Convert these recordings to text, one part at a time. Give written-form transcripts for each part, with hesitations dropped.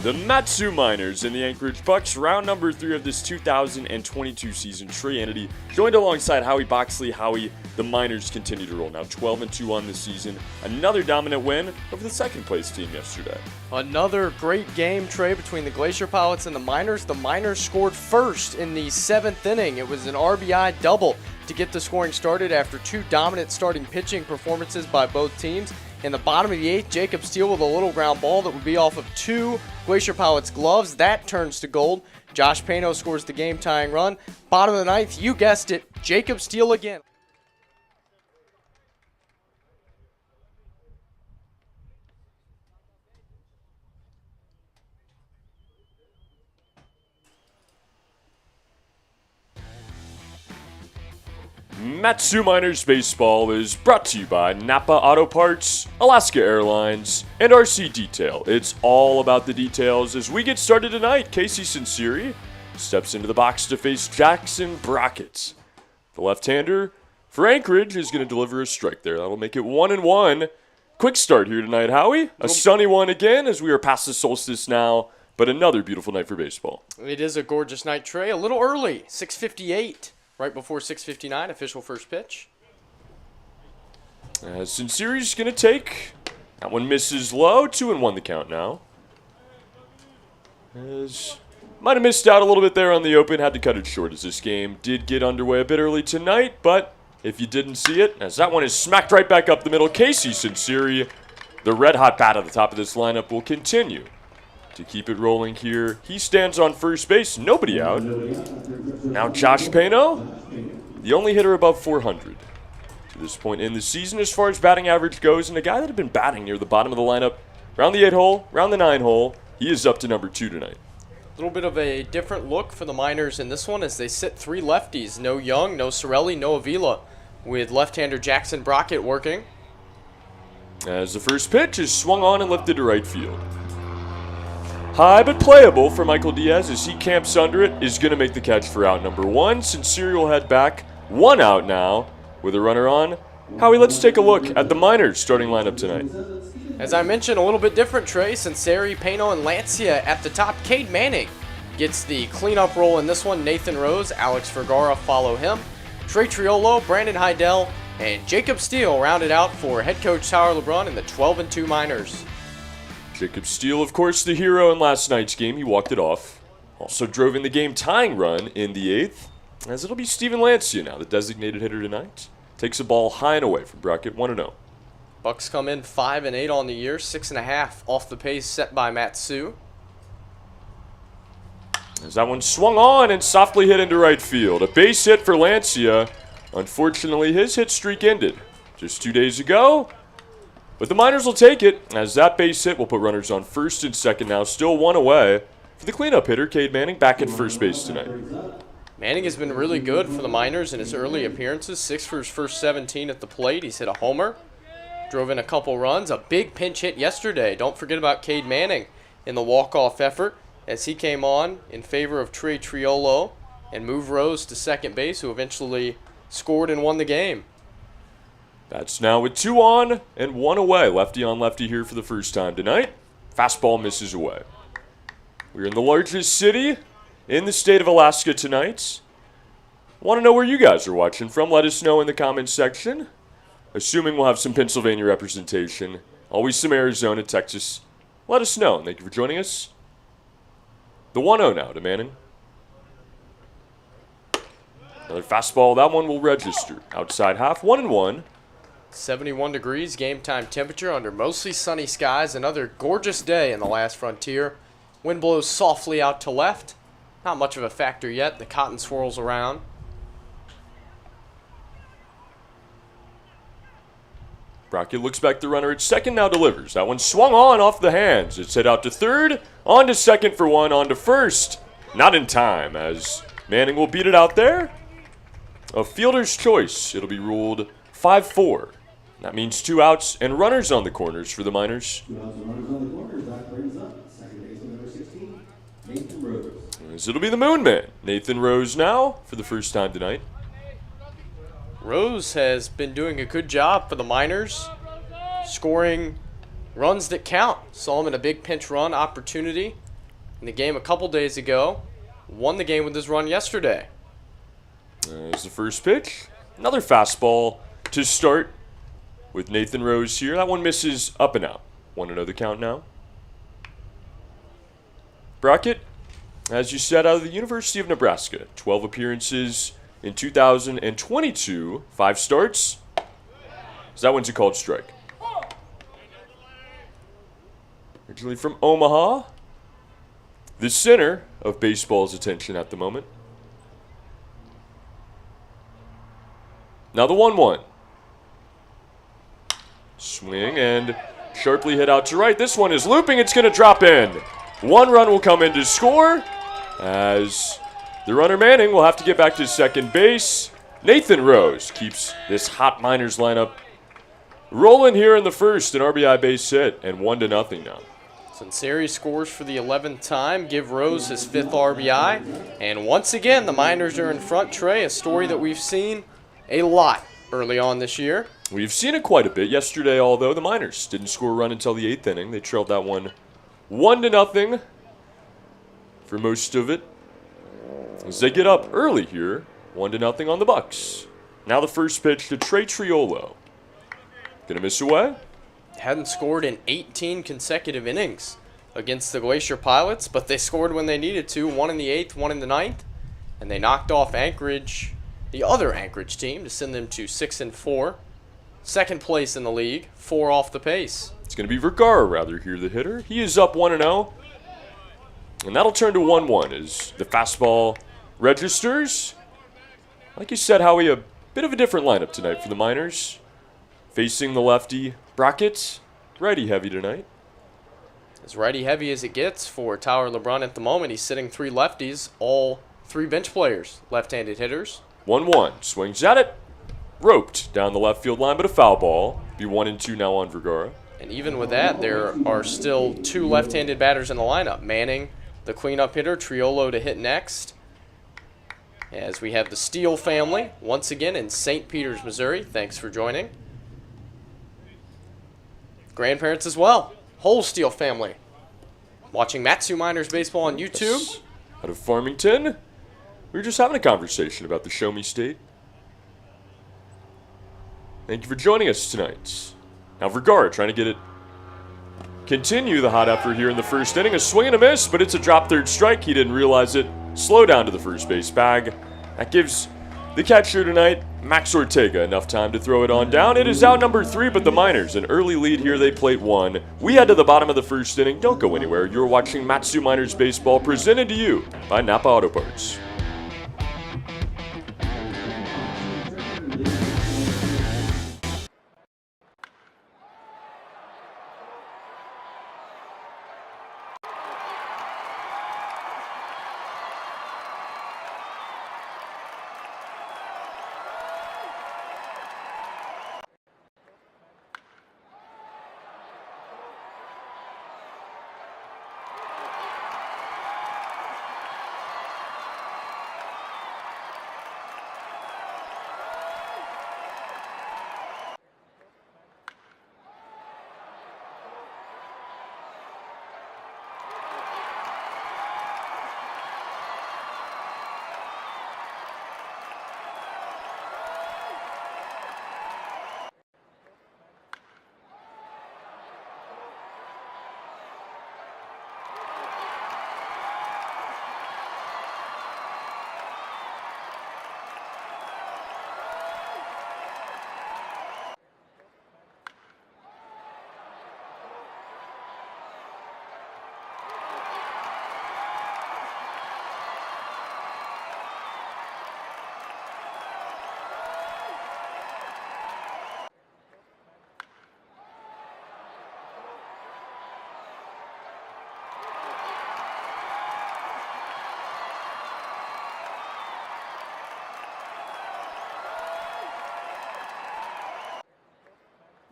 The Matsu Miners and the Anchorage Bucs, round number 3 of this 2022 season. Trey Annity joined alongside Howie Boxley. Howie, the Miners continue to roll now 12-2 on this season. Another dominant win over the second place team yesterday. Another great game, Trey, between the Glacier Pilots and the Miners. The Miners scored first in the 7th inning. It was an RBI double to get the scoring started after two dominant starting pitching performances by both teams. In the bottom of the 8th, Jacob Steele with a little ground ball that would be off of two Glacier Pilots gloves. That turns to gold. Josh Pano scores the game-tying run. Bottom of the 9th, you guessed it, Jacob Steele again. Matsu Miners Baseball is brought to you by Napa Auto Parts, Alaska Airlines, and RC Detail. It's all about the details as we get started tonight. Casey Sinceri steps into the box to face Jackson Brockett. The left-hander for Anchorage is going to deliver a strike there. That'll make it 1-1. Quick start here tonight, Howie. A sunny one again as we are past the solstice now, but another beautiful night for baseball. It is a gorgeous night, Trey. A little early, 6:58. Right before 6:59, official first pitch. Sinceri's going to take. That one misses low. 2-1 the count now. Might have missed out a little bit there on the open. Had to cut it short as this game did get underway a bit early tonight. But if you didn't see it, as that one is smacked right back up the middle, Casey Sinceri, the red-hot bat at the top of this lineup, will continue to keep it rolling here. He stands on first base, nobody out. Now Josh Pano, the only hitter above 400 to this point in the season as far as batting average goes, and a guy that had been batting near the bottom of the lineup, round the 8 hole, round the 9 hole. He is up to number 2 tonight. A little bit of a different look for the Miners in this one as they sit three lefties. No Young, no Sorelli, no Avila, with left-hander Jackson Brockett working. As the first pitch is swung on and lifted to right field. High but playable for Michael Diaz as he camps under it, is going to make the catch for out number 1. Sinceri will head back. 1 out now with a runner on. Howie, let's take a look at the Miners starting lineup tonight. As I mentioned, a little bit different, Trey. Sinceri, Pano, and Lancia at the top. Cade Manning gets the cleanup role in this one. Nathan Rose, Alex Vergara follow him. Trey Triolo, Brandon Heidel, and Jacob Steele rounded out for head coach Tyler LeBrun and the 12-2 Miners. Jacob Steele, of course, the hero in last night's game. He walked it off. Also drove in the game-tying run in the 8th. As it'll be Steven Lancia now, the designated hitter tonight. Takes a ball high and away from Brockett, 1-0. Bucks come in 5-8 on the year, 6.5 off the pace set by Matsu. As that one swung on and softly hit into right field. A base hit for Lancia. Unfortunately, his hit streak ended just 2 days ago. But the Miners will take it, as that base hit will put runners on first and second now. Still 1 away for the cleanup hitter, Cade Manning, back at first base tonight. Manning has been really good for the Miners in his early appearances. 6 for his first 17 at the plate. He's hit a homer, drove in a couple runs, a big pinch hit yesterday. Don't forget about Cade Manning in the walk-off effort as he came on in favor of Trey Triolo and moved Rose to second base, who eventually scored and won the game. That's now with 2 on and 1 away. Lefty on lefty here for the first time tonight. Fastball misses away. We're in the largest city in the state of Alaska tonight. Want to know where you guys are watching from? Let us know in the comments section. Assuming we'll have some Pennsylvania representation. Always some Arizona, Texas. Let us know. Thank you for joining us. The 1-0 now to Manning. Another fastball. That one will register. Outside half, 1-1. 71 degrees game time temperature under mostly sunny skies. Another gorgeous day in the last frontier. Wind blows softly out to left. Not much of a factor yet. The cotton swirls around. Brockett looks back the runner at second, now delivers. That one swung on off the hands. It's hit out to third, on to second for 1, on to first. Not in time as Manning will beat it out there. A fielder's choice. It'll be ruled 5-4. That means 2 outs and runners on the corners for the Miners. 2 outs and runners on the corners. That brings up second baseman number 16, Nathan Rose. As it'll be the Moon Man, Nathan Rose now for the first time tonight. Rose has been doing a good job for the Miners, scoring runs that count. Saw him in a big pinch run opportunity in the game a couple days ago. Won the game with his run yesterday. There's the first pitch. Another fastball to start with Nathan Rose here. That one misses up and out. 1-0 the count now. Brockett, as you said, out of the University of Nebraska. 12 appearances in 2022. 5 starts. So that one's a called strike. Originally from Omaha. The center of baseball's attention at the moment. Now the 1-1. Swing and sharply hit out to right. This one is looping. It's going to drop in. 1 run will come in to score as the runner Manning will have to get back to second base. Nathan Rose keeps this hot Miners lineup rolling here in the first. An RBI base hit and 1-0 now. Sinceri scores for the 11th time, give Rose his 5th RBI. And once again, the Miners are in front. Trey, a story that we've seen a lot early on this year. We've seen it quite a bit. Yesterday, although, the Miners didn't score a run until the 8th inning. They trailed that one 1-0 for most of it. As they get up early here, 1-0 on the Bucs. Now the first pitch to Trey Triolo. Gonna miss away. Hadn't scored in 18 consecutive innings against the Glacier Pilots, but they scored when they needed to. 1 in the 8th, 1 in the 9th. And they knocked off Anchorage, the other Anchorage team, to send them to 6-4. Second place in the league, 4 off the pace. It's going to be Vergara, rather, here, the hitter. He is up 1-0. And that'll turn to 1-1 as the fastball registers. Like you said, Howie, a bit of a different lineup tonight for the Miners. Facing the lefty Brockett, righty heavy tonight. As righty heavy as it gets for Tyler LeBrun at the moment. He's sitting 3 lefties, all 3 bench players, left-handed hitters. 1-1, swings at it, roped down the left field line, but a foul ball. Be 1-2 now on Vergara. And even with that, there are still 2 left-handed batters in the lineup. Manning, the cleanup hitter, Triolo to hit next. As we have the Steele family, once again in St. Peters, Missouri. Thanks for joining. Grandparents as well. Whole Steele family. Watching Matsu Miners baseball on YouTube. Yes. Out of Farmington. We were just having a conversation about the Show Me State. Thank you for joining us tonight. Now Vergara trying to get it. Continue the hot effort here in the first inning. A swing and a miss, but it's a drop third strike. He didn't realize it. Slow down to the first base bag. That gives the catcher tonight, Max Ortega, enough time to throw it on down. It is out number 3, but the Miners, an early lead here. They plate 1. We head to the bottom of the first inning. Don't go anywhere. You're watching Matsu Miners Baseball, presented to you by Napa Auto Parts.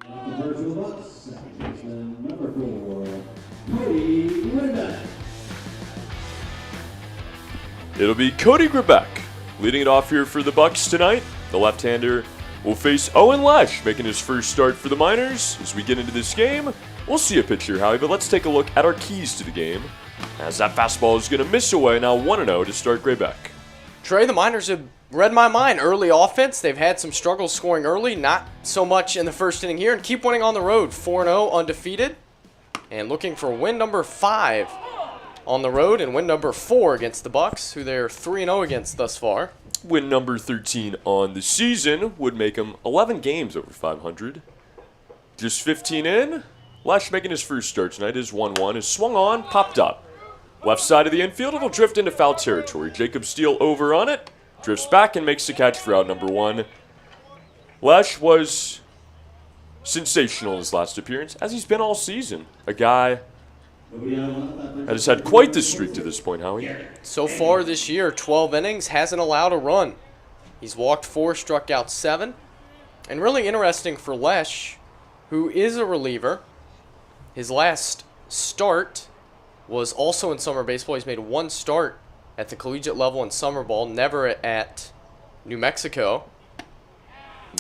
Anchorage Bucs, second baseman number 4, Cody Gribek. It'll be Cody Gribek leading it off here for the Bucs tonight. The left-hander will face Owen Lesh, making his first start for the Miners. As we get into this game, we'll see a pitch here, Howie, but let's take a look at our keys to the game. As that fastball is going to miss away, now 1-0 to start Graybeck. Trey, the Miners have read my mind. Early offense, they've had some struggles scoring early, not so much in the first inning here, and keep winning on the road. 4-0 undefeated, and looking for win number 5 on the road and win number 4 against the Bucs, who they're 3-0 against thus far. Win number 13 on the season would make him 11 games over 500. Just 15 in. Lesh making his first start tonight is 1-1. Is swung on, popped up. Left side of the infield, it'll drift into foul territory. Jacob Steele over on it, drifts back and makes the catch for out number 1. Lesh was sensational in his last appearance, as he's been all season. A guy that has had quite the streak to this point, Howie. So far this year, 12 innings, hasn't allowed a run. He's walked 4, struck out 7. And really interesting for Lesh, who is a reliever. His last start was also in summer baseball. He's made 1 start at the collegiate level in summer ball, never at New Mexico.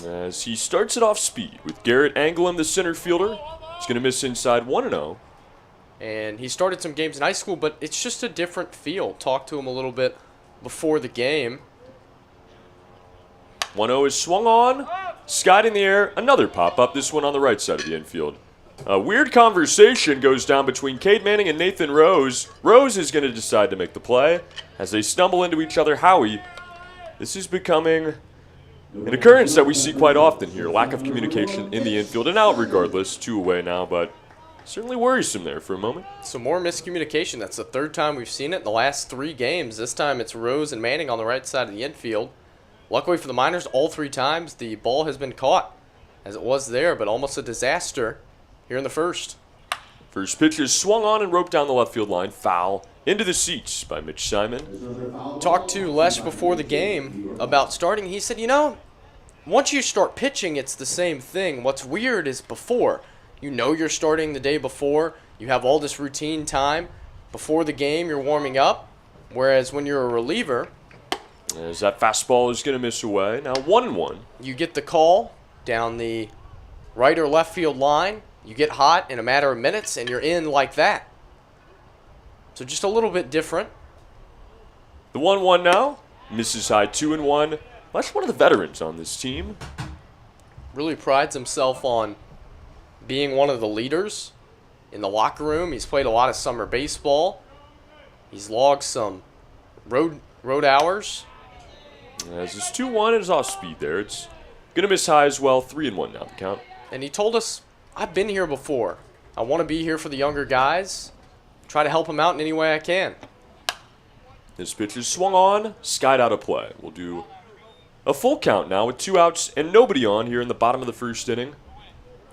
As he starts it off speed with Garrett Anglin, the center fielder. He's going to miss inside 1-0. And he started some games in high school, but it's just a different feel. Talked to him a little bit before the game. 1-0 is swung on, skied in the air, another pop-up, this one on the right side of the infield. A weird conversation goes down between Cade Manning and Nathan Rose. Rose is going to decide to make the play. As they stumble into each other, Howie, this is becoming an occurrence that we see quite often here. Lack of communication in the infield and out regardless. 2 away now, but certainly worrisome there for a moment. Some more miscommunication. That's the 3rd time we've seen it in the last 3 games. This time it's Rose and Manning on the right side of the infield. Luckily for the Miners, all 3 times the ball has been caught as it was there, but almost a disaster here in the first. First pitch is swung on and roped down the left field line. Foul into the seats by Mitch Simon. Talked to Lesh before the game about starting. He said, you know, once you start pitching, it's the same thing. What's weird is before. You know you're starting the day before. You have all this routine time. Before the game, you're warming up. Whereas when you're a reliever, as that fastball is going to miss away. Now 1-1. You get the call down the right or left field line. You get hot in a matter of minutes, and you're in like that. So just a little bit different. The 1-1 now. Misses high 2-1. Lesh, one of the veterans on this team. Really prides himself on being one of the leaders in the locker room. He's played a lot of summer baseball. He's logged some road hours. As it's 2-1, it is off speed there. It's going to miss high as well. 3-1 now the count. And he told us, I've been here before. I want to be here for the younger guys. Try to help them out in any way I can. This pitch is swung on, skied out of play. We'll do a full count now with 2 outs and nobody on here in the bottom of the first inning.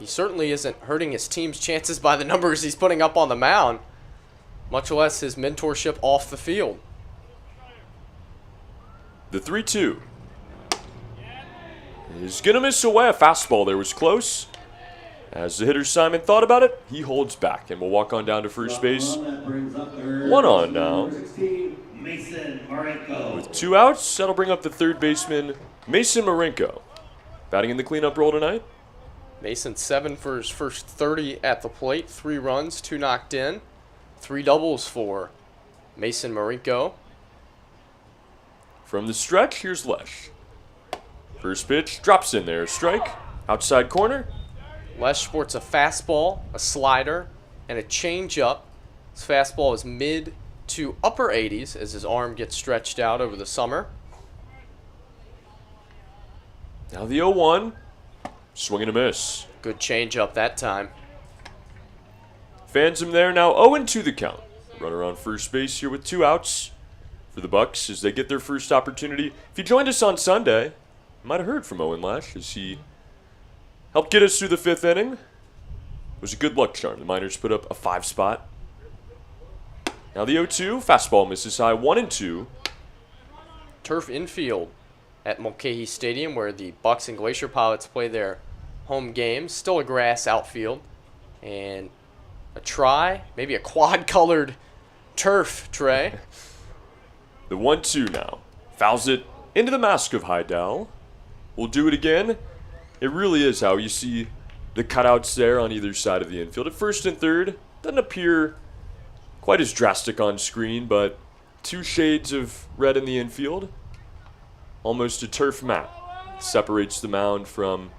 He certainly isn't hurting his team's chances by the numbers he's putting up on the mound, much less his mentorship off the field. The 3-2 is going to miss away. A fastball there was close. As the hitter Simon thought about it, he holds back and will walk on down to first base. 1 on now. With 2 outs, that'll bring up the third baseman, Mason Marinko. Batting in the cleanup role tonight. Mason 7 for his first 30 at the plate. 3 runs, 2 knocked in. 3 doubles for Mason Marinko. From the stretch, here's Lesh. First pitch, drops in there. Strike, outside corner. Lesh sports a fastball, a slider, and a changeup. His fastball is mid to upper 80s as his arm gets stretched out over the summer. Now the 0-1, swing and a miss. Good changeup that time. Fans him there, now 0-2 the count. Runner on first base here with 2 outs for the Bucs as they get their first opportunity. If you joined us on Sunday, you might have heard from Owen Lesh as he helped get us through the 5th inning. It was a good luck charm. The Miners put up a 5 spot. Now the 0-2, fastball misses high, 1-2. Turf infield at Mulcahy Stadium where the Bucs and Glacier Pilots play their home games. Still a grass outfield. And a try, maybe a quad-colored turf tray. The 1-2 now. Fouls it into the mask of Heidel. We'll do it again. It really is how you see the cutouts there on either side of the infield. At first and third, doesn't appear quite as drastic on screen, but 2 shades of red in the infield. Almost a turf mat separates the mound from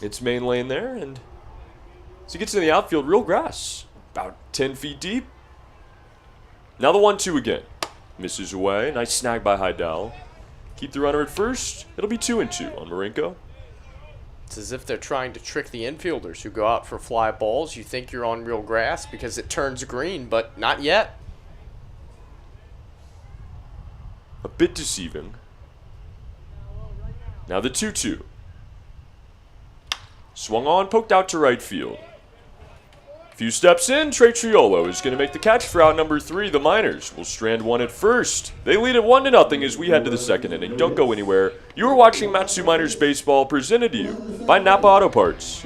its main lane there, and as he gets in the outfield, real grass, about 10 feet deep. Now the 1-2 again. Misses away. Nice snag by Heidel. Keep the runner at first. It'll be 2-2 on Marinko. It's as if they're trying to trick the infielders who go out for fly balls. You think you're on real grass because it turns green, but not yet. A bit deceiving. Now the 2-2. Swung on, poked out to right field. Few steps in, Trey Triolo is going to make the catch for out number 3. The Miners will strand one at first. They lead at 1-0 as we head to the second inning. Don't go anywhere. You are watching Matsu Miners Baseball, presented to you by Napa Auto Parts.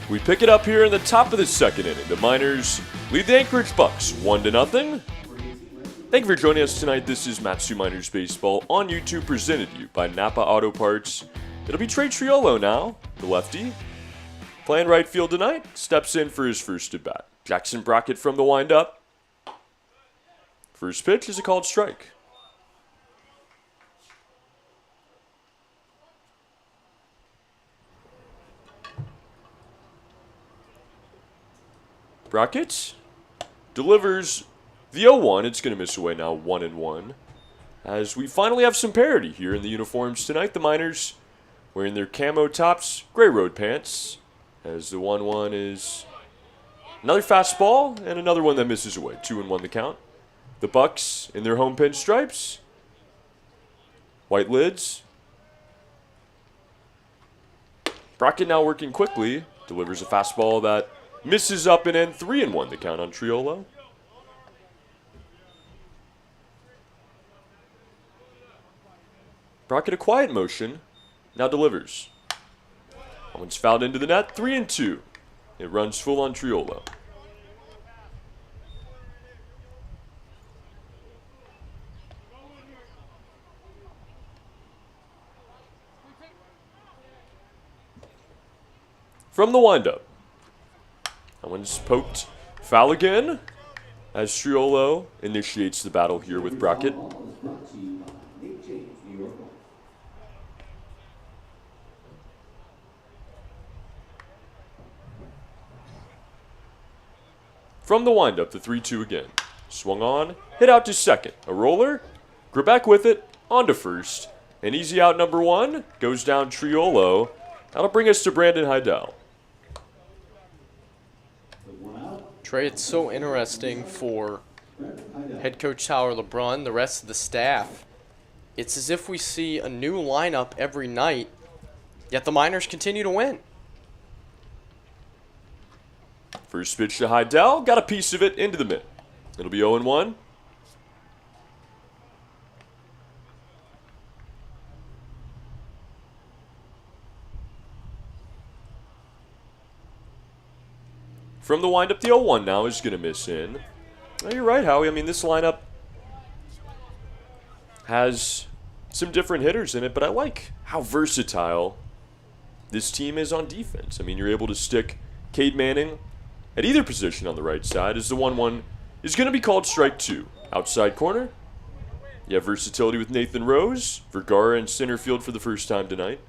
We pick it up here in the top of the second inning. The Miners lead the Anchorage Bucs 1-0. Thank you for joining us tonight. This is Matsu Miners Baseball on YouTube, presented to you by Napa Auto Parts. It'll be Trey Triolo now, the lefty. Playing right field tonight, steps in for his first at bat. Jackson Brockett from the windup. First pitch is a called strike. Brockett delivers the 0-1. It's going to miss away now, 1-1. As we finally have some parity here in the uniforms tonight. The Miners wearing their camo tops, gray road pants. As the 1-1 is another fastball and another one that misses away. 2-1 the count. The Bucs in their home pinstripes. White lids. Brockett now working quickly. Delivers a fastball that misses up and in. 3-1 the count on Triolo. Brockett a quiet motion. Now delivers. That one's fouled into the net. 3-2. It runs full on Triolo. From the windup. That one's poked foul again as Triolo initiates the battle here with Brockett. From the windup, the 3-2 again. Swung on, hit out to second. A roller, Grebeck with it, on to first. An easy out number 1, goes down Triolo. That'll bring us to Brandon Heidel. Trey, it's so interesting for head coach Tyler LeBrun, the rest of the staff. It's as if we see a new lineup every night, yet the Miners continue to win. First pitch to Heidel, got a piece of it into the mid. It'll be 0-1. From the windup, the 0-1 now is going to miss in. Oh, you're right, Howie. I mean, this lineup has some different hitters in it, but I like how versatile this team is on defense. I mean, you're able to stick Cade Manning at either position on the right side, as the 1-1 is going to be called strike 2. Outside corner, you have versatility with Nathan Rose, Vergara in center field for the first time tonight.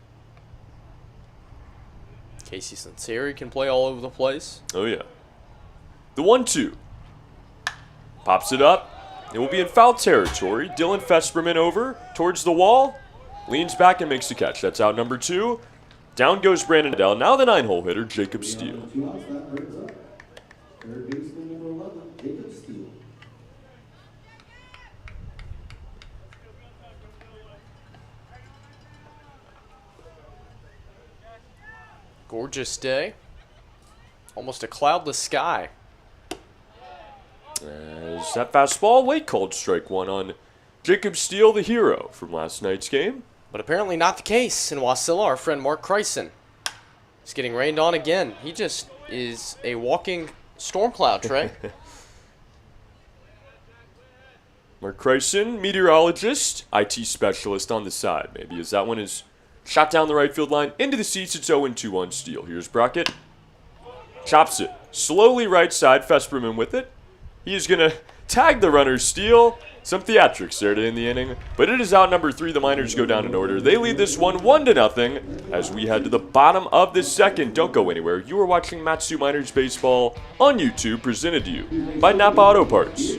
Casey Sinceri can play all over the place. Oh, yeah. The 1-2. Pops it up. It will be in foul territory. Dylan Fesperman over towards the wall. Leans back and makes the catch. That's out number 2. Down goes Brandon Adele. Now the 9-hole hitter, Jacob Steele. 2 outs, that brings up third baseman number 11, Jacob Steele. Gorgeous day. Almost a cloudless sky. As that fastball late called strike 1 on Jacob Steele, the hero from last night's game. But apparently not the case in Wasilla. Our friend Mark Kreisen is getting rained on again. He just is a walking storm cloud, Trey. Mark Kreisen, meteorologist, IT specialist on the side, maybe, as that one is shot down the right field line into the seats. It's 0-2 on Steele. Here's Brockett. Chops it. Slowly right side. Fesperman with it. He is going to tag the runner, Steele. Some theatrics there to end the inning. But it is out number 3. The Miners go down in order. They lead this one 1-0 as we head to the bottom of the second. Don't go anywhere. You are watching Matsu Miners Baseball on YouTube, presented to you by Napa Auto Parts.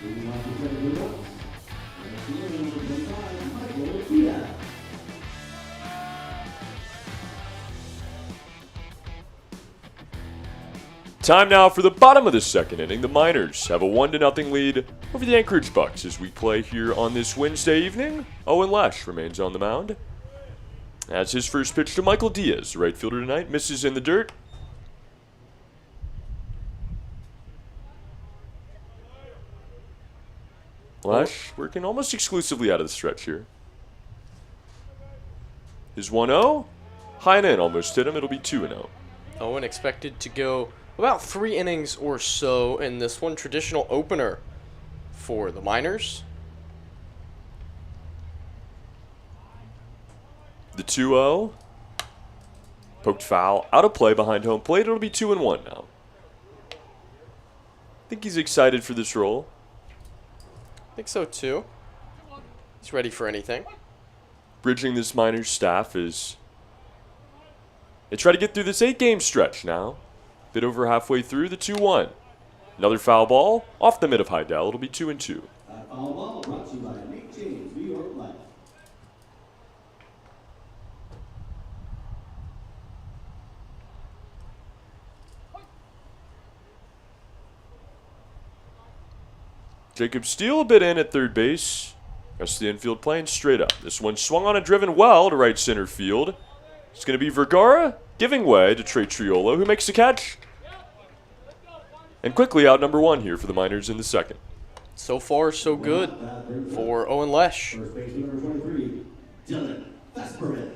Moving on to the second Blue Bucs. Next to the number 25, Michael Diaz. Time now for the bottom of the second inning. The Miners have a 1-0 lead over the Anchorage Bucs as we play here on this Wednesday evening. Owen Lesh remains on the mound. As his first pitch to Michael Diaz, right fielder tonight, misses in the dirt. Lesh working almost exclusively out of the stretch here. His 1-0. High and in, almost hit him. It'll be 2-0. Owen expected to go about 3 innings or so in this one. Traditional opener for the Miners. The 2-0. Poked foul. Out of play behind home plate. It'll be 2-1 now. I think he's excited for this role. I think so too. He's ready for anything. Bridging this Miners staff is they try to get through this 8-game stretch now. Bit over halfway through. The 2-1. Another foul ball off the mid of Heidel. It'll be 2-2. That foul ball brought to you by Nate James, New York Life. Jacob Steele a bit in at third base. Rest of the infield playing straight up. This one swung on and driven well to right center field. It's going to be Vergara giving way to Trey Triolo, who makes the catch. And quickly out number 1 here for the Miners in the second. So far, so good for Owen Lesh. First baseman number 23, Dylan Fesperman.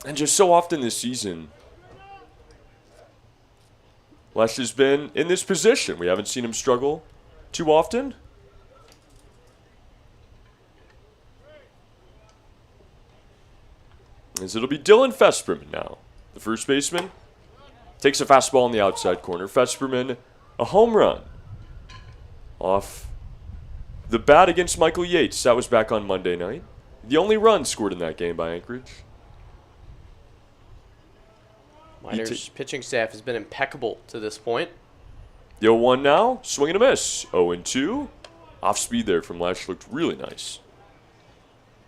And just so often this season, Lesh has been in this position. We haven't seen him struggle too often. As it'll be Dylan Fesperman now. The first baseman takes a fastball in the outside corner. Fesperman, a home run off the bat against Michael Yates. That was back on Monday night. The only run scored in that game by Anchorage. Miners' pitching staff has been impeccable to this point. The 0-1 now, swing and a miss. 0-2. Off speed there from Lesh, looked really nice.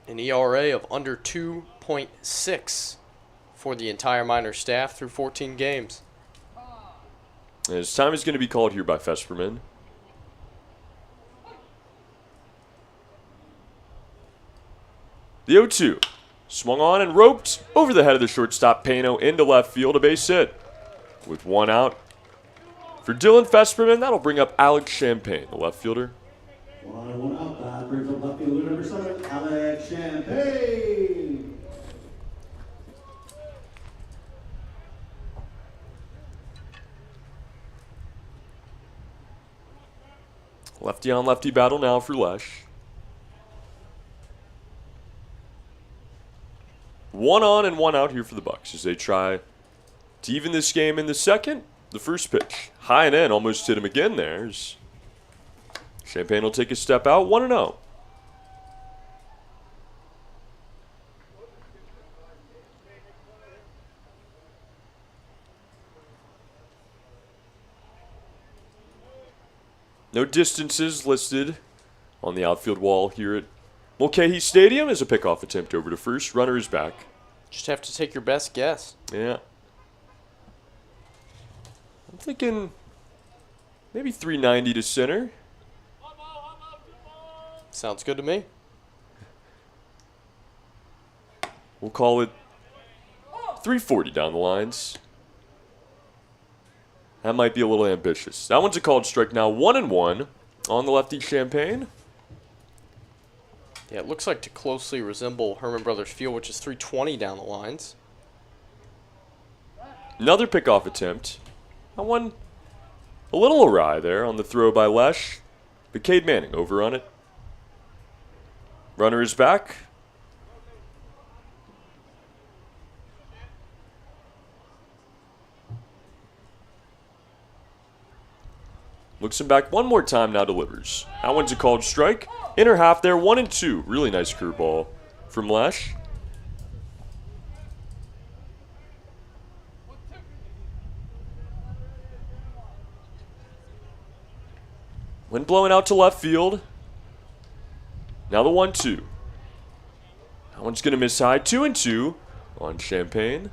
An ERA of under 2.6 for the entire Miners staff through 14 games. And his time is going to be called here by Fesperman. The 0-2. Swung on and roped over the head of the shortstop Pano into left field, a base hit. With one out for Dylan Fesperman, that'll bring up Alex Champagne, the left fielder. 1 out. That brings up left fielder number 7, Alex Champagne. Lefty on lefty battle now for Lesh. 1 on and 1 out here for the Bucs as they try to even this game in the second. The first pitch, high and in, almost hit him again there. Champagne will take a step out, 1-0. No distances listed on the outfield wall here at Mulcahy Stadium as a pickoff attempt over to first. Runner is back. Just have to take your best guess. Yeah. I'm thinking maybe 390 to center. Sounds good to me. We'll call it 340 down the lines. That might be a little ambitious. That one's a called strike now. 1-1 on the lefty Champagne. Yeah, it looks like to closely resemble Herman Brothers Field, which is 320 down the lines. Another pickoff attempt. That one a little awry there on the throw by Lesh. But Cade Manning over on it. Runner is back. Looks him back one more time, now delivers. That one's a called strike. Inner half there, 1-2. Really nice curveball from Lesh. Wind blowing out to left field. Now the 1-2. That one's going to miss high. 2-2 on Champagne.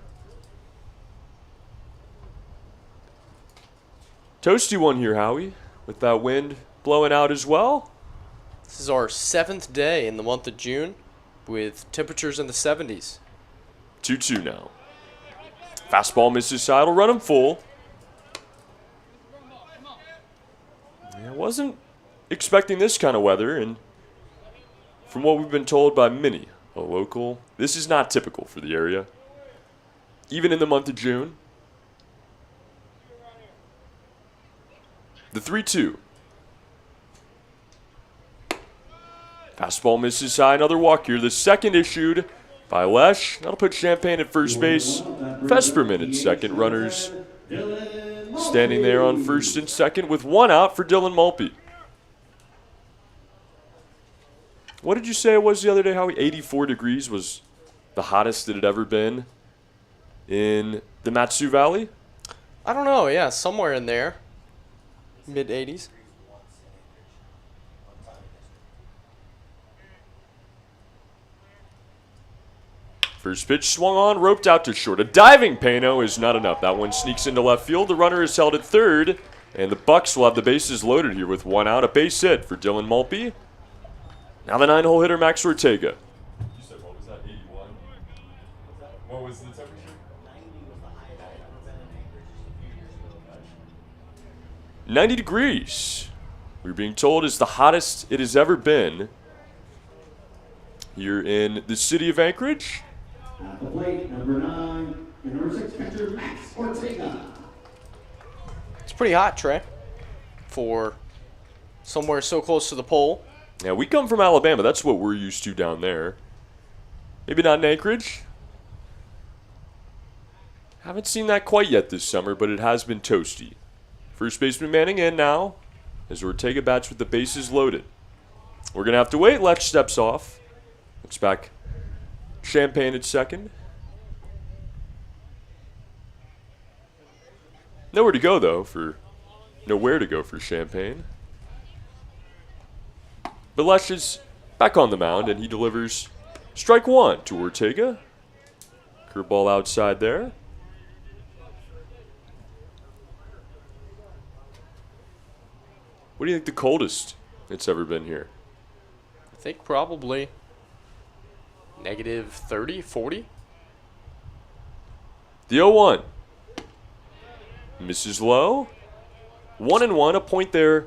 Toasty one here, Howie, with that wind blowing out as well. This is our 7th day in the month of June with temperatures in the 70s. 2-2 now. Fastball misses side, will run him full. Yeah, wasn't expecting this kind of weather, and from what we've been told by many, a local, this is not typical for the area, even in the month of June. The 3-2. Fastball misses high, another walk here. The second issued by Lesh. That'll put Champagne at first base. Fesperman at second. Runners standing there on first and second with 1 out for Dylan Mulpey. What did you say it was the other day, Howie? 84 degrees was the hottest it had ever been in the Matsu Valley? I don't know, yeah, somewhere in there. Mid-80s. First pitch swung on, roped out to short. A diving Pano is not enough. That one sneaks into left field. The runner is held at third, and the Bucs will have the bases loaded here with 1 out. A base hit for Dylan Mulpey. Now the 9-hole hitter, Max Ortega. You said, what was that, 81? What was the temperature? 90 degrees. We're being told is the hottest it has ever been here in the city of Anchorage. At the plate, number 9 and number 6 catcher Max Ortega. It's pretty hot, Trey, for somewhere so close to the pole. Yeah, we come from Alabama. That's what we're used to down there. Maybe not in Anchorage. Haven't seen that quite yet this summer, but it has been toasty. First baseman Manning in now as Ortega bats with the bases loaded. We're going to have to wait. Lech steps off. Looks back. Champagne at second. Nowhere to go, though, nowhere to go for Champagne. But Lech is back on the mound, and he delivers strike one to Ortega. Curveball outside there. What do you think the coldest it's ever been here? I think probably negative 30, 40. The 0-1. Misses low. 1-1, a point there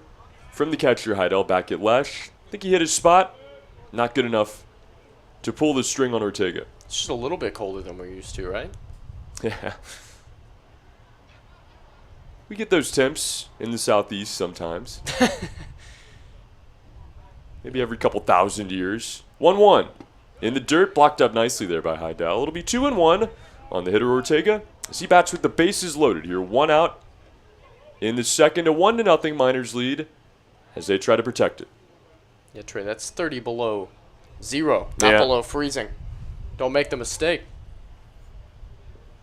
from the catcher Heidel back at Lech. I think he hit his spot. Not good enough to pull the string on Ortega. It's just a little bit colder than we're used to, right? Yeah. We get those temps in the southeast sometimes. Maybe every couple thousand years. 1-1. In the dirt, blocked up nicely there by Heidel. It'll be 2-1 on the hitter Ortega as he bats with the bases loaded here. 1 out in the second. A 1-0 Miners lead as they try to protect it. Yeah, Trey, that's 30 below zero, not below freezing. Don't make the mistake.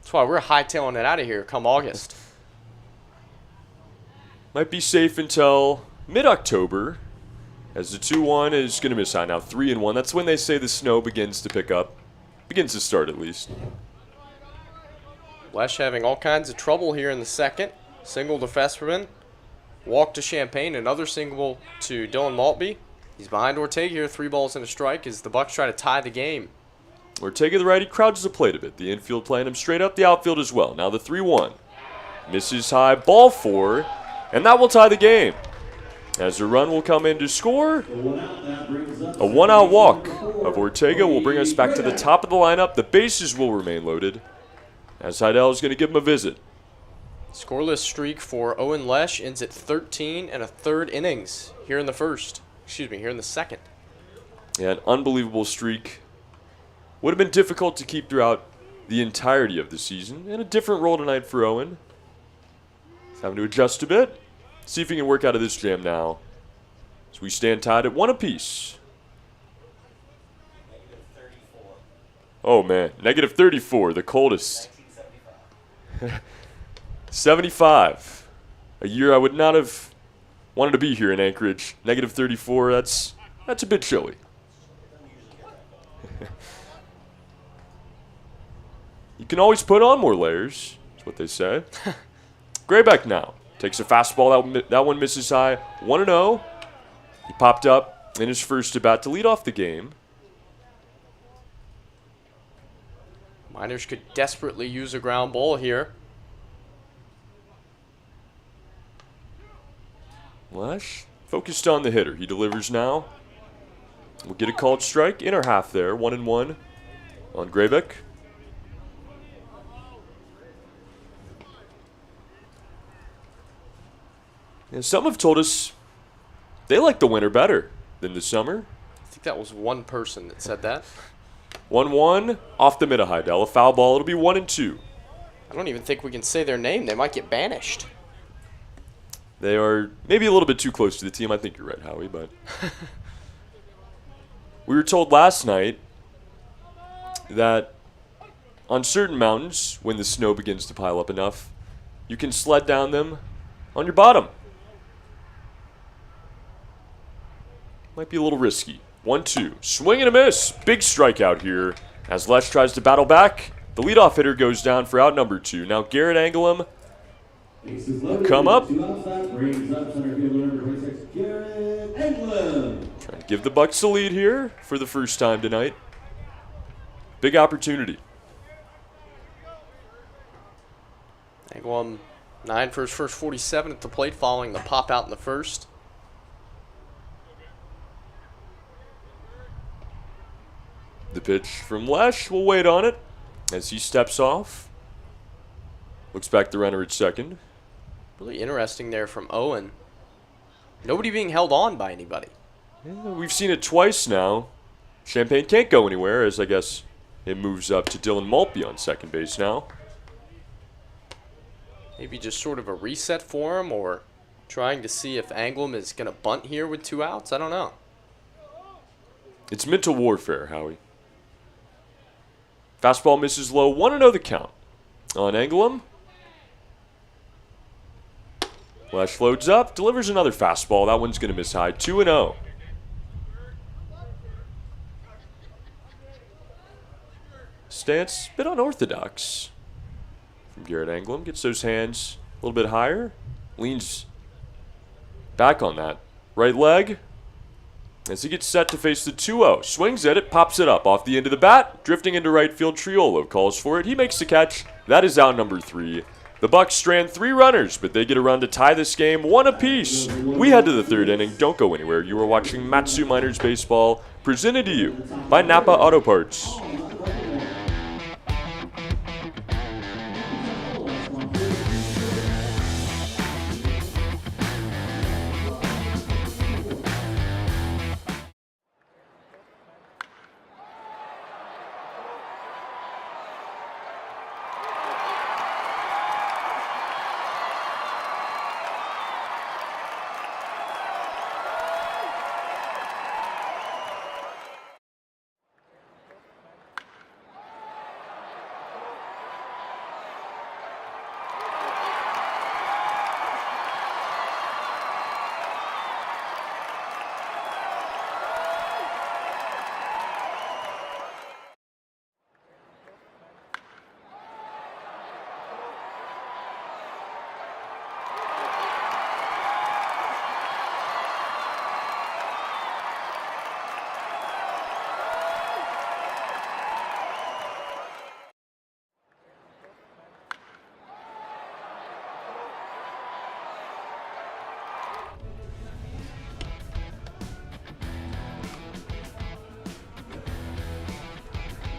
That's why we're hightailing it out of here come August. Might be safe until mid-October as the 2-1 is going to miss high now. 3-1. That's when they say the snow begins to pick up. Begins to start at least. Lech having all kinds of trouble here in the second. Single to Fesperman. Walk to Champagne. Another single to Dylan Maltby. He's behind Ortega here. 3 balls and a strike as the Bucs try to tie the game. Ortega, the righty, crouches the plate a bit. The infield playing him straight up, the outfield as well. Now the 3-1. Misses high, ball 4, and that will tie the game. As a run will come in to score, a 1-out walk of Ortega will bring us back to the top of the lineup. The bases will remain loaded as Heidel is going to give him a visit. Scoreless streak for Owen Lech ends at 13 and a third innings here in the first. Excuse me, here in the second. Yeah, an unbelievable streak. Would have been difficult to keep throughout the entirety of the season. And a different role tonight for Owen. He's having to adjust a bit. See if he can work out of this jam now. As we stand tied at 1 apiece. Oh man, negative 34, the coldest. 75. A year I would not have wanted to be here in Anchorage. Negative 34, that's a bit chilly. You can always put on more layers, is what they say. Graybeck now takes a fastball. That one misses high. 1-0. He popped up in his first at bat to lead off the game. Miners could desperately use a ground ball here. Lech focused on the hitter. He delivers now. We'll get a called strike. Inner half there. 1-1 on Graybeck. And some have told us they like the winter better than the summer. I think that was one person that said that. 1-1 off the mid of Heidel. A foul ball. It'll be 1-2. I don't even think we can say their name. They might get banished. They are maybe a little bit too close to the team. I think you're right, Howie, but we were told last night that on certain mountains, when the snow begins to pile up enough, you can sled down them on your bottom. Might be a little risky. 1-2. Swing and a miss. Big strikeout here as Lech tries to battle back. The leadoff hitter goes down for out number 2. Now Garrett Anglem will come up. Trying to give the Bucs the lead here for the first time tonight. Big opportunity. Anglem 9 for his first 47 at the plate following the pop out in the first. The pitch from Lech. We'll wait on it. as he steps off. Looks back the runner at second. Really interesting there from Owen. Nobody being held on by anybody. Yeah, we've seen it twice now. Champagne can't go anywhere, as I guess it moves up to Dylan Maltby on second base now. Maybe just sort of a reset for him, or trying to see if Anglem is going to bunt here with 2 outs. I don't know. It's mental warfare, Howie. Fastball misses low, 1-0 the count on Anglem. Flash floats up, delivers another fastball. That one's going to miss high, 2-0. Stance, bit unorthodox from Garrett Anglem. Gets those hands a little bit higher. Leans back on that right leg as he gets set to face the 2-0. Swings at it, pops it up off the end of the bat. Drifting into right field, Triolo calls for it. He makes the catch. That is out number 3. The Bucs strand 3 runners, but they get a run to tie this game 1 apiece. We head to the 3rd inning. Don't go anywhere. You are watching Matsu Miners Baseball, presented to you by Napa Auto Parts.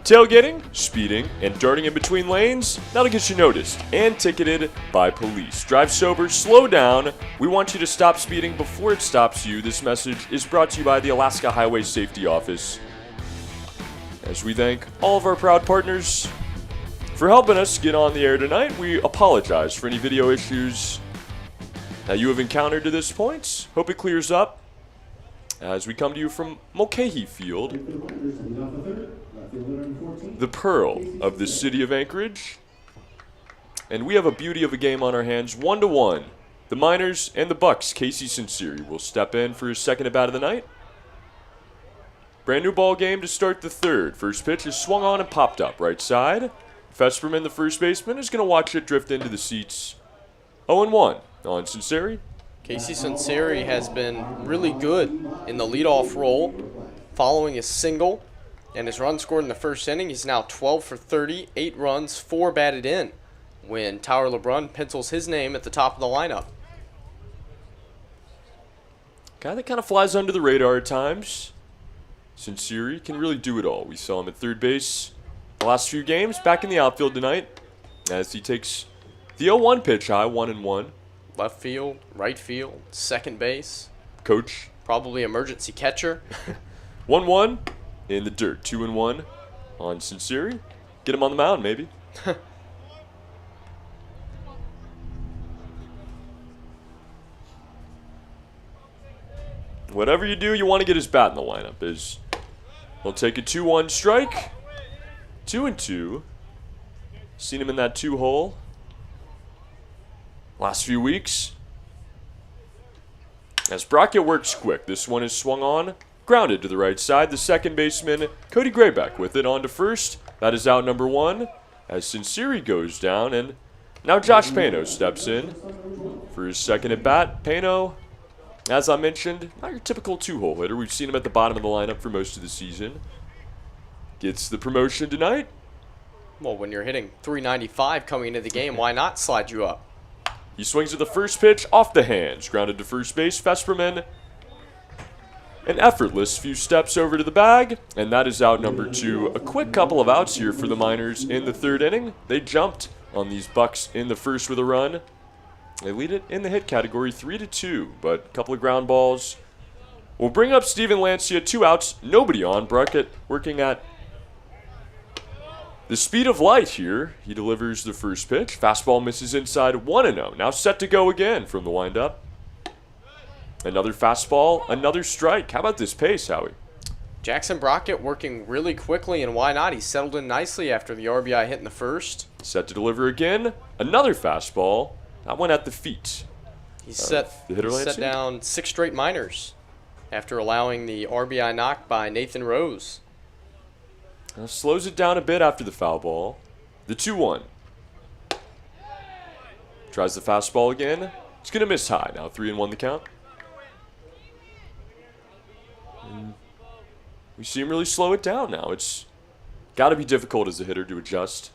Tailgating, speeding, and darting in between lanes, that'll get you noticed and ticketed by police. Drive sober, slow down. We want you to stop speeding before it stops you. This message is brought to you by the Alaska Highway Safety Office. As we thank all of our proud partners for helping us get on the air tonight, we apologize for any video issues that you have encountered to this point. Hope it clears up as we come to you from Mulcahy Field, the pearl of the city of Anchorage. And we have a beauty of a game on our hands, 1-1. The Miners and the Bucs, Casey Sinceri, will step in for his second at-bat of the night. Brand new ball game to start the 3rd. First pitch is swung on and popped up right side. Fesperman, the first baseman, is going to watch it drift into the seats. 0-1 on Sinceri. Casey Sinceri has been really good in the leadoff role, following his single and his run scored in the first inning. He's now 12 for 30, 8 runs, 4 batted in, when Tyler LeBrun pencils his name at the top of the lineup. Guy that kind of flies under the radar at times. Sinceri can really do it all. We saw him at third base the last few games, back in the outfield tonight as he takes the 0-1 pitch high, 1-1. Left field, right field, second base. Coach. Probably emergency catcher. 1-1 in the dirt, 2-1 on Sinceri. Get him on the mound, maybe. Whatever you do, you want to get his bat in the lineup. Is he'll take a 2-1 strike. 2-2. Seen him in that 2-hole last few weeks. As Brockett works quick, this one is swung on, grounded to the right side. The second baseman, Cody Grayback, with it on to first. That is out number 1 as Sinceri goes down, and now Josh Pano steps in for his second at bat. Pano, as I mentioned, not your typical 2-hole hitter. We've seen him at the bottom of the lineup for most of the season. Gets the promotion tonight. Well, when you're hitting .395 coming into the game, why not slide you up? He swings at the first pitch, off the hands. Grounded to first base. Fesperman an effortless few steps over to the bag, and that is out number 2. A quick couple of outs here for the Miners in the 3rd inning. They jumped on these Bucs in the 1st with a run. They lead it in the hit category 3-2, but a couple of ground balls. We'll bring up Steven Lancia, 2 outs, nobody on. Brackett working at the speed of light here. He delivers the first pitch. Fastball misses inside, 1-0. Now set to go again from the windup. Another fastball, another strike. How about this pace, Howie? Jackson Brockett working really quickly, and why not? He settled in nicely after the RBI hit in the 1st. Set to deliver again. Another fastball. That one at the feet. He's set down 6 straight Miners after allowing the RBI knock by Nathan Rose. Now slows it down a bit after the foul ball. The 2-1. Tries the fastball again. It's going to miss high. Now 3-1 the count. We see him really slow it down now. It's got to be difficult as a hitter to adjust.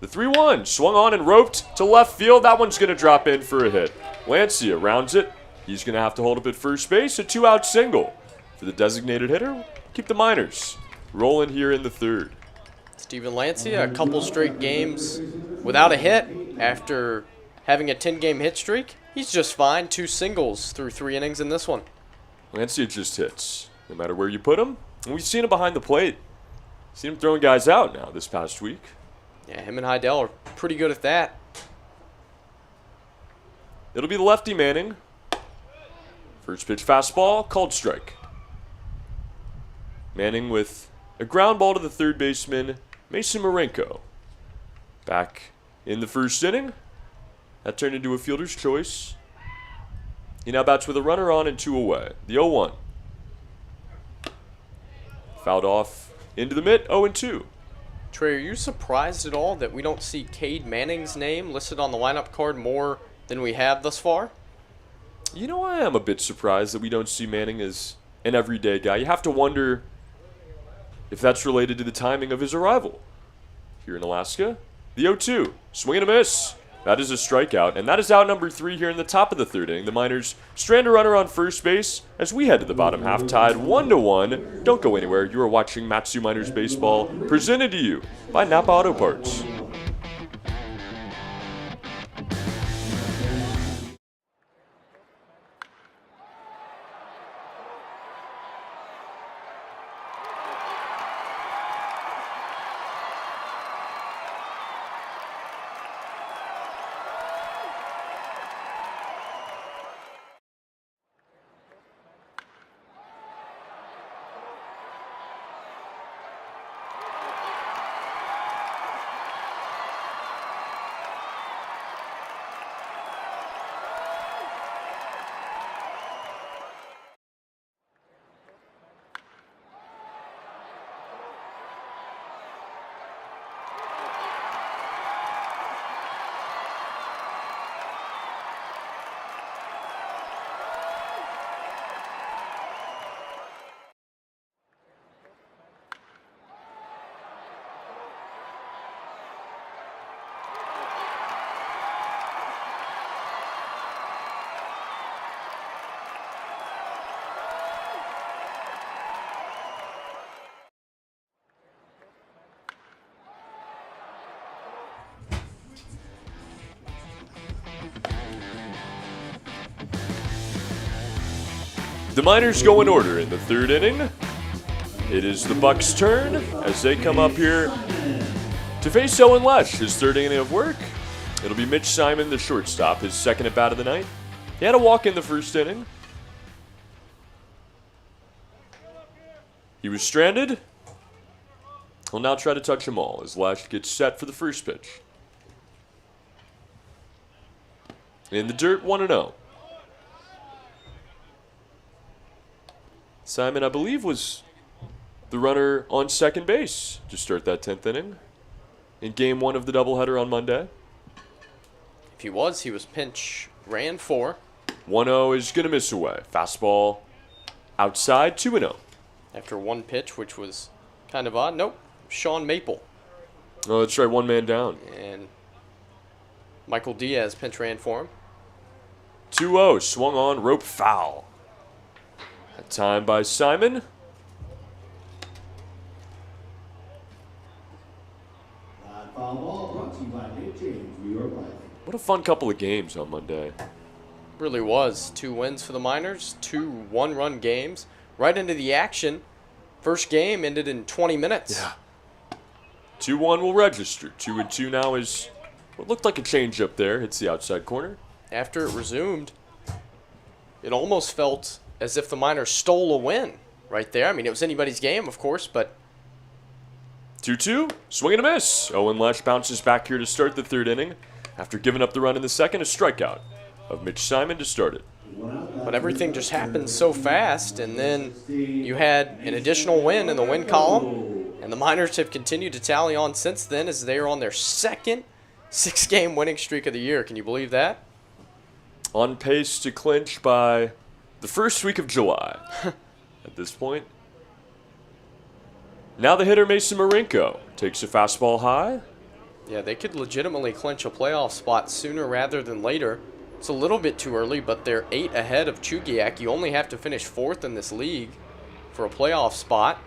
The 3-1 swung on and roped to left field. That one's going to drop in for a hit. Lancia rounds it. He's going to have to hold up at first base. A 2-out single for the designated hitter. Keep the Miners rolling here in the 3rd. Steven Lancia, a couple straight games without a hit after having a 10-game hit streak. He's just fine. 2 singles through 3 innings in this one. Lancia just hits, no matter where you put him. And we've seen him behind the plate. Seen him throwing guys out now this past week. Yeah, him and Heidel are pretty good at that. It'll be the lefty Manning. First pitch fastball, called strike. Manning with a ground ball to the 3rd baseman, Mason Marenko. Back in the 1st inning. That turned into a fielder's choice. He now bats with a runner on and 2 away. The 0-1. Fouled off into the mitt, 0-2. Trey, are you surprised at all that we don't see Cade Manning's name listed on the lineup card more than we have thus far? You know, I am a bit surprised that we don't see Manning as an everyday guy. You have to wonder if that's related to the timing of his arrival here in Alaska. The 0-2, swing and a miss. That is a strikeout, and that is out number 3 here in the top of the 3rd inning. The Miners strand a runner on first base as we head to the bottom half, tied 1-1. Don't go anywhere. You are watching Matsu Miners Baseball, presented to you by Napa Auto Parts. The Miners go in order in the 3rd inning. It is the Bucs' turn as they come up here to face Owen Lesh, his 3rd inning of work. It'll be Mitch Simon, the shortstop, his 2nd at bat of the night. He had a walk in the 1st inning. He was stranded. He'll now try to touch them all as Lesh gets set for the first pitch. In the dirt, 1-0. Simon, I believe, was the runner on second base to start that 10th inning in Game 1 of the doubleheader on Monday. If he was pinch ran for. 1-0 is going to miss away. Fastball outside, 2-0. After one pitch, which was kind of odd. Nope, Sean Maple. Oh, that's right, 1 man down. And Michael Diaz pinch ran for him. 2-0, swung on, rope foul. That time by Simon. Foul ball brought to you by Nick James, New York Life. What a fun couple of games on Monday. Really was. 2 wins for the Miners, 2 one-run games. Right into the action. First game ended in 20 minutes. Yeah. 2-1 will register. 2-2 now is what looked like a change up there. Hits the outside corner. After it resumed, it almost felt as if the Miners stole a win right there. I mean, it was anybody's game, of course, but 2-2, swing and a miss. Owen Lesh bounces back here to start the 3rd inning. After giving up the run in the 2nd, a strikeout of Mitch Simon to start it. But everything just happened so fast, and then you had an additional win in the win column, and the Miners have continued to tally on since then as they are on their 2nd 6-game winning streak of the year. Can you believe that? On pace to clinch by the first week of July at this point. Now the hitter Mason Marinko takes a fastball high. Yeah, they could legitimately clinch a playoff spot sooner rather than later. It's a little bit too early, but they're 8 ahead of Chugiak. You only have to finish 4th in this league for a playoff spot.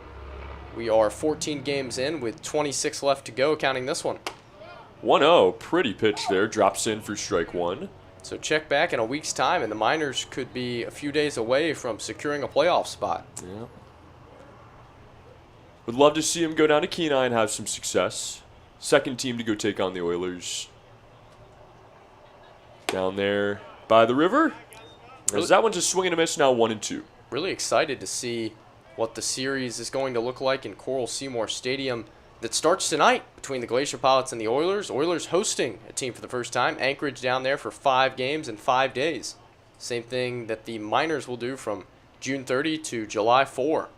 We are 14 games in with 26 left to go, counting this one. 1-0, pretty pitch there, drops in for strike 1. So check back in a week's time, and the Miners could be a few days away from securing a playoff spot. Yeah. Would love to see him go down to Kenai and have some success. 2nd team to go take on the Oilers. Down there by the river. As that one's a swing and a miss, now 1-2. Really excited to see what the series is going to look like in Coral Seymour Stadium that starts tonight between the Glacier Pilots and the Oilers. Oilers hosting a team for the first time. Anchorage down there for 5 games in 5 days. Same thing that the Miners will do from June 30 to July 4.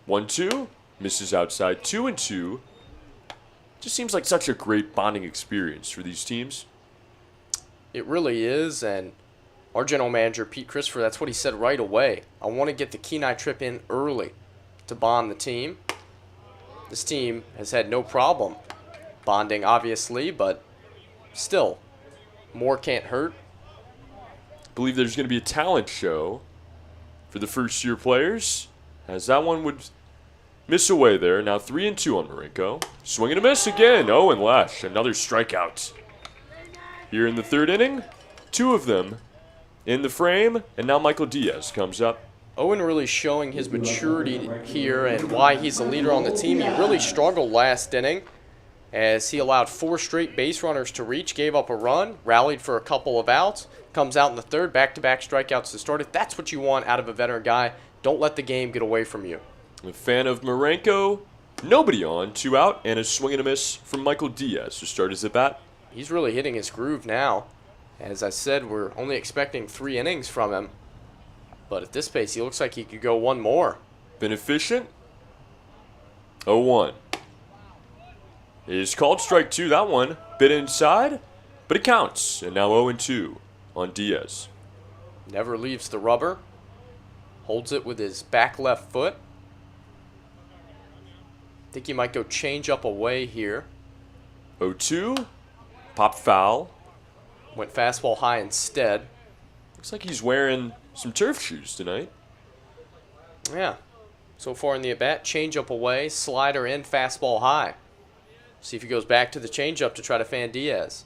1-2. Misses outside. 2-2. Just seems like such a great bonding experience for these teams. It really is, and our general manager, Pete Christopher, that's what he said right away. I want to get the Kenai trip in early to bond the team. This team has had no problem bonding, obviously, but still, more can't hurt. I believe there's going to be a talent show for the first-year players, as that one would miss away there. Now 3-2 on Marinko. Swing and a miss again. Owen Lesh, another strikeout. Here in the 3rd inning, 2 of them in the frame, and now Michael Diaz comes up. Owen really showing his maturity here and why he's the leader on the team. He really struggled last inning as he allowed 4 straight base runners to reach, gave up a run, rallied for a couple of outs, comes out in the 3rd, back-to-back strikeouts to start it. That's what you want out of a veteran guy. Don't let the game get away from you. A fan of Marinko, nobody on, 2 out, and a swing and a miss from Michael Diaz to start his at-bat. He's really hitting his groove now. As I said, we're only expecting 3 innings from him. But at this pace, he looks like he could go 1 more. Been efficient. 0-1. Is called strike 2, that one. Bit inside, but it counts. And now 0-2 on Diaz. Never leaves the rubber. Holds it with his back left foot. Think he might go change up away here. 0-2. Pop foul. Went fastball high instead. Looks like he's wearing some turf shoes tonight. Yeah. So far in the at-bat, change up away, slider in, fastball high. See if he goes back to the changeup to try to fan Diaz.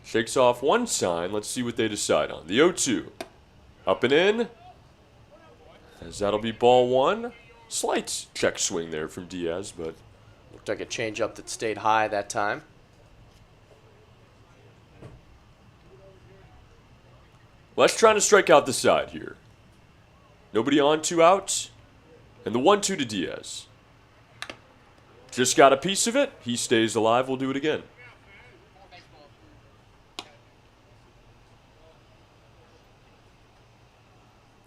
Shakes off one sign. Let's see what they decide on. The 0-2. Up and in. As that'll be ball 1. Slight check swing there from Diaz, but looked like a changeup that stayed high that time. Lesh trying to strike out the side here. Nobody on, 2 outs. And the 1-2 to Diaz. Just got a piece of it. He stays alive. We'll do it again.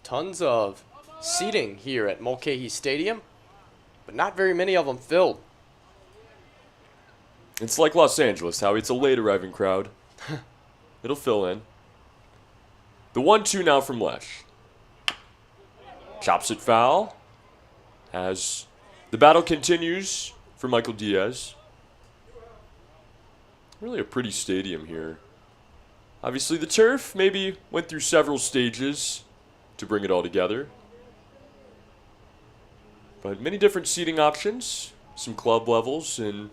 Tons of seating here at Mulcahy Stadium, but not very many of them filled. It's like Los Angeles, how it's a late arriving crowd. It'll fill in. The 1-2 now from Lesh. Chops it foul. As the battle continues for Michael Diaz. Really a pretty stadium here. Obviously the turf maybe went through several stages to bring it all together. But many different seating options, some club levels, and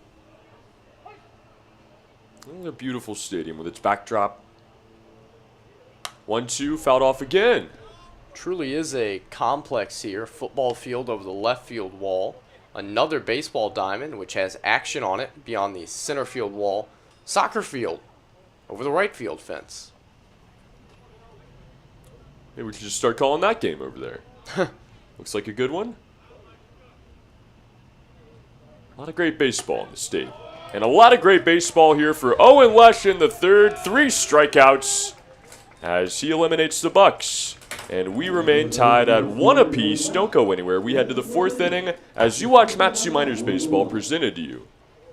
a beautiful stadium with its backdrop. 1-2, fouled off again. Truly is a complex here. Football field over the left field wall. Another baseball diamond, which has action on it beyond the center field wall. Soccer field over the right field fence. Maybe we should just start calling that game over there. Looks like a good one. A lot of great baseball in the state. And a lot of great baseball here for Owen Lesh in the third. 3 strikeouts as he eliminates the Bucs. And we remain tied at 1 apiece. Don't go anywhere. We head to the 4th inning as you watch Matsu Miners Baseball presented to you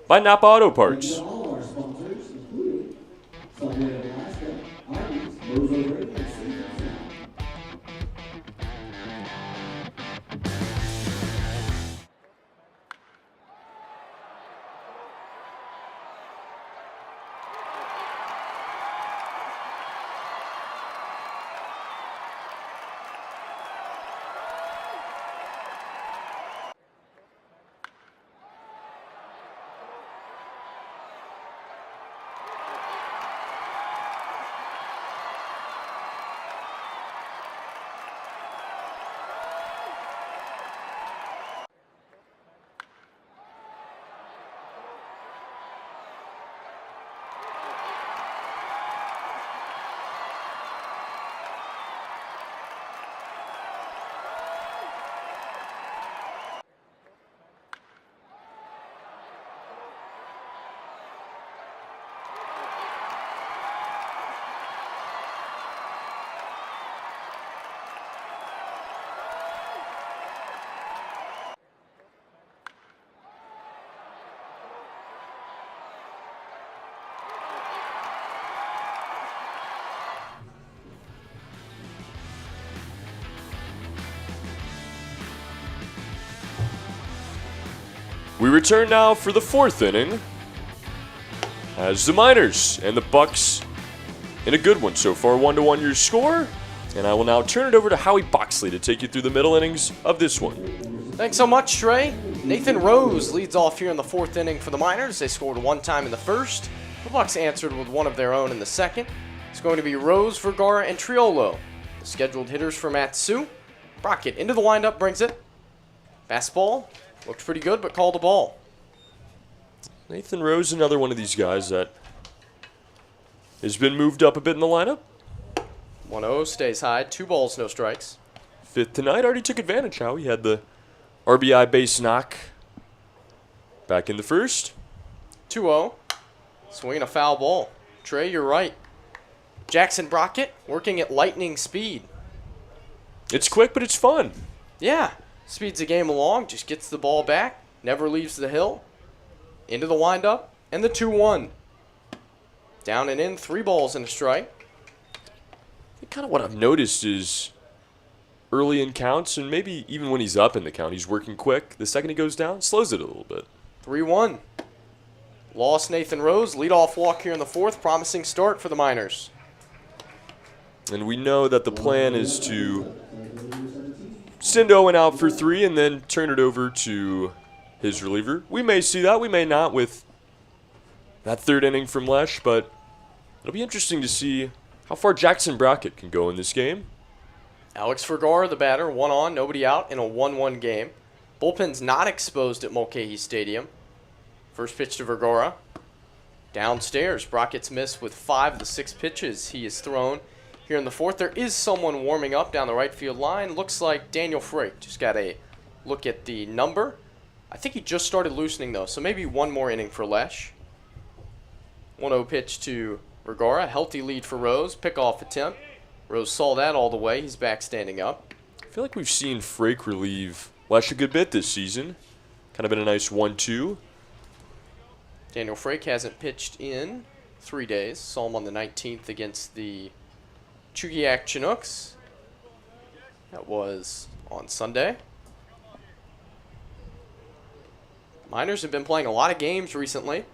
by Napa Auto Parts. All our sponsors, including Subway of Alaska, Arby's, Rose Over, and Caesar's. We return now for the 4th inning as the Miners and the Bucs in a good one so far. 1-1 your score. And I will now turn it over to Howie Boxley to take you through the middle innings of this one. Thanks so much, Trey. Nathan Rose leads off here in the 4th inning for the Miners. They scored 1 time in the first. The Bucs answered with one of their own in the second. It's going to be Rose, Vergara, and Triolo. The scheduled hitters for Matsu. Brockett into the windup, brings it. Fastball. Looked pretty good, but called a ball. Nathan Rose, another one of these guys that has been moved up a bit in the lineup. 1-0 stays high. 2 balls, no strikes. 5th tonight. Already took advantage, Howie. Had the RBI base knock back in the first. 2-0. Swinging a foul ball. Trey, you're right. Jackson Brockett working at lightning speed. It's quick, but it's fun. Yeah. Speeds the game along, just gets the ball back, never leaves the hill. Into the windup, and the 2-1. Down and in, 3 balls and a strike. I think kind of what I've noticed is early in counts, and maybe even when he's up in the count, he's working quick. The second he goes down, slows it a little bit. 3-1. Lost Nathan Rose, leadoff walk here in the 4th, promising start for the Miners. And we know that the plan is to send Owen out for 3 and then turn it over to his reliever. We may see that. We may not with that 3rd inning from Lesh, but it'll be interesting to see how far Jackson Brockett can go in this game. Alex Vergara, the batter, 1 on, nobody out in a 1-1 game. Bullpen's not exposed at Mulcahy Stadium. First pitch to Vergara. Downstairs, Brockett's missed with 5 of the 6 pitches he has thrown. Here in the 4th, there is someone warming up down the right field line. Looks like Daniel Frake. Just got a look at the number. I think he just started loosening, though, so maybe one more inning for Lesh. 1-0 pitch to Vergara. Healthy lead for Rose. Pickoff attempt. Rose saw that all the way. He's back standing up. I feel like we've seen Frake relieve Lesh a good bit this season. Kind of been a nice 1-2. Daniel Frake hasn't pitched in 3 days. Saw him on the 19th against the Chugiak Chinooks. That was on Sunday. Miners have been playing a lot of games recently.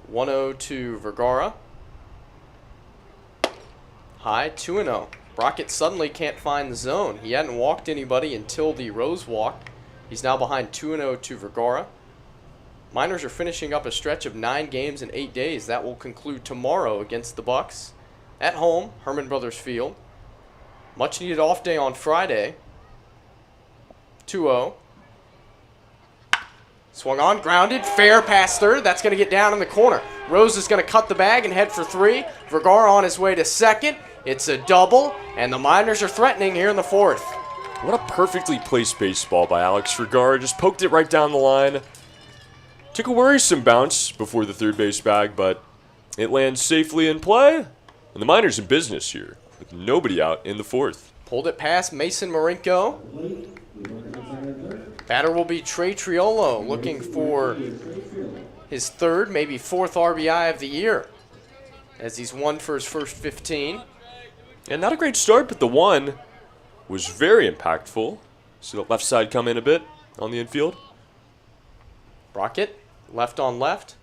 1-0 to Vergara. High, 2-0. Brockett suddenly can't find the zone. He hadn't walked anybody until the Rose walk. He's now behind 2-0 to Vergara. Miners are finishing up a stretch of 9 games in 8 days. That will conclude tomorrow against the Bucs. At home, Herman Brothers Field. Much needed off day on Friday. 2-0. Swung on, grounded, fair pass third. That's going to get down in the corner. Rose is going to cut the bag and head for 3. Vergara on his way to second. It's a double, and the Miners are threatening here in the 4th. What a perfectly placed baseball by Alex Vergara. Just poked it right down the line. Took a worrisome bounce before the third base bag, but it lands safely in play. And the Miners in business here, with nobody out in the 4th. Pulled it past Mason Marinko. Batter will be Trey Triolo, looking for his 3rd, maybe 4th RBI of the year, as he's won for his first 15. And not a great start, but the 1 was very impactful. See the left side come in a bit on the infield. Brockett, left on left.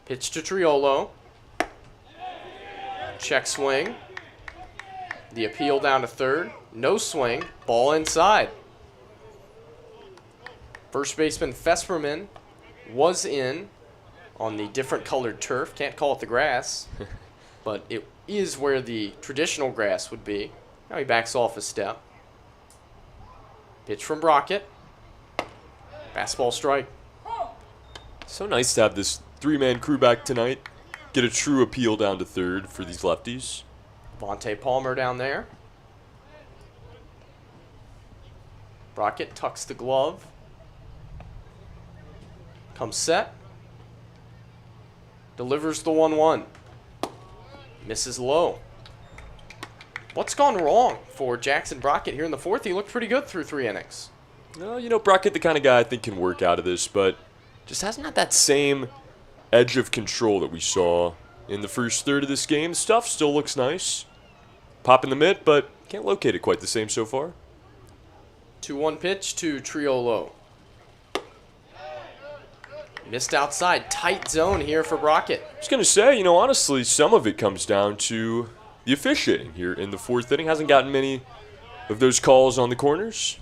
Pitch to Triolo. Check swing. The appeal down to 3rd. No swing. Ball inside. First baseman Fesperman was in on the different colored turf. Can't call it the grass, but it is where the traditional grass would be. Now he backs off a step. Pitch from Brockett. Fastball strike. So nice to have this 3-man crew back tonight. Get a true appeal down to 3rd for these lefties. Vontae Palmer down there. Brockett tucks the glove. Comes set. Delivers the 1-1. Misses low. What's gone wrong for Jackson Brockett here in the 4th? He looked pretty good through 3 innings. Well, you know, Brockett, the kind of guy I think can work out of this, but just hasn't had that same edge of control that we saw in the first third of this game. Stuff still looks nice. Pop in the mitt, but can't locate it quite the same so far. 2-1 pitch to Triolo. Missed outside. Tight zone here for Brockett. I was going to say, you know, honestly, some of it comes down to the officiating here in the 4th inning. Hasn't gotten many of those calls on the corners.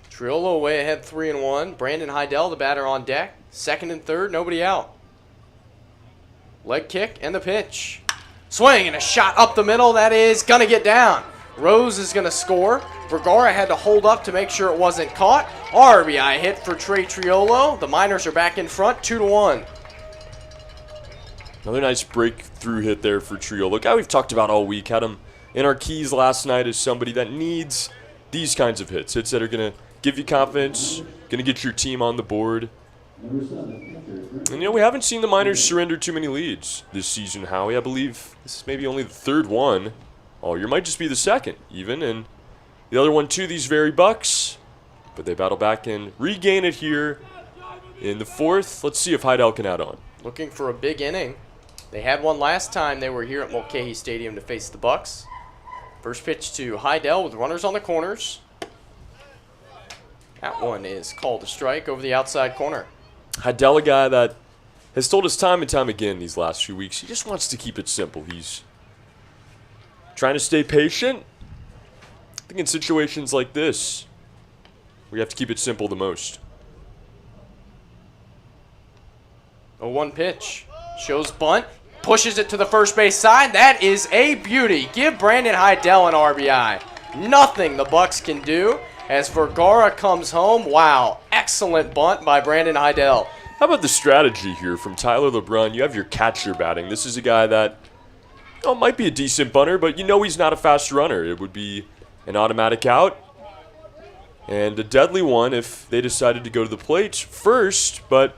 Triolo way ahead 3-1. Brandon Heidel, the batter on deck. 2nd and 3rd, nobody out. Leg kick and the pitch. Swing and a shot up the middle. That is going to get down. Rose is going to score. Vergara had to hold up to make sure it wasn't caught. RBI hit for Trey Triolo. The Miners are back in front, 2-1. Another nice breakthrough hit there for Triolo. Guy we've talked about all week. Had him in our keys last night as somebody that needs these kinds of hits. Hits that are going to give you confidence, going to get your team on the board. And, you know, we haven't seen the Miners surrender too many leads this season, Howie. I believe this is maybe only the 3rd one. All year might just be the 2nd, even. And the other one, too, these very Bucs. But they battle back and regain it here in the 4th. Let's see if Heidel can add on. Looking for a big inning. They had one last time they were here at Mulcahy Stadium to face the Bucs. First pitch to Heidel with runners on the corners. That one is called a strike over the outside corner. Heidel, a guy that has told us time and time again these last few weeks, he just wants to keep it simple. He's trying to stay patient. I think in situations like this, we have to keep it simple the most. 0-1 pitch. Shows bunt. Pushes it to the first base side. That is a beauty. Give Brandon Heidel an RBI. Nothing the Bucs can do as Vergara comes home. Wow. Excellent bunt by Brandon Heidel. How about the strategy here from Tyler LeBrun? You have your catcher batting. This is a guy that might be a decent bunter, but you know he's not a fast runner. It would be an automatic out and a deadly one if they decided to go to the plate first, but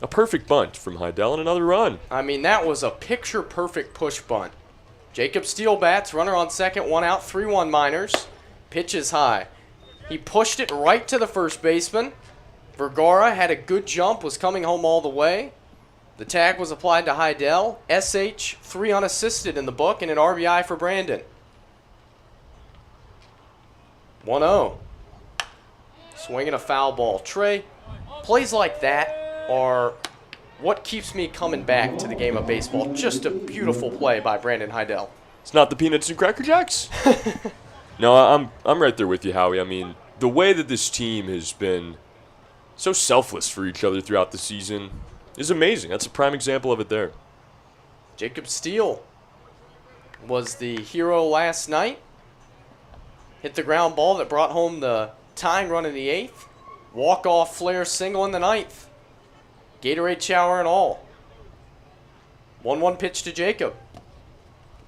a perfect bunt from Heidel and another run. I mean, that was a picture-perfect push bunt. Jacob Steele bats, runner on second, 1 out, 3-1 Miners. Pitch is high. He pushed it right to the first baseman. Vergara had a good jump, was coming home all the way. The tag was applied to Heidel. SH, 3 unassisted in the book, and an RBI for Brandon. 1-0. Swinging a foul ball. Trey, plays like that are what keeps me coming back to the game of baseball. Just a beautiful play by Brandon Heidel. It's not the Peanuts and Cracker Jacks? No, I'm right there with you, Howie. I mean, the way that this team has been so selfless for each other throughout the season is amazing. That's a prime example of it there. Jacob Steele was the hero last night. Hit the ground ball that brought home the tying run in the 8th. Walk-off flare single in the 9th. Gatorade shower and all. 1-1 pitch to Jacob.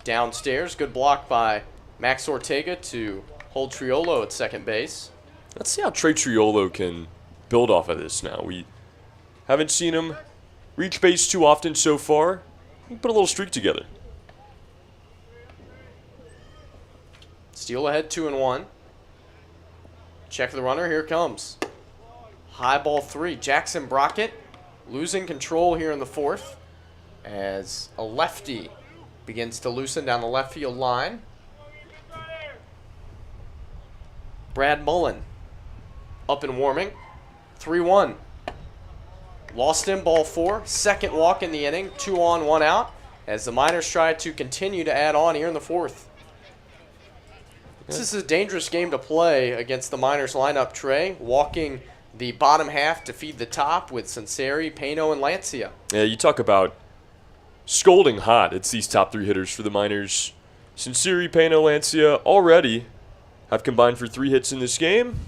Downstairs, good block by Max Ortega to hold Triolo at second base. Let's see how Trey Triolo can build off of this now. We haven't seen him reach base too often so far. He put a little streak together. Steele ahead 2-1. Check the runner, here it comes. High ball 3. Jackson Brockett losing control here in the 4th as a lefty begins to loosen down the left field line. Brad Mullen up and warming. 3-1. Lost him, ball 4. Second walk in the inning. 2 on, 1 out as the Miners try to continue to add on here in the 4th. This is a dangerous game to play against the Miners lineup, Trey. Walking the bottom half to feed the top with Sanseri, Pano, and Lancia. Yeah, you talk about scolding hot. It's these top 3 hitters for the Miners. Sanseri, Pano, Lancia already have combined for 3 hits in this game.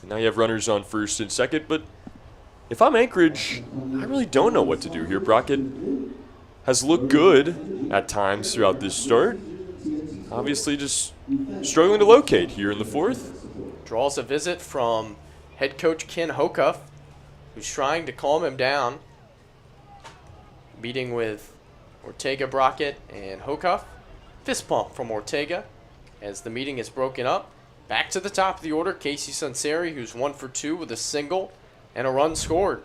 And now you have runners on first and second. But if I'm Anchorage, I really don't know what to do here. Brockett has looked good at times throughout this start. Obviously just struggling to locate here in the 4th. Draws a visit from head coach Ken Hocuff, who's trying to calm him down. Meeting with Ortega, Brockett, and Hocuff. Fist pump from Ortega as the meeting is broken up. Back to the top of the order, Casey Sanseri, who's 1 for 2 with a single and a run scored.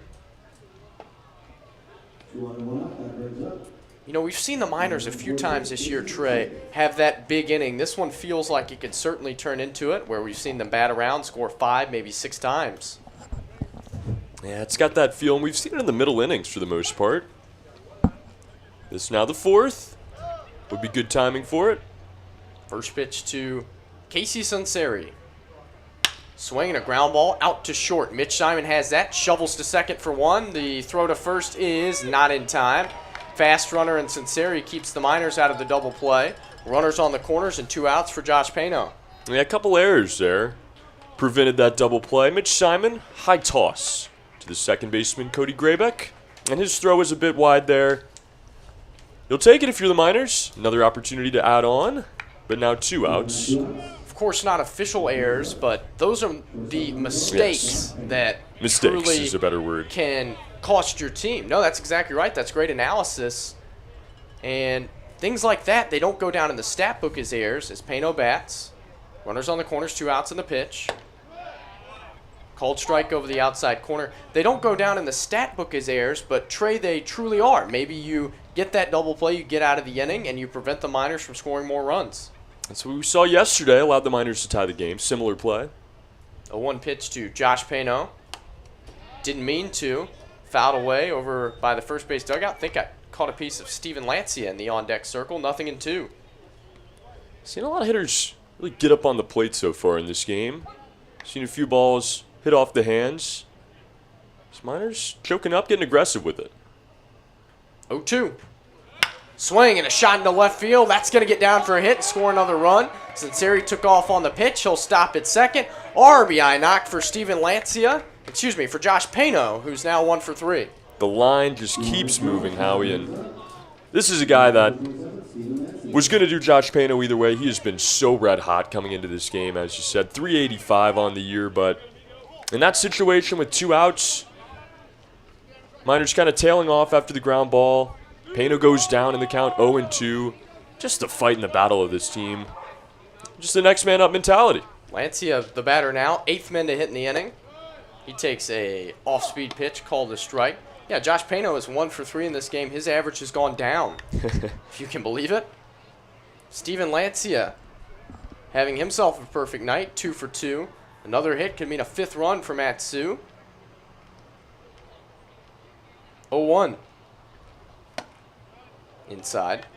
2 on 1 out, that brings up. You know, we've seen the Miners a few times this year, Trey, have that big inning. This one feels like it could certainly turn into it, where we've seen them bat around, score 5, maybe 6 times. Yeah, it's got that feel, and we've seen it in the middle innings for the most part. This now the 4th. Would be good timing for it. First pitch to Casey Sanseri. Swinging a ground ball out to short. Mitch Simon has that. Shovels to second for 1. The throw to first is not in time. Fast runner and Sanseri keeps the Miners out of the double play. Runners on the corners and 2 outs for Josh Pano. Yeah, a couple errors there prevented that double play. Mitch Simon, high toss to the second baseman, Cody Graybeck. And his throw is a bit wide there. You'll take it if you're the Miners. Another opportunity to add on, but now 2 outs. Of course, not official errors, but those are the mistakes that Mistakes truly is a better word. can cost your team. No, that's exactly right. That's great analysis. And things like that, they don't go down in the stat book as errors, as Pano bats. Runners on the corners, 2 outs in the pitch. Called strike over the outside corner. They don't go down in the stat book as errors, but Trey, they truly are. Maybe you get that double play, you get out of the inning, and you prevent the Miners from scoring more runs. That's what we saw yesterday, allowed the Miners to tie the game. Similar play. A 1 pitch to Josh Pano. Didn't mean to. Fouled away over by the first base dugout. I think I caught a piece of Steven Lancia in the on-deck circle. 0-2. Seen a lot of hitters really get up on the plate so far in this game. Seen a few balls hit off the hands. This Miners choking up, getting aggressive with it. 0-2. Swing and a shot into left field. That's going to get down for a hit and score another run. Sanseri took off on the pitch. He'll stop at second. RBI knock for Steven Lancia. Excuse me, for Josh Pano, who's now 1 for 3. The line just keeps moving, Howie, and this is a guy that was going to do Josh Pano either way. He has been so red hot coming into this game, as you said. 385 on the year, but in that situation with 2 outs, Miners kind of tailing off after the ground ball. Pano goes down in the count 0-2. Just the fight in the battle of this team. Just the next man up mentality. Lancia, the batter now, 8th man to hit in the inning. He takes a off-speed pitch, called a strike. Yeah, Josh Pano is 1 for 3 in this game. His average has gone down, if you can believe it. Steven Lancia having himself a perfect night, 2 for 2. Another hit could mean a 5th run for Matsu. 0-1. Inside.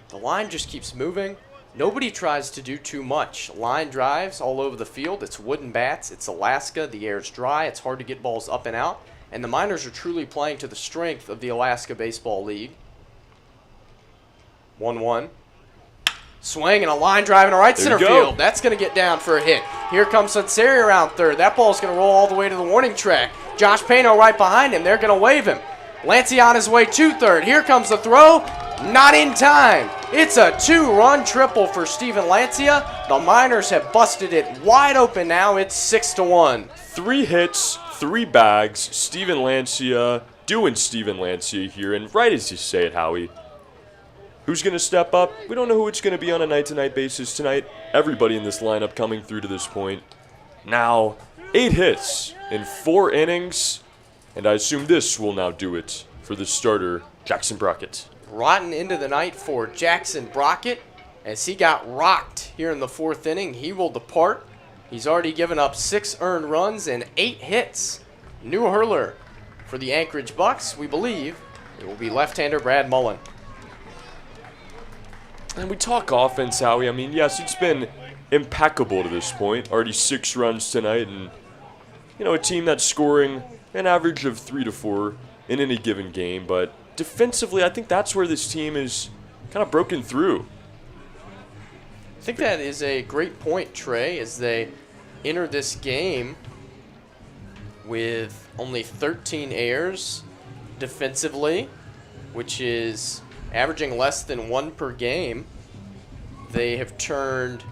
The line just keeps moving. Nobody tries to do too much. Line drives all over the field. It's wooden bats. It's Alaska. The air's dry. It's hard to get balls up and out. And the Miners are truly playing to the strength of the Alaska Baseball League. 1-1. Swing and a line drive in a right center field. That's going to get down for a hit. Here comes Sunseri around third. That ball's going to roll all the way to the warning track. Josh Pano right behind him. They're going to wave him. Lancia on his way to third. Here comes the throw. Not in time. It's a 2-run triple for Steven Lancia. The Miners have busted it wide open now. It's 6-1. 3 hits, 3 bags. Steven Lancia doing Steven Lancia here. And right as you say it, Howie, who's going to step up? We don't know who it's going to be on a night-to-night basis tonight. Everybody in this lineup coming through to this point. Now, 8 hits in 4 innings. And I assume this will now do it for the starter, Jackson Brockett. Rotten into the night for Jackson Brockett as he got rocked here in the 4th inning. He will depart. He's already given up 6 earned runs and 8 hits. New hurler for the Anchorage Bucs. We believe it will be left-hander Brad Mullen. And we talk offense, Howie. I mean, yes, it's been impeccable to this point. Already 6 runs tonight, and, a team that's scoring an average of 3 to 4 in any given game. But defensively, I think that's where this team is kind of broken through. I think that is a great point, Trey, as they enter this game with only 13 errors defensively, which is averaging less than 1 per game. They have turned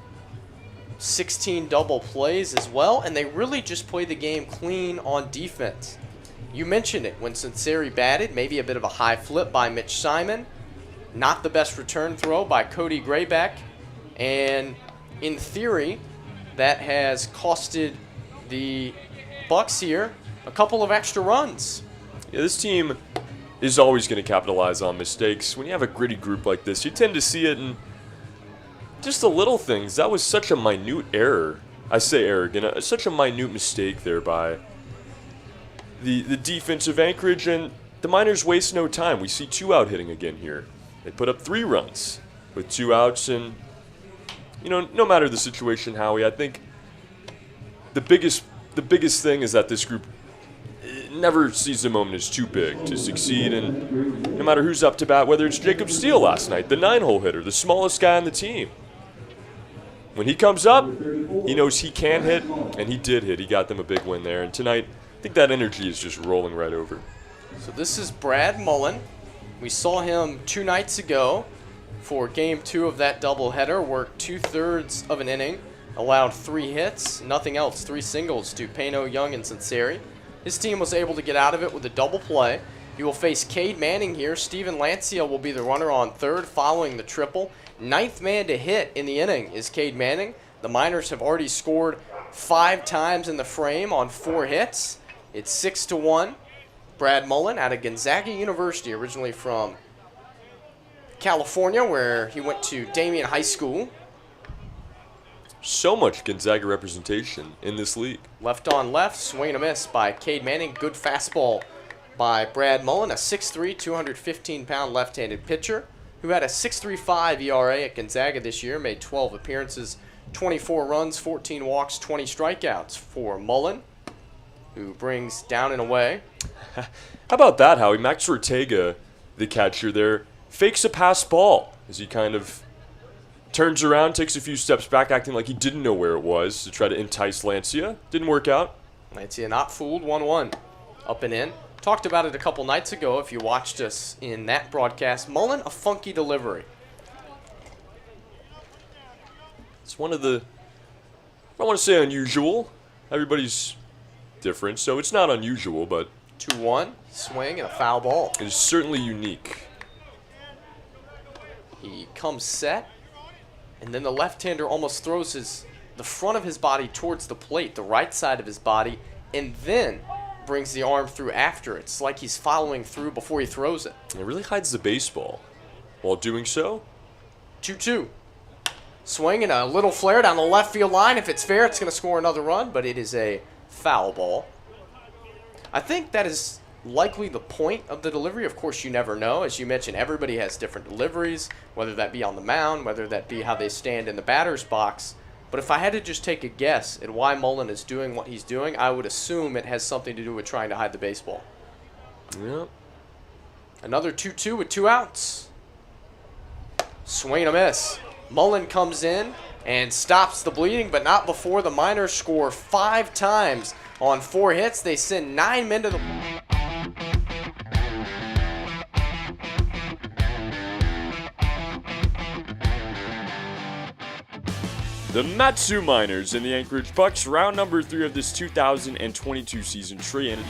16 double plays as well, and they really just play the game clean on defense. You mentioned it when Sunseri batted, maybe a bit of a high flip by Mitch Simon, not the best return throw by Cody Graybeck, and in theory, that has costed the Bucs here a couple of extra runs. Yeah, this team is always going to capitalize on mistakes. When you have a gritty group like this, you tend to see it in just the little things. That was such a minute error. I say error again. Such a minute mistake there by the defense of Anchorage, and the Miners waste no time. We see 2-out hitting again here. They put up 3 runs with 2 outs, and no matter the situation, Howie, I think the biggest thing is that this group never sees the moment as too big to succeed, and no matter who's up to bat, whether it's Jacob Steele last night, the 9-hole hitter, the smallest guy on the team, when he comes up, he knows he can hit, and he did hit. He got them a big win there, and tonight, I think that energy is just rolling right over. So this is Brad Mullen. We saw him 2 nights ago for Game 2 of that doubleheader, worked 2/3 of an inning, allowed 3 hits, nothing else, 3 singles to Pano, Young, and Sunseri. His team was able to get out of it with a double play. He will face Cade Manning here. Steven Lancia will be the runner on third following the triple. 9th man to hit in the inning is Cade Manning. The Miners have already scored 5 times in the frame on 4 hits. It's 6-1. Brad Mullen out of Gonzaga University, originally from California, where he went to Damien High School. So much Gonzaga representation in this league. Left on left, swing and a miss by Cade Manning. Good fastball by Brad Mullen, a 6'3", 215-pound left-handed pitcher who had a 6.35 ERA at Gonzaga this year, made 12 appearances, 24 runs, 14 walks, 20 strikeouts for Mullen, who brings down and away. How about that, Howie? Max Ortega, the catcher there, fakes a pass ball as he kind of turns around, takes a few steps back, acting like he didn't know where it was to try to entice Lancia. Didn't work out. Lancia not fooled, 1-1. Up and in. Talked about it a couple nights ago if you watched us in that broadcast. Mullen, a funky delivery. It's one of the, I don't want to say unusual. Everybody's different, so it's not unusual, but 2-1, swing and a foul ball. it is certainly unique. He comes set, and then the left-hander almost throws the front of his body towards the plate, the right side of his body, and then brings the arm through after. It's like he's following through before he throws it. It really hides the baseball. While doing so, 2-2. Swing and a little flare down the left field line. If it's fair, it's going to score another run, but it is a foul ball. I think that is likely the point of the delivery. Of course, you never know. As you mentioned, everybody has different deliveries, whether that be on the mound, whether that be how they stand in the batter's box. But if I had to just take a guess at why Mullen is doing what he's doing, I would assume it has something to do with trying to hide the baseball. Yep. Another 2-2 with 2 outs. Swing and a miss. Mullen comes in and stops the bleeding, but not before the Miners score 5 times on 4 hits. They send 9 men to the... The Matsu Miners and the Anchorage Bucs, round number 3 of this 2022 season. Trey Andy.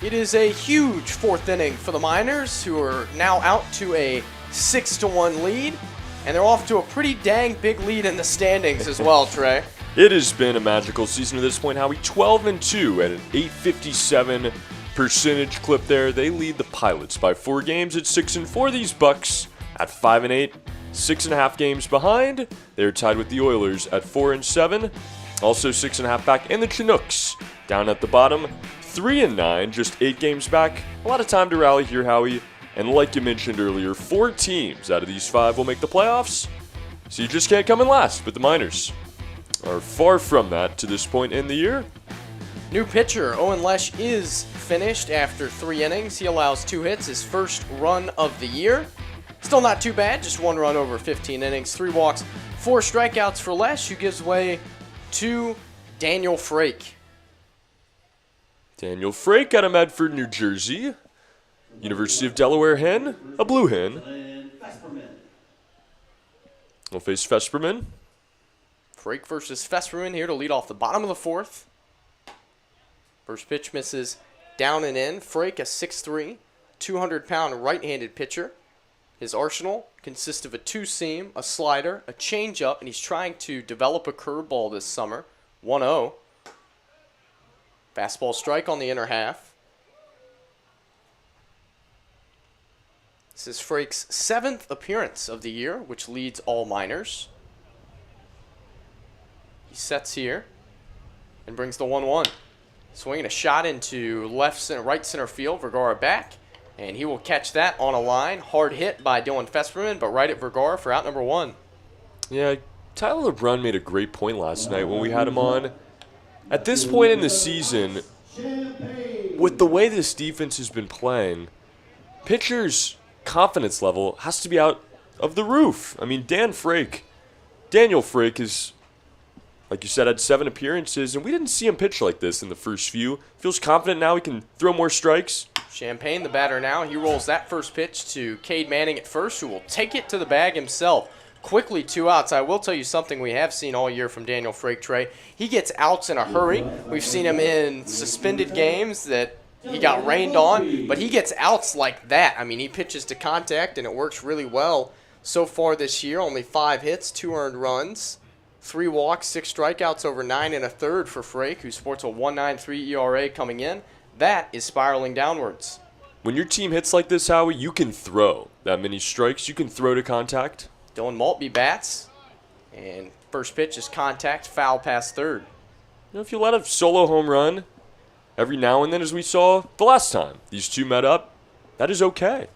It is a huge 4th inning for the Miners, who are now out to a 6-1 lead, and they're off to a pretty dang big lead in the standings as well, Trey. It has been a magical season to this point, Howie. 12-2 at an .857 percentage clip there. They lead the Pilots by 4 games at 6-4. These Bucs at 5-8, 6.5 games behind. They're tied with the Oilers at 4-7, also 6.5 back, and the Chinooks down at the bottom, 3-9, just 8 games back. A lot of time to rally here, Howie. And like you mentioned earlier, 4 teams out of these 5 will make the playoffs. So you just can't come in last. But the Miners are far from that to this point in the year. New pitcher Owen Lesh is finished after 3 innings. He allows 2 hits, his first run of the year. Still not too bad, just 1 run over 15 innings, 3 walks, 4 strikeouts for Lesh, who gives way to Daniel Frake. Daniel Frake out of Medford, New Jersey. University of Delaware hen, a blue hen. We'll face Fesperman. Frake versus Fesperman here to lead off the bottom of the 4th. First pitch misses down and in. Frake, a 6'3", 200-pound right-handed pitcher. His arsenal consists of a 2-seam, a slider, a changeup, and he's trying to develop a curveball this summer. 1-0. Fastball strike on the inner half. This is Frake's 7th appearance of the year, which leads all Miners. He sets here and brings the 1-1. Swinging a shot into right center field. Vergara back, and he will catch that on a line. Hard hit by Dylan Fesperman, but right at Vergara for out number 1. Yeah, Tyler LeBrun made a great point last night when we had him on. At this point in the season, with the way this defense has been playing, pitchers' confidence level has to be out of the roof. I mean, Daniel Frake is, like you said, had 7 appearances, and we didn't see him pitch like this in the first few. Feels confident now he can throw more strikes. Champagne, the batter now. He rolls that first pitch to Cade Manning at first, who will take it to the bag himself. Quickly 2 outs. I will tell you something we have seen all year from Daniel Frake, Trey. He gets outs in a hurry. We've seen him in suspended games that he got rained on, but he gets outs like that. I mean, he pitches to contact, and it works really well so far this year. Only 5 hits, 2 earned runs, 3 walks, 6 strikeouts over 9 1/3 for Frake, who sports a 1.93 ERA coming in. That is spiraling downwards. When your team hits like this, Howie, you can throw that many strikes. You can throw to contact. Dylan Maltby bats, and first pitch is contact, foul past third. You know, if you let a solo home run every now and then, as we saw the last time these two met up, that is okay.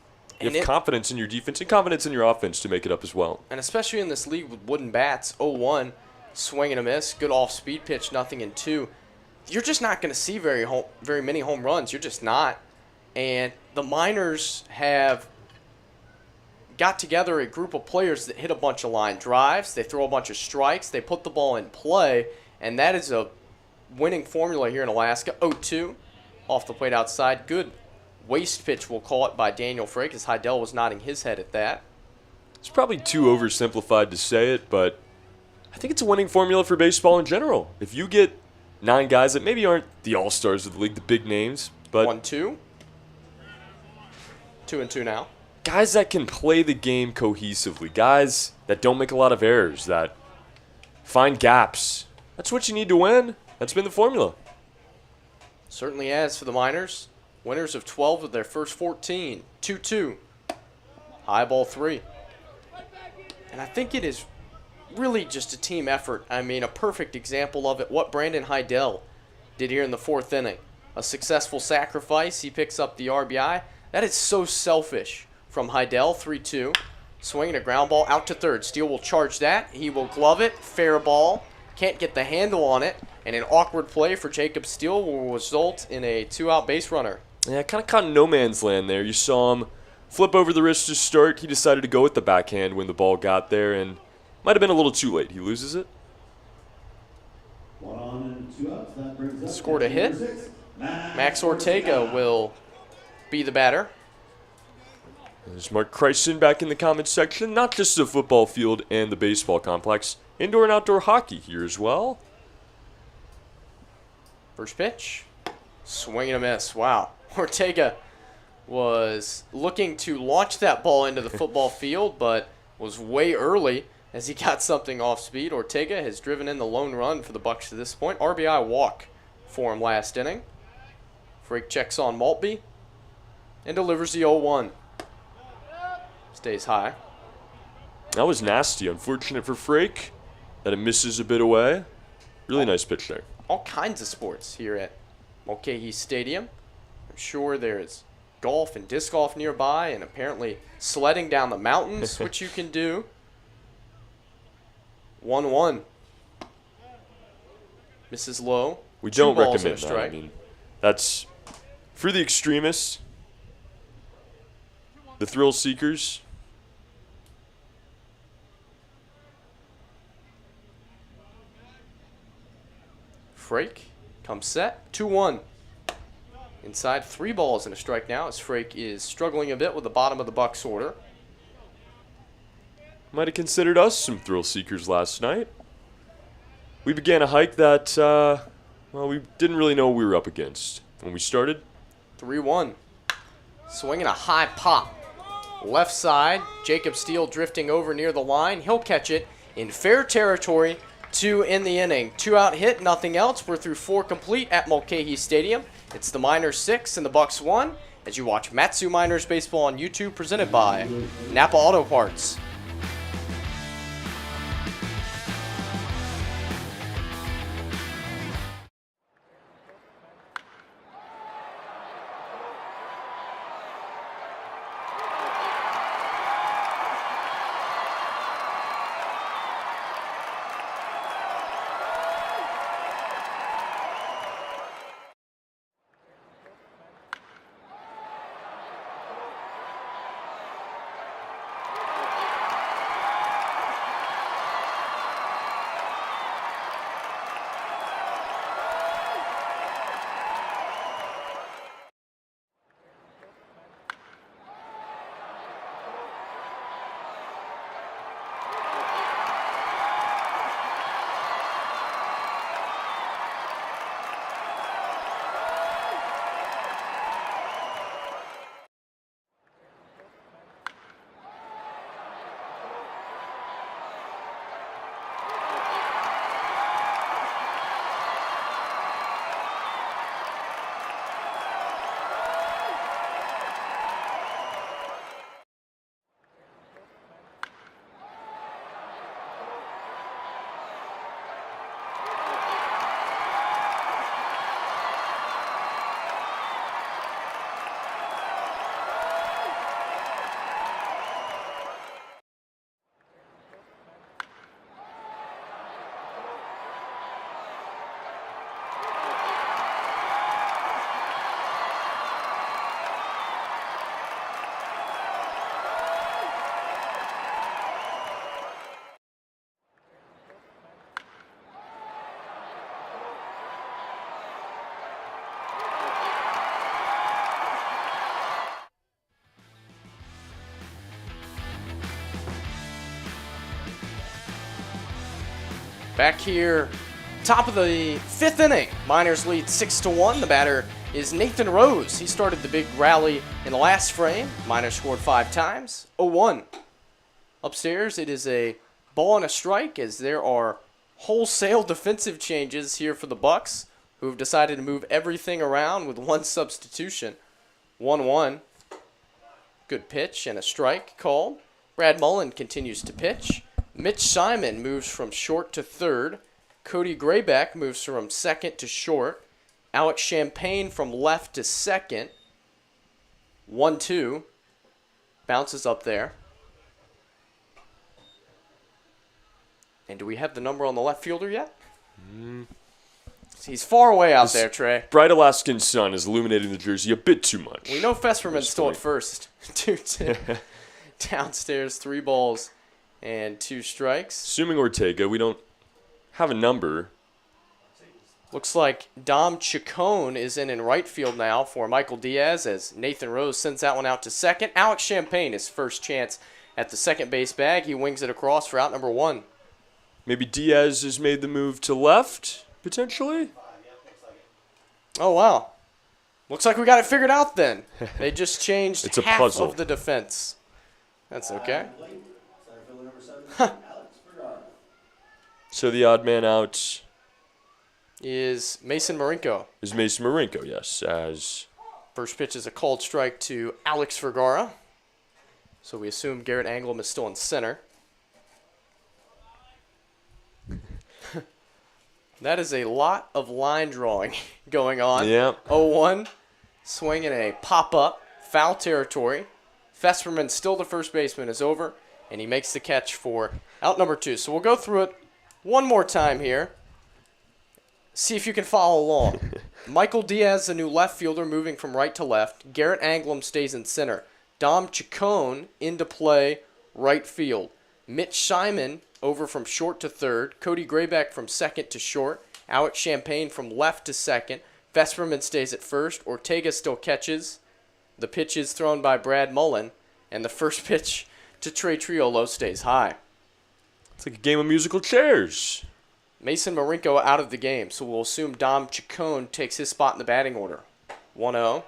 You have confidence in your defense and confidence in your offense to make it up as well. And especially in this league with wooden bats, 0-1, swing and a miss, good off-speed pitch, nothing in 2. You're just not going to see very many home runs. You're just not. And the Miners have got together a group of players that hit a bunch of line drives. They throw a bunch of strikes. They put the ball in play. And that is a winning formula here in Alaska. 0-2 off the plate outside. Good waste pitch, we'll call it, by Daniel Frake, as Heidel was nodding his head at that. It's probably too oversimplified to say it, but I think it's a winning formula for baseball in general. If you get 9 guys that maybe aren't the all-stars of the league, the big names, but 1-2. 2-2 now. Guys that can play the game cohesively, guys that don't make a lot of errors, that find gaps. That's what you need to win. That's been the formula. Certainly has for the Miners. Winners of 12 of their first 14. 2-2. High ball 3. And I think it is really just a team effort. I mean, a perfect example of it, what Brandon Heidel did here in the 4th inning. A successful sacrifice. He picks up the RBI. That is so selfish from Heidel. 3-2. Swinging a ground ball out to third. Steele will charge that. He will glove it. Fair ball. Can't get the handle on it. And an awkward play for Jacob Steele will result in a 2-out base runner. Yeah, kind of caught in no man's land there. You saw him flip over the wrist to start. He decided to go with the backhand when the ball got there, and might have been a little too late. He loses it. 1 on and 2 outs. That brings up Scored a hit. number 6, Max Ortega will be the batter. There's Mark Christen back in the comments section. Not just the football field and the baseball complex. Indoor and outdoor hockey here as well. First pitch. Swing and a miss. Wow. Ortega was looking to launch that ball into the football field, but was way early as he got something off speed. Ortega has driven in the lone run for the Bucs to this point. RBI walk for him last inning. Frake checks on Maltby and delivers the 0-1. Stays high. That was nasty. Unfortunate for Frake that it misses a bit away. Really nice pitch there. All kinds of sports here at Mulcahy Stadium. I'm sure there's golf and disc golf nearby, and apparently sledding down the mountains, which you can do. 1-1. Misses low. We 2 don't balls and recommend a that. strike. I mean, that's for the extremists, the thrill seekers. Frake comes set. 2-1. Inside 3 balls and a strike now as Frake is struggling a bit with the bottom of the Bucs order. Might have considered us some thrill seekers last night. We began a hike that, well, we didn't really know what we were up against when we started. 3-1. Swinging a high pop. Left side. Jacob Steele drifting over near the line. He'll catch it in fair territory. 2 in the inning. 2-out hit, nothing else. We're through 4 complete at Mulcahy Stadium. It's the Miners 6 and the Bucs 1 as you watch Matsu Miners Baseball on YouTube, presented by Napa Auto Parts. Back here, top of the 5th inning. Miners lead 6-1. The batter is Nathan Rose. He started the big rally in the last frame. Miners scored 5 times. 0-1. Upstairs, it is a ball and a strike as there are wholesale defensive changes here for the Bucs, who have decided to move everything around with one substitution. 1-1. Good pitch and a strike called. Brad Mullen continues to pitch. Mitch Simon moves from short to third. Cody Graybeck moves from second to short. Alex Champagne from left to second. 1-2. Bounces up there. And do we have the number on the left fielder yet? He's far away out there, Trey. Bright Alaskan sun is illuminating the jersey a bit too much. We know Fesperman's still at first. 2-2. Downstairs, 3 balls and 2 strikes. Assuming Ortega, we don't have a number. Looks like Dom Chacon is in right field now for Michael Diaz as Nathan Rose sends that one out to second. Alex Champagne, his first chance at the second base bag. He wings it across for out number 1. Maybe Diaz has made the move to left, potentially? Oh, wow. Looks like we got it figured out then. They just changed It's a half puzzle. of the defense. That's okay. So the odd man out Is Mason Marinko. is Mason Marinko, yes, as First pitch is a called strike to Alex Vergara. So we assume Garrett Anglem is still in center. That is a lot of line drawing going on. Yeah. 0-1. Swinging a pop-up. Foul territory. Fesperman, still the first baseman, is over. And he makes the catch for out number 2. So we'll go through it one more time here. See if you can follow along. Michael Diaz, the new left fielder, moving from right to left. Garrett Anglem stays in center. Dom Chacon into play, right field. Mitch Simon over from short to third. Cody Graybeck from second to short. Alex Champagne from left to second. Vesperman stays at first. Ortega still catches. The pitch is thrown by Brad Mullen. And the first pitch to Trey Triolo stays high. it's like a game of musical chairs. Mason Marinko out of the game, so we'll assume Dom Chacon takes his spot in the batting order. 1-0.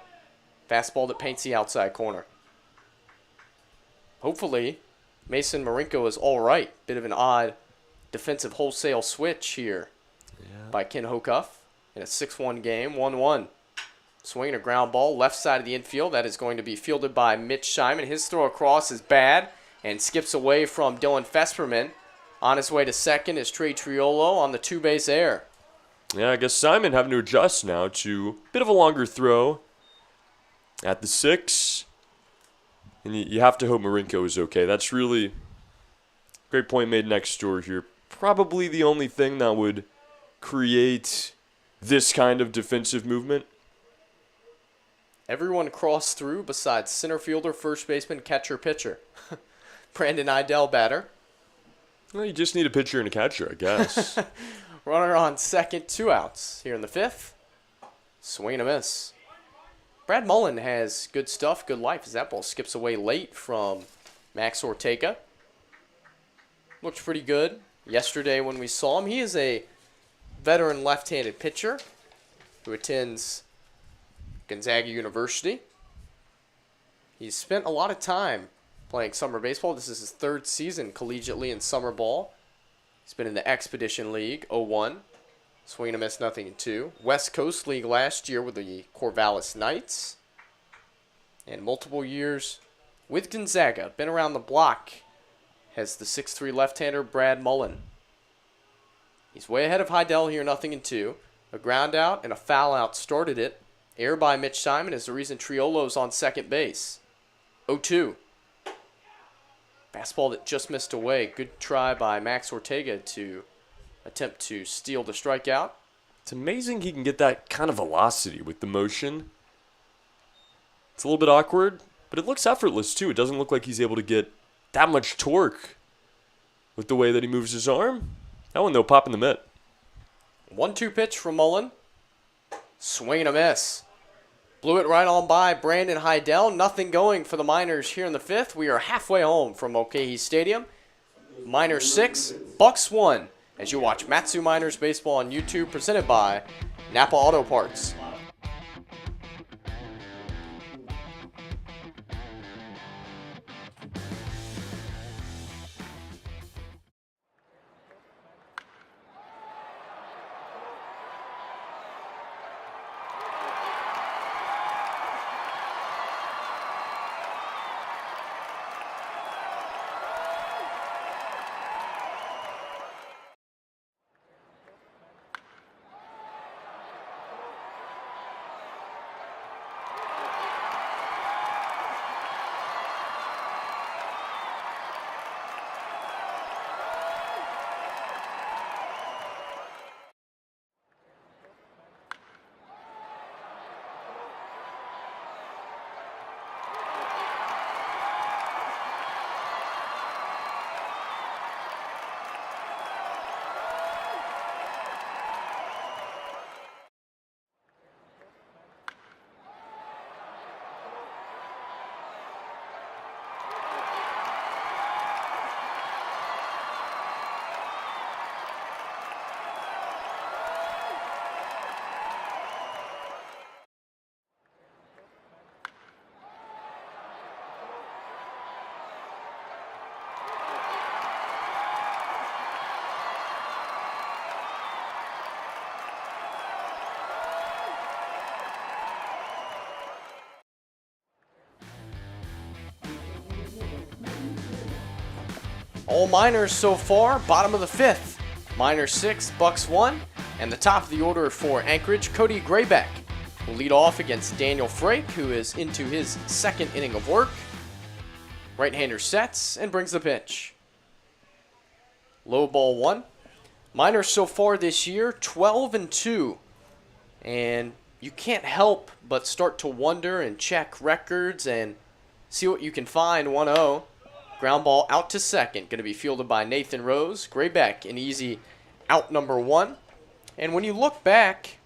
Fastball that paints the outside corner. Hopefully, Mason Marinko is all right. Bit of an odd defensive wholesale switch here by Ken Hocuff in a 6-1 game. 1-1. Swinging a ground ball left side of the infield. That is going to be fielded by Mitch Simon. His throw across is bad and skips away from Dylan Fesperman. On his way to second is Trey Triolo on the 2-base error. Yeah, I guess Simon having to adjust now to a bit of a longer throw at the 6. And you have to hope Marinko is okay. That's really great point made next door here. Probably the only thing that would create this kind of defensive movement. Everyone crossed through besides center fielder, first baseman, catcher, pitcher. Brandon Idell batter. Well, you just need a pitcher and a catcher, I guess. Runner on second, 2 outs here in the 5th. Swing and a miss. Brad Mullen has good stuff, good life as that ball skips away late from Max Ortega. Looked pretty good yesterday when we saw him. He is a veteran left-handed pitcher who attends Gonzaga University. He's spent a lot of time playing summer baseball. This is his 3rd season collegiately in summer ball. He's been in the Expedition League, 0-1. Swing and a miss, 0-2. West Coast League last year with the Corvallis Knights. And multiple years with Gonzaga. Been around the block. Has the 6'3 left-hander Brad Mullen. He's way ahead of Heidel here, 0-2. A ground out and a foul out started it. Error by Mitch Simon is the reason Triolo's on second base. 0-2. Fastball that just missed away. Good try by Max Ortega to attempt to steal the strikeout. It's amazing he can get that kind of velocity with the motion. It's a little bit awkward, but it looks effortless too. It doesn't look like he's able to get that much torque with the way that he moves his arm. That one, though, pop in the mitt. 1-2 pitch from Mullen. Swing and a miss. Blew it right on by Brandon Heidel. Nothing going for the Miners here in the 5th. We are halfway home from Mulcahy Stadium. Miners 6, Bucs 1. as you watch Matsu Miners Baseball on YouTube, presented by Napa Auto Parts. All Miners so far, bottom of the 5th. Miners 6, Bucs 1, and the top of the order for Anchorage, Cody Graybeck will lead off against Daniel Frake, who is into his 2nd inning of work. Right-hander sets and brings the pitch. Low ball 1. Miners so far this year, 12-2. And you can't help but start to wonder and check records and see what you can find. 1-0. Ground ball out to second, going to be fielded by Nathan Rose. Graybeck, an easy out number 1. And when you look back,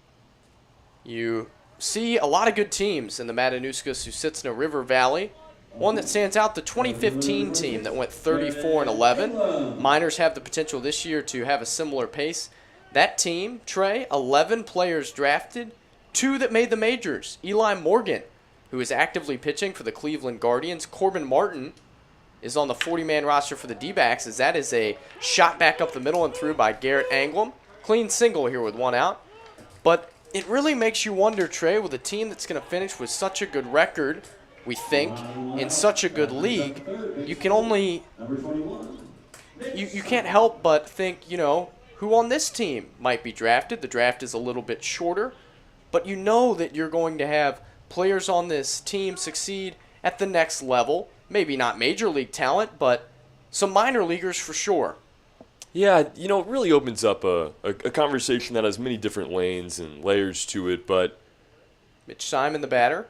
you see a lot of good teams in the Matanuska-Susitna River Valley. One that stands out, the 2015 team that went 34-11. Miners have the potential this year to have a similar pace. That team, Trey, 11 players drafted, 2 that made the majors. Eli Morgan, who is actively pitching for the Cleveland Guardians. Corbin Martin is on the 40-man roster for the D-backs, as that is a shot back up the middle and through by Garrett Anglem. Clean single here with 1 out. But it really makes you wonder, Trey, with a team that's going to finish with such a good record, we think, in such a good league, you can only, you can't help but think, you know, who on this team might be drafted. The draft is a little bit shorter, but you know that you're going to have players on this team succeed at the next level. Maybe not major league talent, but some minor leaguers for sure. Yeah, you know, it really opens up a conversation that has many different lanes and layers to it, but Mitch Simon, the batter,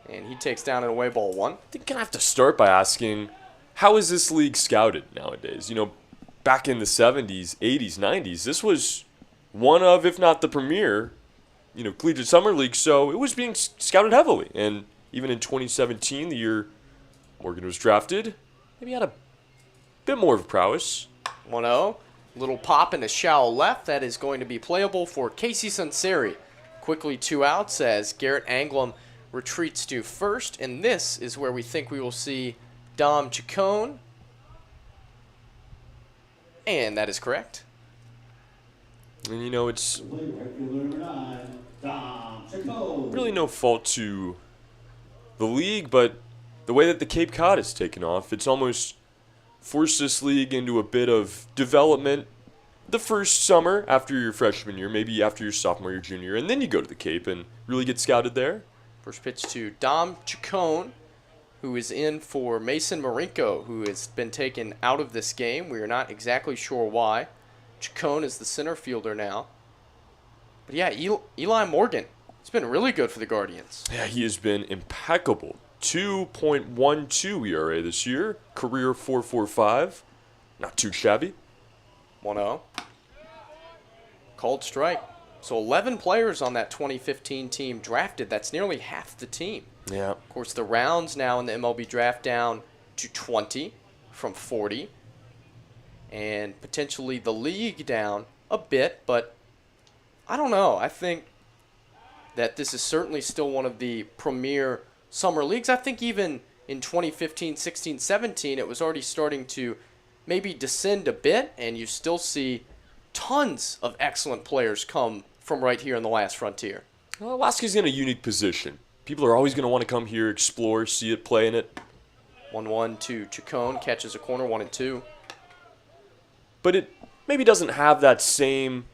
and he takes down an away ball 1. I think I'm going to have to start by asking, how is this league scouted nowadays? You know, back in the 70s, 80s, 90s, this was one of, if not the premier, you know, collegiate summer league, so it was being scouted heavily. And even in 2017, the year Morgan was drafted, maybe had a bit more of a prowess. 1-0. Little pop in a shallow left. That is going to be playable for Casey Sunseri. Quickly 2 outs as Garrett Anglem retreats to first. And this is where we think we will see Dom Chacon. And that is correct. And, you know, it's really no fault to the league, but the way that the Cape Cod has taken off, it's almost forced this league into a bit of development the first summer after your freshman year, maybe after your sophomore year, junior, and then you go to the Cape and really get scouted there. First pitch to Dom Chacon, who is in for Mason Marinko, who has been taken out of this game. We are not exactly sure why. Chacon is the center fielder now. But yeah, Eli Morgan, he's been really good for the Guardians. Yeah, he has been impeccable. 2.12 ERA this year, career 4.45. Not too shabby. 1-0. Called strike. So 11 players on that 2015 team drafted. That's nearly half the team. Yeah. Of course, the rounds now in the MLB draft down to 20 from 40. and potentially the league down a bit, but I don't know. I think that this is certainly still one of the premier summer leagues. I think even in 2015, 16, 17, it was already starting to maybe descend a bit, and you still see tons of excellent players come from right here in the last frontier. Well, Alaska's in a unique position. People are always going to want to come here, explore, see it, play in it. 1-1 to Chacon, catches a corner, 1-2. But it maybe doesn't have that same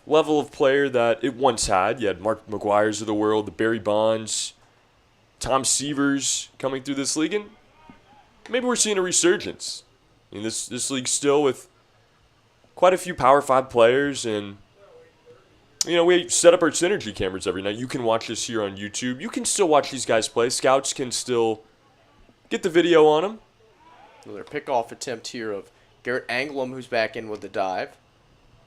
level of player that it once had. You had Mark McGuire's of the world, the Barry Bonds, Tom Seavers coming through this league, and maybe we're seeing a resurgence. I mean, this league still with quite a few Power 5 players, and we set up our synergy cameras every night. You can watch this here on YouTube. You can still watch these guys play. Scouts can still get the video on them. Another pickoff attempt here of Garrett Anglum, who's back in with the dive.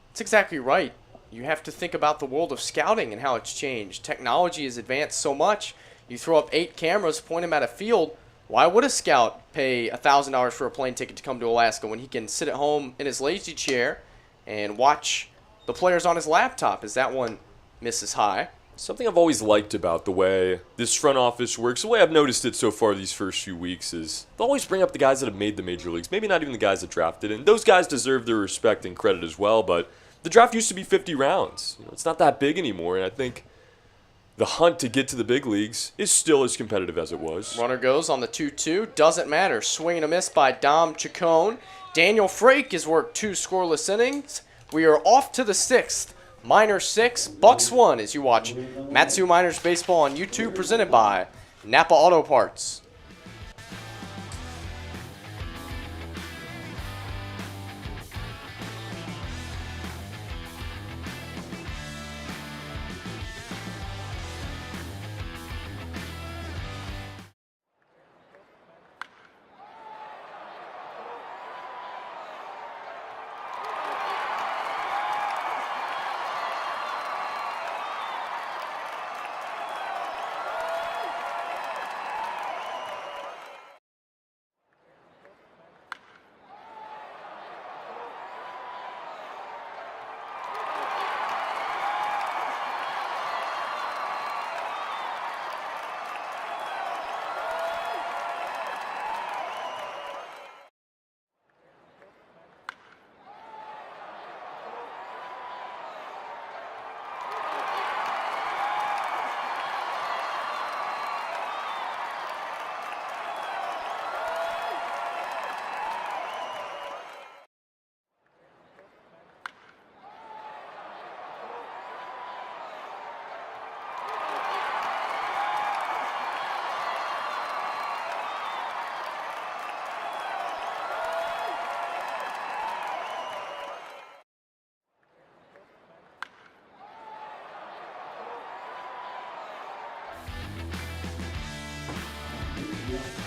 That's exactly right. You have to think about the world of scouting and how it's changed. Technology has advanced so much. You throw up 8 cameras, point them at a field. Why would a scout pay $1,000 for a plane ticket to come to Alaska when he can sit at home in his lazy chair and watch the players on his laptop as that one misses high? Something I've always liked about the way this front office works, the way I've noticed it so far these first few weeks, is they'll always bring up the guys that have made the major leagues. Maybe not even the guys that drafted, and those guys deserve their respect and credit as well, but the draft used to be 50 rounds. It's not that big anymore, and I think the hunt to get to the big leagues is still as competitive as it was. Runner goes on the 2-2. Doesn't matter. Swing and a miss by Dom Chacon. Daniel Frake has worked 2 scoreless innings. We are off to the 6th. Miners 6, Bucs 1 as you watch Matsu Miners Baseball on YouTube, presented by Napa Auto Parts.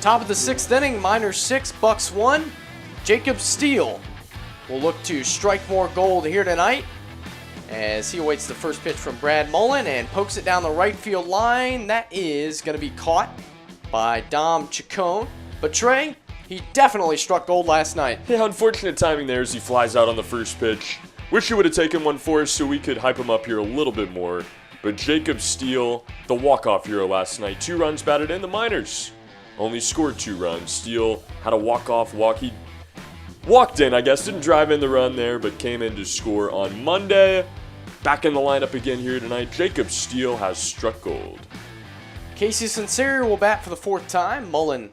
Top of the 6th inning, Miners 6, Bucs 1. Jacob Steele will look to strike more gold here tonight as he awaits the first pitch from Brad Mullen and pokes it down the right field line. That is going to be caught by Dom Chacon. But Trey, he definitely struck gold last night. Yeah, unfortunate timing there as he flies out on the first pitch. Wish he would have taken one for us so we could hype him up here a little bit more. But Jacob Steele, the walk-off hero last night, 2 runs batted in. The Miners only scored 2 runs. Steele had a walk-off walk. He walked in, I guess. Didn't drive in the run there, but came in to score on Monday. Back in the lineup again here tonight. Jacob Steele has struck gold. Casey Sinceri will bat for the 4th time. Mullen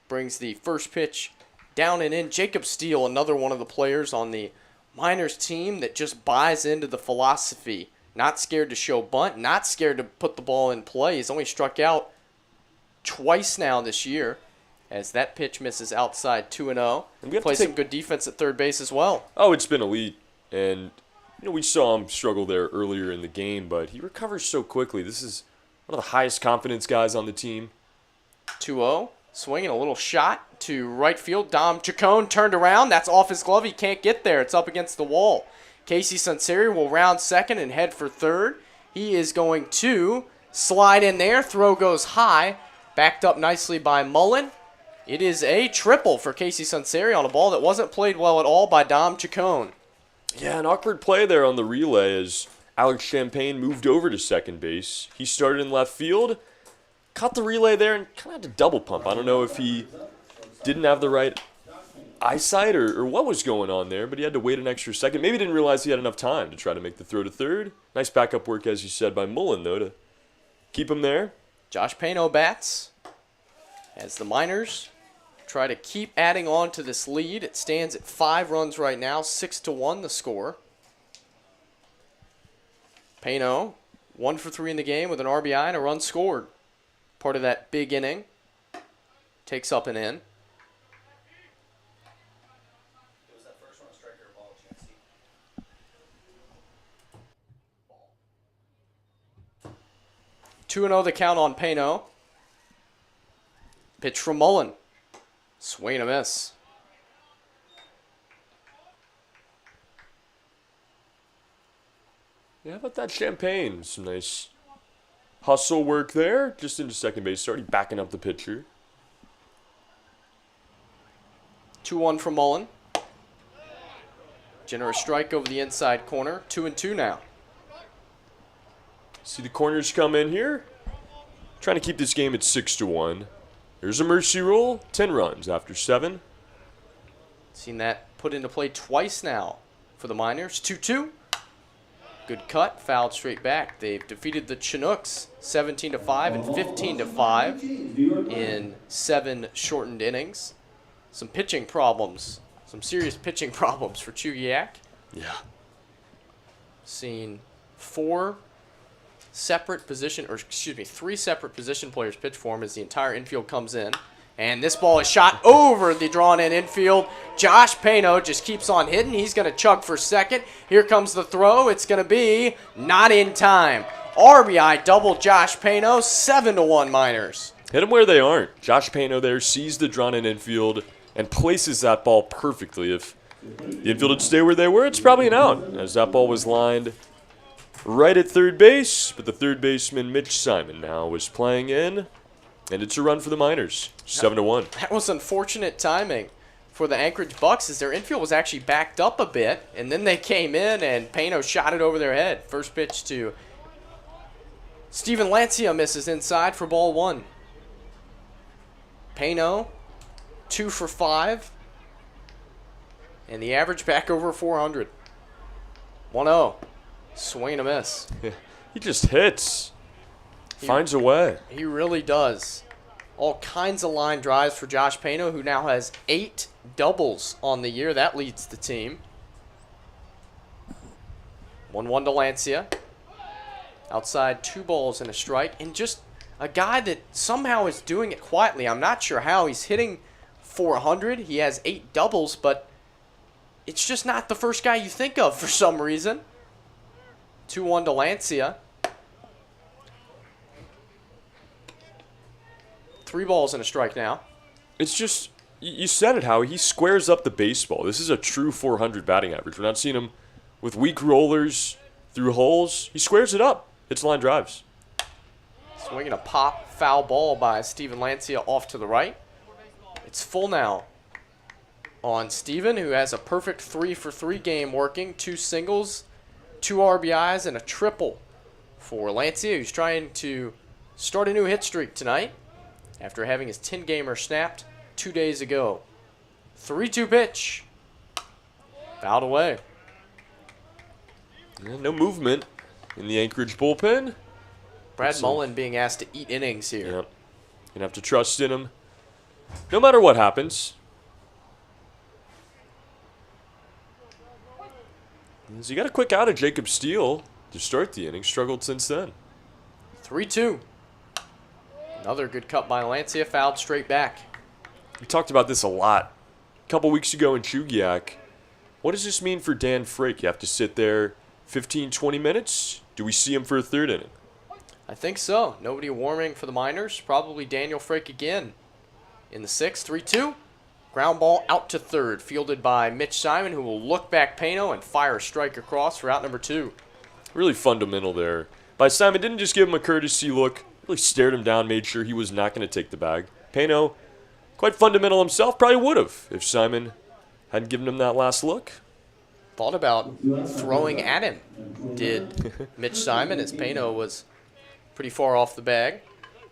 brings the first pitch down and in. Jacob Steele, another one of the players on the Miners team that just buys into the philosophy. Not scared to show bunt, not scared to put the ball in play. He's only struck out twice now this year as that pitch misses outside 2-0. And plays some good defense at third base as well. Oh, it's been elite. And we saw him struggle there earlier in the game, but he recovers so quickly. This is one of the highest confidence guys on the team. 2-0. Swinging a little shot to right field. Dom Chacon turned around. That's off his glove. He can't get there. It's up against the wall. Casey Sinceri will round second and head for third. He is going to slide in there. Throw goes high. Backed up nicely by Mullen. It is a triple for Casey Sunseri on a ball that wasn't played well at all by Dom Chacon. Yeah, an awkward play there on the relay as Alex Champagne moved over to second base. He started in left field, caught the relay there, and kind of had to double pump. I don't know if he didn't have the right eyesight or what was going on there, but he had to wait an extra second. Maybe he didn't realize he had enough time to try to make the throw to third. Nice backup work, as you said, by Mullen, though, to keep him there. Josh Pano bats as the Miners try to keep adding on to this lead. It stands at 5 runs right now, 6-1 the score. Pano, 1 for 3 in the game with an RBI and a run scored. Part of that big inning. Takes up and in. Was that first one a strike or a ball, Chancey? 2-0 the count on Pano. Pitch from Mullen. Swing and a miss. Yeah, how about that Champagne? Some nice hustle work there. Just into second base, already backing up the pitcher. 2-1 from Mullen. Generous strike over the inside corner. 2-2 now. See the corners come in here. Trying to keep this game at 6-1. There's a mercy rule. 10 runs after 7. Seen that put into play twice now for the Miners. 2-2. Good cut, fouled straight back. They've defeated the Chinooks 17-5 and 15-5 in 7 shortened innings. Some pitching problems, some serious pitching problems for Chugiak. Yeah. Seen 3 separate position players pitch for him as the entire infield comes in. And this ball is shot over the drawn-in infield. Josh Pano just keeps on hitting. He's going to chug for second. Here comes the throw. It's going to be not in time. RBI double Josh Pano, 7-1 Miners. Hit them where they aren't. Josh Pano there sees the drawn-in infield and places that ball perfectly. If the infield would stay where they were, it's probably an out, as that ball was lined right at third base. But the third baseman, Mitch Simon, now was playing in. And it's a run for the Miners, 7-1. That was unfortunate timing for the Anchorage Bucs as their infield was actually backed up a bit. And then they came in and Pano shot it over their head. First pitch to Steven Lancia misses inside for ball 1. Pano, 2 for 5. And the average back over 400. 1-0. Swing and a miss. He just hits. Finds a way. He really does. All kinds of line drives for Josh Pano, who now has 8 doubles on the year. That leads the team. 1-1 to Lancia. Outside, 2 balls and a strike. And just a guy that somehow is doing it quietly. I'm not sure how. He's hitting 400. He has 8 doubles, but it's just not the first guy you think of for some reason. 2-1 to Lancia. 3 balls and a strike now. It's just, you said it, Howie. He squares up the baseball. This is a true 400 batting average. We're not seeing him with weak rollers through holes. He squares it up. It's line drives. Swinging a pop foul ball by Steven Lancia off to the right. It's full now on Steven, who has a perfect 3 for 3 game working. 2 singles, 2 RBIs, and a triple for Lancia, who's trying to start a new hit streak tonight after having his 10-gamer snapped 2 days ago. 3-2 pitch. Fouled away. Yeah, no movement in the Anchorage bullpen. Brad Mullen being asked to eat innings here. Yep. Gonna have to trust in him no matter what happens. So you got a quick out of Jacob Steele to start the inning. Struggled since then. 3-2. Another good cut by Lancia, fouled straight back. We talked about this a lot a couple weeks ago in Chugiak. What does this mean for Dan Frake? You have to sit there 15, 20 minutes? Do we see him for a third inning? I think so. Nobody warming for the Miners. Probably Daniel Frake again in the 6th. 3-2. Ground ball out to third, fielded by Mitch Simon, who will look back Pano and fire a strike across for out number 2. Really fundamental there by Simon. Didn't just give him a courtesy look. Really stared him down, made sure he was not going to take the bag. Pano quite fundamental himself. Probably would have if Simon hadn't given him that last look. Thought about throwing at him, did Mitch Simon, as Pano was pretty far off the bag.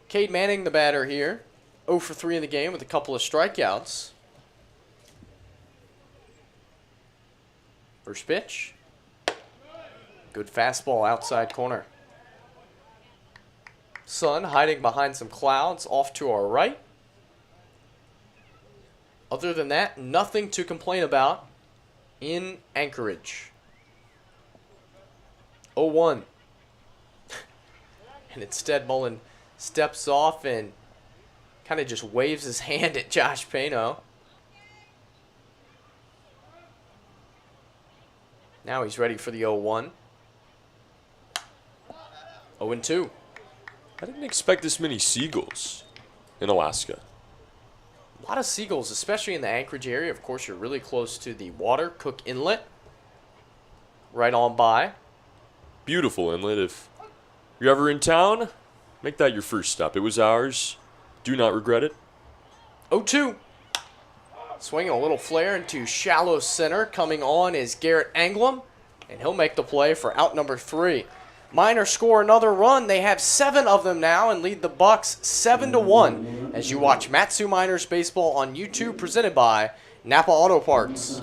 Cade Manning, the batter here, 0 for 3 in the game with a couple of strikeouts. First pitch. Good fastball outside corner. Sun hiding behind some clouds off to our right. Other than that, nothing to complain about in Anchorage. 0-1. And instead, Mullen steps off and kind of just waves his hand at Josh Pano. Now he's ready for the 0-1. 0-2. I didn't expect this many seagulls in Alaska. A lot of seagulls, especially in the Anchorage area. Of course, you're really close to the water, Cook Inlet. Right on by. Beautiful inlet. If you're ever in town, make that your first stop. It was ours. Do not regret it. 0-2. Swinging a little flare into shallow center. Coming on is Garrett Anglem, and he'll make the play for out number 3. Miners score another run. They have 7 of them now and lead the Bucs 7-1 as you watch Matsu Miners Baseball on YouTube, presented by Napa Auto Parts.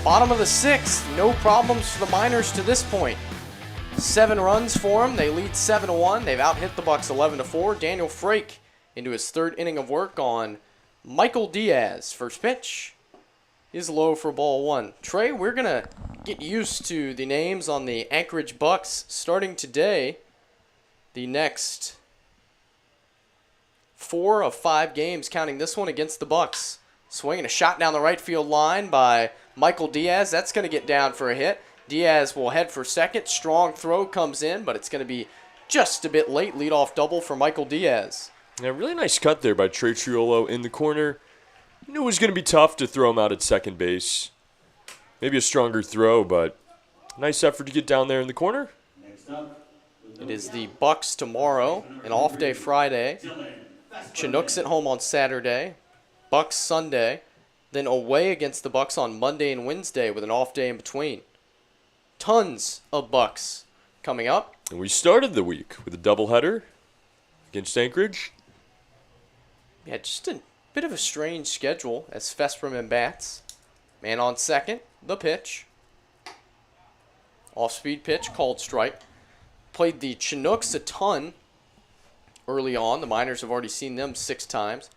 Bottom of the 6th, no problems for the Miners to this point. 7 runs for them. They lead 7-1. They've out-hit the Bucs 11-4. Daniel Frake into his 3rd inning of work on Michael Diaz. First pitch is low for ball 1. Trey, we're going to get used to the names on the Anchorage Bucs starting today. The next 4 of 5 games, counting this one against the Bucs. Swinging a shot down the right field line by Michael Diaz. That's going to get down for a hit. Diaz will head for second. Strong throw comes in, but it's going to be just a bit late. Leadoff double for Michael Diaz. Yeah, really nice cut there by Trey Triolo in the corner. Knew it was going to be tough to throw him out at second base. Maybe a stronger throw, but nice effort to get down there in the corner. It is the Bucs tomorrow, an off day Friday. Chinooks at home on Saturday. Bucs Sunday, then away against the Bucs on Monday and Wednesday with an off day in between. Tons of Bucs coming up. And we started the week with a doubleheader against Anchorage. Yeah, just a bit of a strange schedule as Fesperman bats. Man on second, the pitch. Off-speed pitch, called strike. Played the Chinooks a ton early on. The Miners have already seen them 6 times.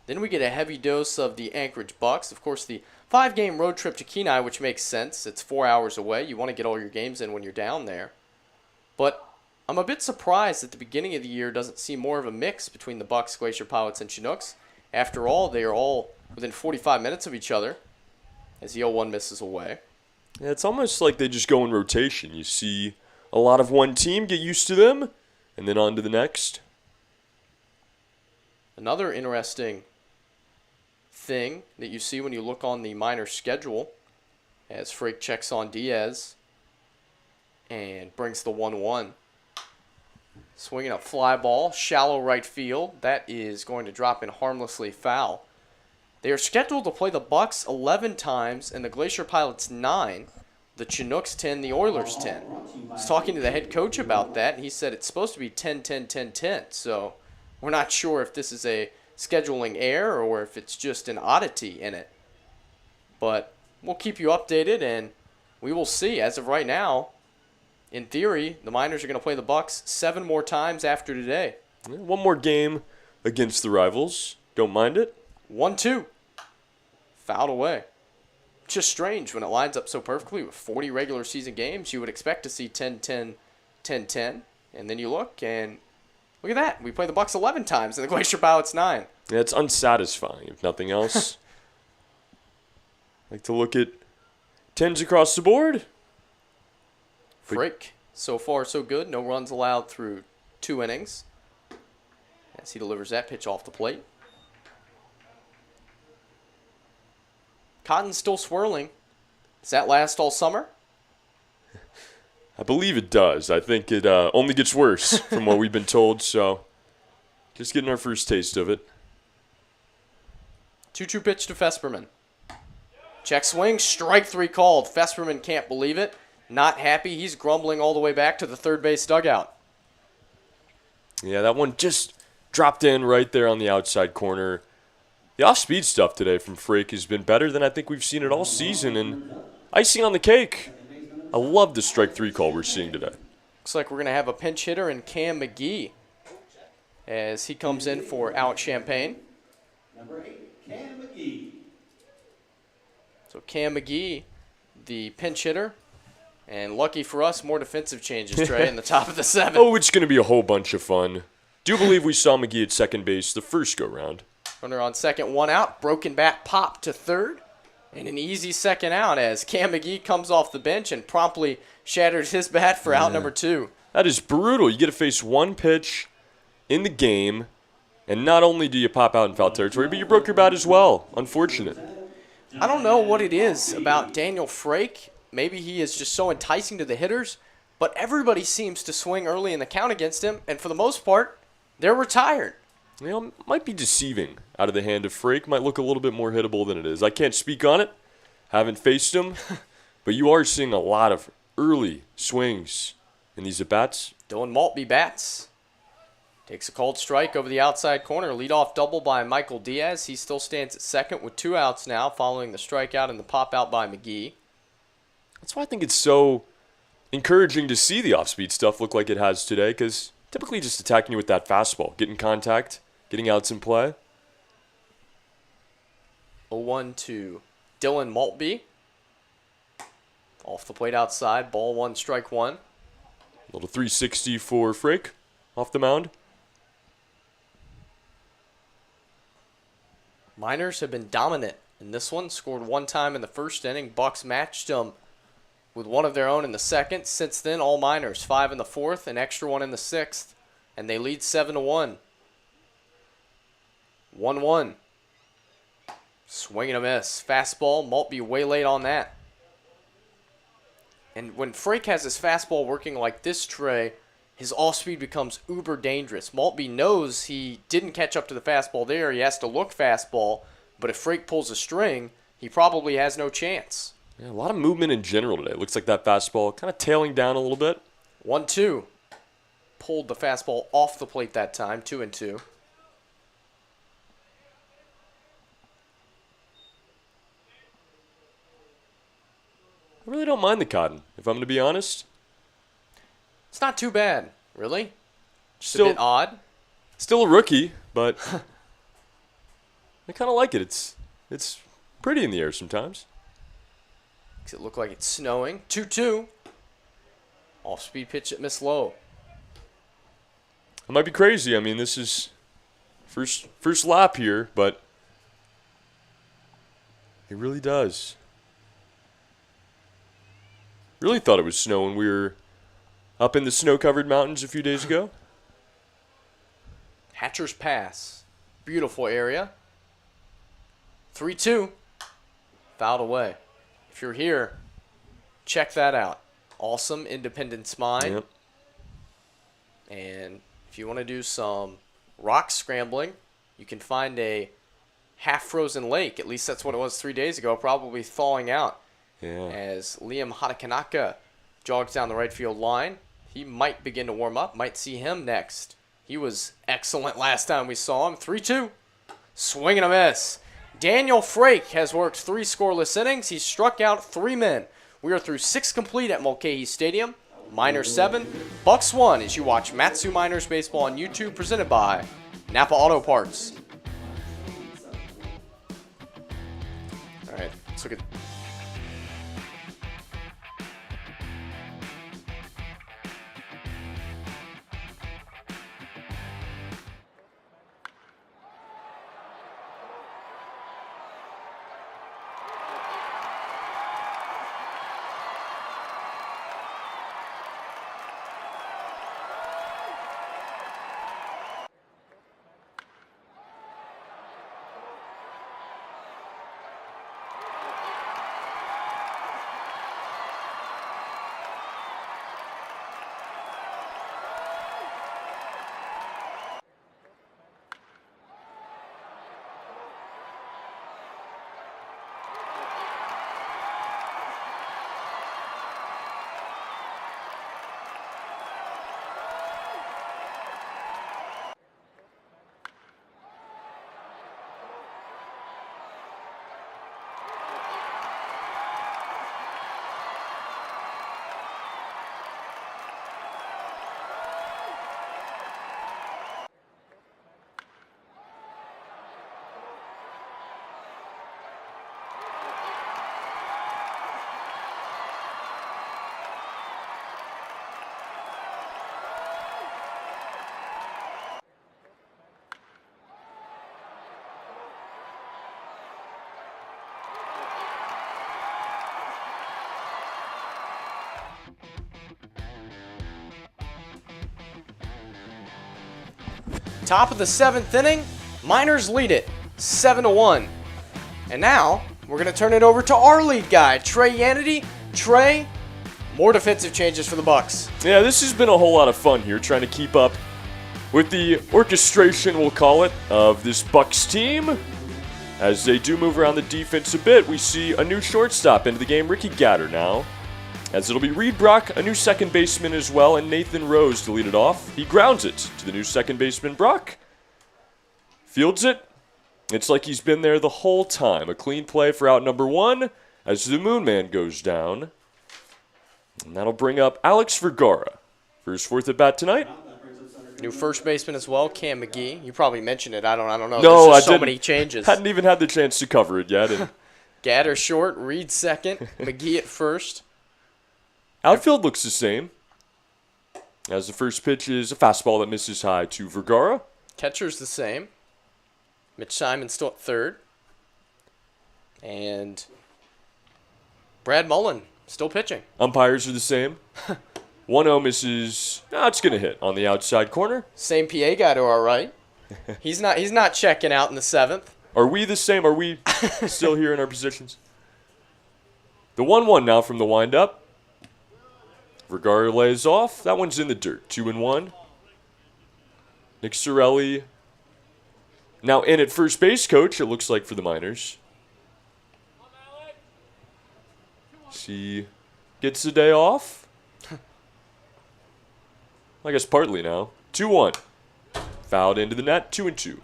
Then we get a heavy dose of the Anchorage Bucs. Of course, the 5-game road trip to Kenai, which makes sense. It's 4 hours away. You want to get all your games in when you're down there. But I'm a bit surprised that the beginning of the year doesn't see more of a mix between the Bucs, Glacier Pilots, and Chinooks. After all, they are all within 45 minutes of each other as the 0-1 misses away. Yeah, it's almost like they just go in rotation. You see a lot of one team, get used to them, and then on to the next. Another interesting thing that you see when you look on the minor schedule, as Frake checks on Diaz and brings the 1-1. Swinging a fly ball, shallow right field. That is going to drop in harmlessly foul. They are scheduled to play the Bucs 11 times and the Glacier Pilots 9, the Chinooks 10, the Oilers 10. I was talking to the head coach about that, and he said it's supposed to be 10, 10, 10, 10. So we're not sure if this is a scheduling error or if it's just an oddity in it. But we'll keep you updated, and we will see. As of right now, in theory, the Miners are going to play the Bucs 7 more times after today. Yeah, one more game against the rivals. Don't mind it. 1-2. Fouled away. Just strange when it lines up so perfectly with 40 regular season games. You would expect to see 10-10, 10-10. And then you look, and look at that. We play the Bucs 11 times, and the Glacier Pilots 9. Yeah, it's unsatisfying, if nothing else. Like to look at 10s across the board. Frake, so far so good. No runs allowed through 2 innings. As he delivers that pitch off the plate. Cotton's still swirling. Does that last all summer? I believe it does. I think it only gets worse from what we've been told, so just getting our first taste of it. 2-2 pitch to Fesperman. Check swing, strike 3 called. Fesperman can't believe it. Not happy. He's grumbling all the way back to the third base dugout. Yeah, that one just dropped in right there on the outside corner. The off-speed stuff today from Frake has been better than I think we've seen it all season, and icing on the cake. I love the strike 3 call we're seeing today. Looks like we're going to have a pinch hitter in Cam McGee as he comes in for Alex Champagne. Number 8, Cam McGee. So Cam McGee, the pinch hitter. And lucky for us, more defensive changes, Trey, in the top of the 7th. Oh, it's going to be a whole bunch of fun. Do believe we saw McGee at second base the first go-round. Runner on second, 1 out. Broken bat pop to third. And an easy second out as Cam McGee comes off the bench and promptly shatters his bat for out number 2. That is brutal. You get to face one pitch in the game, and not only do you pop out in foul territory, but you broke your bat as well. Unfortunate. I don't know what it is about Daniel Frake. Maybe he is just so enticing to the hitters, but everybody seems to swing early in the count against him, and for the most part, they're retired. You know, might be deceiving out of the hand of Frake. Might look a little bit more hittable than it is. I can't speak on it. Haven't faced him. But you are seeing a lot of early swings in these at-bats. Dylan Maltby bats. Takes a called strike over the outside corner. Leadoff double by Michael Diaz. He still stands at second with 2 outs now following the strikeout and the pop-out by McGee. That's why I think it's so encouraging to see the off-speed stuff look like it has today, because typically just attacking you with that fastball, getting contact, getting outs in play. 0-1 to Dylan Maltby. Off the plate outside, ball 1, strike 1. Little 360 for Frake off the mound. Miners have been dominant in this one. Scored 1 time in the first inning. Bucs matched them with one of their own in the second. Since then, all Miners. 5 in the fourth, an extra 1 in the sixth. And they lead 7-1. 1-1. Swing and a miss. Fastball. Maltby way late on that. And when Frake has his fastball working like this, Trey, his off-speed becomes uber dangerous. Maltby knows he didn't catch up to the fastball there. He has to look fastball. But if Frake pulls a string, he probably has no chance. Yeah, a lot of movement in general today. Looks like that fastball kind of tailing down a little bit. 1-2. Pulled the fastball off the plate that time. 2-2. I really don't mind the Cotton, if I'm going to be honest. It's not too bad, really. Just Still a bit odd. Still a rookie, but I kind of like it. It's pretty in the air sometimes. Makes it look like it's snowing. 2-2. Off-speed pitch at Miss Low. I might be crazy. I mean, this is first lap here, but it really does. Really thought it was snowing. We were up in the snow-covered mountains a few days ago. Hatcher's Pass. Beautiful area. 3-2. Fouled away. If you're here, check that out. Awesome Independence Mine. Yep. And if you want to do some rock scrambling, you can find a half-frozen lake. At least that's what it was 3 days ago, probably thawing out. Yeah. As Liam Hatakanaka jogs down the right field line. He might begin to warm up. Might see him next. He was excellent last time we saw him. 3-2. Swing and a miss. Daniel Frake has worked 3 scoreless innings. He's struck out 3 men. We are through 6 complete at Mulcahy Stadium. Miners 7, Bucs 1 as you watch Matsu Miners Baseball on YouTube, presented by Napa Auto Parts. All right, let's look at... Top of the 7th inning, Miners lead it 7-1. And now, we're going to turn it over to our lead guy, Trey Yanity. Trey, more defensive changes for the Bucs. Yeah, this has been a whole lot of fun here, trying to keep up with the orchestration, we'll call it, of this Bucs team. As they do move around the defense a bit, we see a new shortstop into the game, Ricky Gatter now. As it'll be Reed Brock, a new second baseman as well, and Nathan Rose to lead it off. He grounds it to the new second baseman, Brock. Fields it. It's like he's been there the whole time. A clean play for out number 1 as the Moon Man goes down. And that'll bring up Alex Vergara for his 4th at bat tonight. New first baseman as well, Cam McGee. You probably mentioned it. I don't know. No, There's I just so didn't. many changes. Hadn't even had the chance to cover it yet. And Gatter short, Reed second, McGee at first. outfield looks the same. As the first pitch is a fastball that misses high to Vergara. Catcher's the same. Mitch Simon still at third. And Brad Mullen still pitching. Umpires are the same. 1-0 misses. It's going to hit on the outside corner. Same PA guy to our right. He's not checking out in the 7th. Are we the same? Are we still here in our positions? The 1-1 now from the windup. Vergara lays off. That one's in the dirt. 2-1. Nick Sorelli now in at first base, coach, it looks like, for the Miners. She gets the day off. I guess partly now. 2-1. Fouled into the net. 2-2.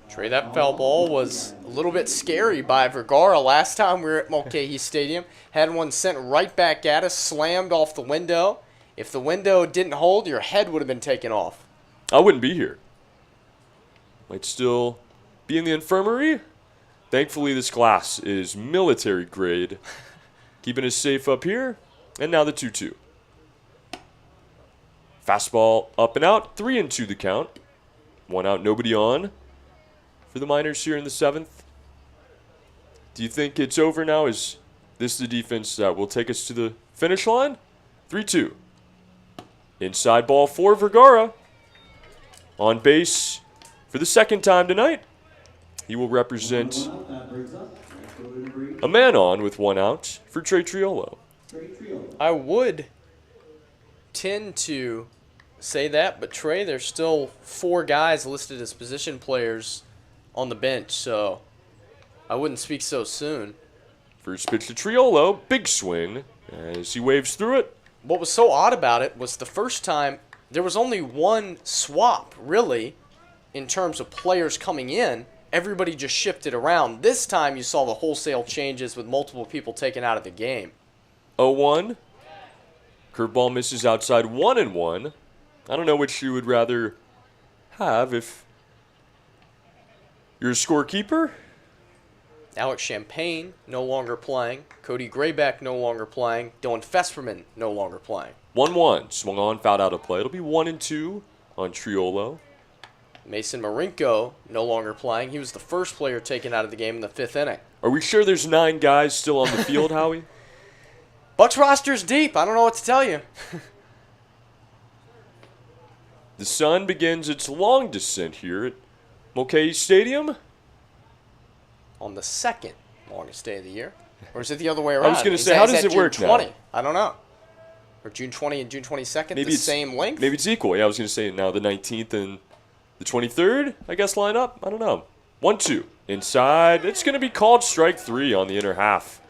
Trey, that foul ball was a little bit scary by Vergara. Last time we were at Mulcahy Stadium, had one sent right back at us, slammed off the window. If the window didn't hold, your head would have been taken off. I wouldn't be here. Might still be in the infirmary. Thankfully, this glass is military grade. Keeping us safe up here. And now the 2-2. Fastball up and out. 3-2 the count. 1 out, nobody on for the Miners here in the 7th. Do you think it's over now? Is This is the defense that will take us to the finish line. 3-2. Inside ball for Vergara. On base for the second time tonight. He will represent That brings us next over to number 8, a man on with 1 out for Trey Triolo. Trey Triolo. I would tend to say that, but Trey, there's still 4 guys listed as position players on the bench, so I wouldn't speak so soon. First pitch to Triolo. Big swing as he waves through it. What was so odd about it was the first time there was only one swap, really, in terms of players coming in. Everybody just shifted around. This time you saw the wholesale changes with multiple people taken out of the game. 0-1. Curveball misses outside 1-1. I don't know which you would rather have if you're a scorekeeper. Alex Champagne no longer playing. Cody Grayback no longer playing. Dylan Fesperman no longer playing. 1-1. Swung on, fouled out of play. It'll be 1-2 on Triolo. Mason Marinko no longer playing. He was the first player taken out of the game in the 5th inning. Are we sure there's 9 guys still on the field, Howie? Bucs roster's deep. I don't know what to tell you. The sun begins its long descent here at Mulcahy Stadium. On the second longest day of the year. Or is it the other way around? was gonna Is say, that- how is does that it work June now? 20? I don't know. Or June 20 and June 22nd, Maybe the it's same length? Maybe it's equal. Yeah, I was going to say now the 19th and the 23rd, I guess, line up. I don't know. 1-2. Inside. It's going to be called strike 3 on the inner half.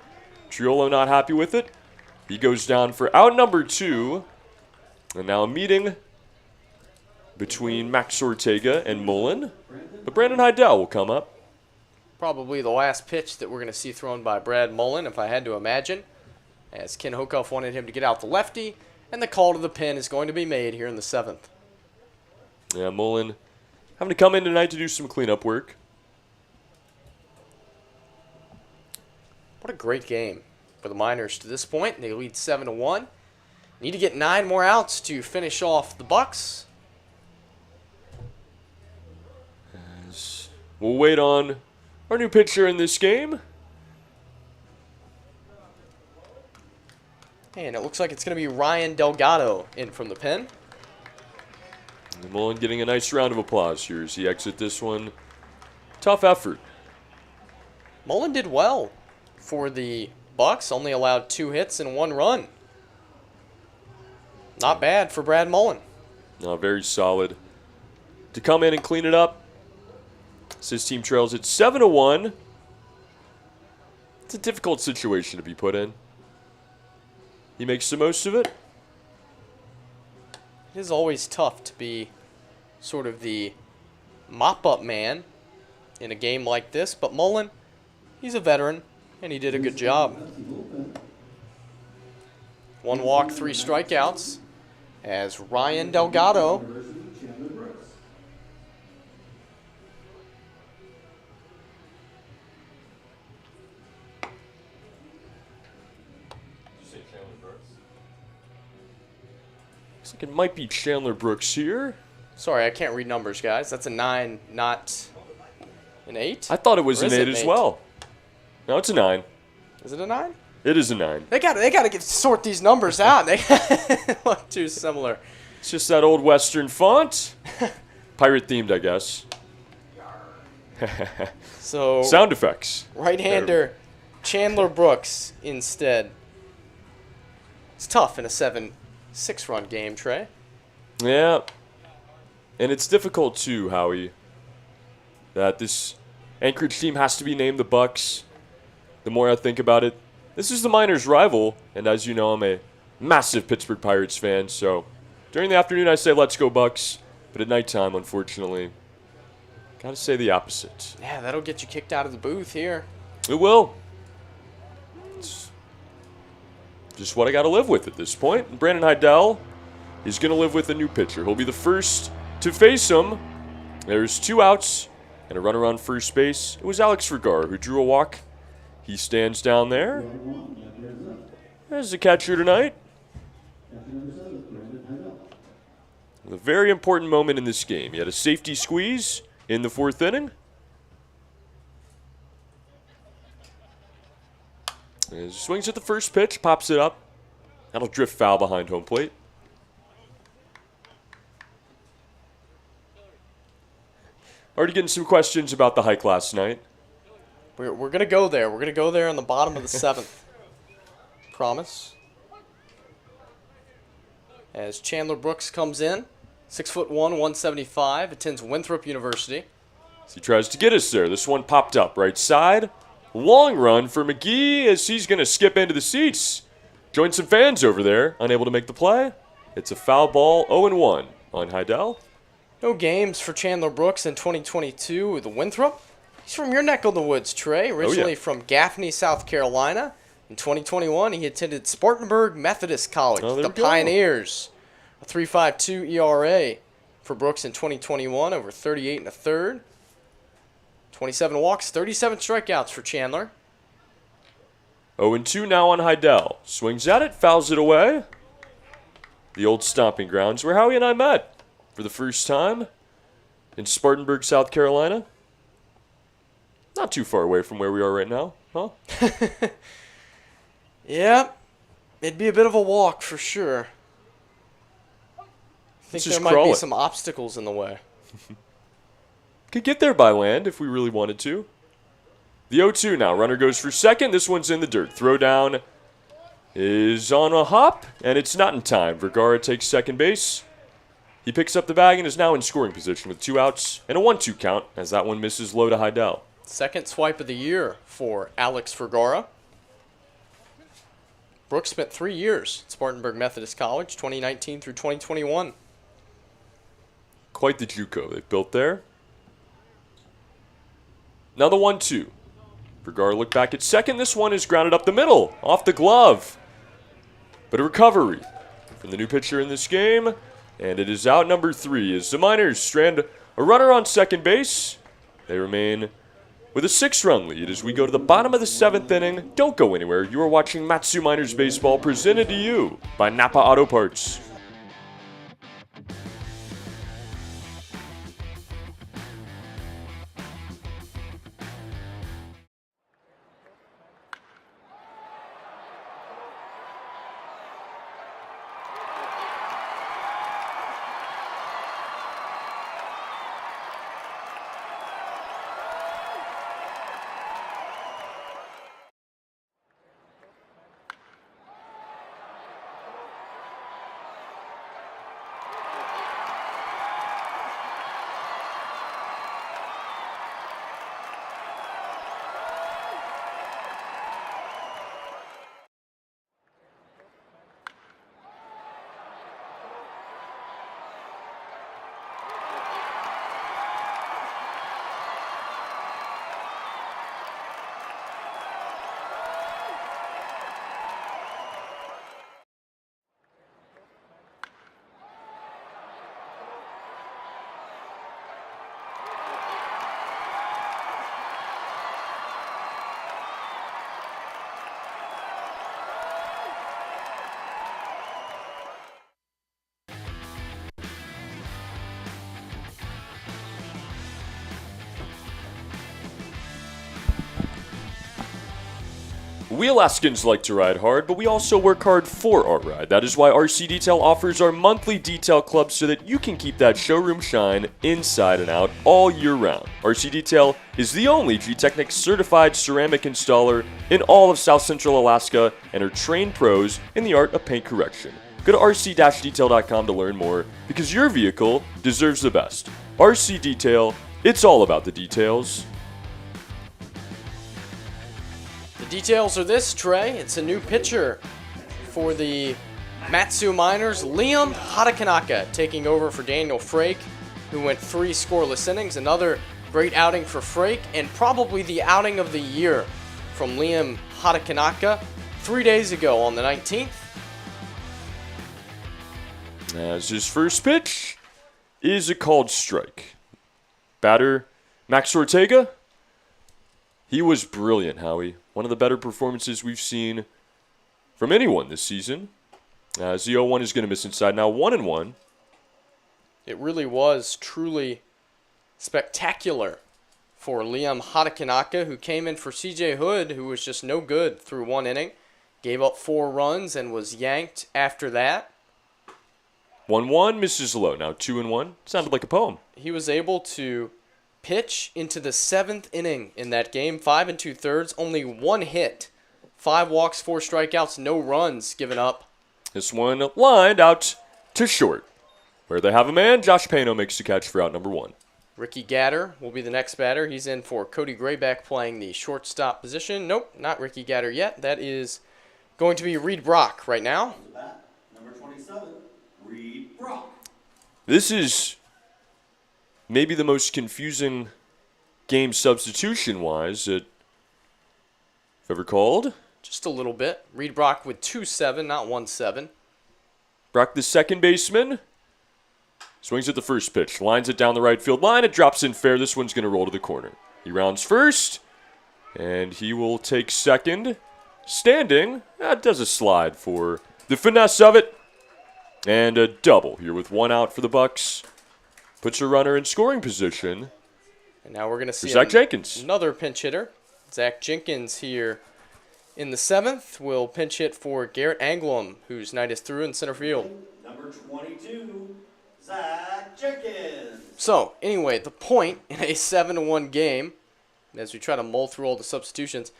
Triolo not happy with it. He goes down for out number 2. And now a meeting between Max Ortega and Mullen. But Brandon Heidel will come up. Probably the last pitch that we're going to see thrown by Brad Mullen, if I had to imagine, as Ken Hokoff wanted him to get out the lefty, and the call to the pin is going to be made here in the 7th. Yeah, Mullen having to come in tonight to do some cleanup work. What a great game for the Miners to this point. They lead 7-1. Need to get 9 more outs to finish off the Bucs. We'll wait on our new pitcher in this game. And it looks like it's going to be Ryan Delgado in from the pen. And Mullen getting a nice round of applause here as he exits this one. Tough effort. Mullen did well for the Bucs, only allowed 2 hits and 1 run. Not bad for Brad Mullen. No, very solid. To come in and clean it up. His team trails at 7-1. It's a difficult situation to be put in. He makes the most of it. It is always tough to be sort of the mop-up man in a game like this, but Mullen, he's a veteran, and he did a good job. 1 walk, 3 strikeouts, as Ryan Delgado Looks like it might be Chandler Brooks here. Sorry, I can't read numbers, guys. That's a 9, not an 8. I thought it was Or an is it 8 as an 8? well. No, it's a 9. Is it a 9? It is a 9. They got to sort these numbers out. They look too similar. It's just that old Western font. Pirate themed, I guess. So Sound effects. right-hander Chandler Brooks instead. It's tough in a 7-6 run game, Trey. Yeah. And it's difficult too, Howie, that this Anchorage team has to be named the Bucs. The more I think about it, this is the Miners' rival, and as you know, I'm a massive Pittsburgh Pirates fan, so during the afternoon I say let's go Bucs, but at nighttime, unfortunately, gotta say the opposite. Yeah, that'll get you kicked out of the booth here. It will. It's just what I gotta live with at this point. And Brandon Heidel is gonna live with a new pitcher. He'll be the first to face him. There's 2 outs and a runner on first base. It was Alex Vergara who drew a walk. He stands down there. There's the catcher tonight. A very important moment in this game. He had a safety squeeze in the 4th inning. As he swings at the first pitch, pops it up. That'll drift foul behind home plate. Already getting some questions about the hike last night. We're going to go there. We're going to go there in the bottom of the 7th. Promise. As Chandler Brooks comes in, 6'1", 175, attends Winthrop University. As he tries to get us there. This one popped up right side. Long run for McGee as he's going to skip into the seats. Join some fans over there. Unable to make the play. It's a foul ball, 0-1 on Heidel. No games for Chandler Brooks in 2022 with Winthrop. He's from your neck of the woods, Trey. Originally from Gaffney, South Carolina. In 2021, he attended Spartanburg Methodist College, the Pioneers. A 3.52 ERA for Brooks in 2021, over 38 and a third. 27 walks, 37 strikeouts for Chandler. 0-2 now on Heidel. Swings at it, fouls it away. The old stomping grounds where Howie and I met for the first time in Spartanburg, South Carolina. Not too far away from where we are right now, huh? Yeah, it'd be a bit of a walk for sure. I think there might be some obstacles in the way. Could get there by land if we really wanted to. The 0-2 now. Runner goes for second. This one's in the dirt. Throw down is on a hop, and it's not in time. Vergara takes second base. He picks up the bag and is now in scoring position with 2 outs and a 1-2 count as that one misses low to Heidel. Second swipe of the year for Alex Vergara. Brooks spent 3 years at Spartanburg Methodist College, 2019 through 2021. Quite the JUCO they've built there. Now the 1-2. Vergara looked back at second. This one is grounded up the middle, off the glove. But a recovery from the new pitcher in this game. And it is out number 3 as the Miners strand a runner on second base. They remain with a 6-run lead as we go to the bottom of the 7th inning. Don't go anywhere. You are watching Matsu Miners Baseball presented to you by Napa Auto Parts. We Alaskans like to ride hard, but we also work hard for our ride. That is why RC Detail offers our monthly detail club so that you can keep that showroom shine inside and out all year round. RC Detail is the only G-Technic certified ceramic installer in all of South Central Alaska and are trained pros in the art of paint correction. Go to rc-detail.com to learn more because your vehicle deserves the best. RC Detail, it's all about the details. The details are this, Trey. It's a new pitcher for the Matsu Miners, Liam Hatakanaka, taking over for Daniel Frake, who went 3 scoreless innings. Another great outing for Frake, and probably the outing of the year from Liam Hatakanaka 3 days ago on the 19th. As his first pitch is a called strike. Batter, Max Ortega. He was brilliant, Howie. One of the better performances we've seen from anyone this season. As the 0-1 is going to miss inside. Now 1-1. It really was truly spectacular for Liam Hatakanaka, who came in for CJ Hood, who was just no good through 1 inning. Gave up 4 runs and was yanked after that. 1-1, misses low. Now 2-1. Sounded like a poem. He was able to pitch into the 7th inning in that game, 5 2/3, only 1 hit, 5 walks, 4 strikeouts, no runs given up. This one lined out to short. Where they have a man, Josh Pano makes the catch for out number 1. Ricky Gatter will be the next batter. He's in for Cody Grayback playing the shortstop position. Nope, not Ricky Gatter yet. That is going to be Reed Brock right now. Bat, number 27, Reed Brock. This is maybe the most confusing game substitution-wise that I've ever called. Just a little bit. Reed Brock with 2-7, not 1-7. Brock, the second baseman, swings at the first pitch, lines it down the right field line. It drops in fair. This one's going to roll to the corner. He rounds first, and he will take second. Standing, that does a slide for the finesse of it. And a double here with 1 out for the Bucs. Puts a runner in scoring position. And now we're going to see Zach Jenkins. Another pinch hitter. Zach Jenkins here in the 7th will pinch hit for Garrett Anglum, whose night is through in center field. Number 22, Zach Jenkins. So, anyway, the point in a 7-1 game, as we try to mull through all the substitutions,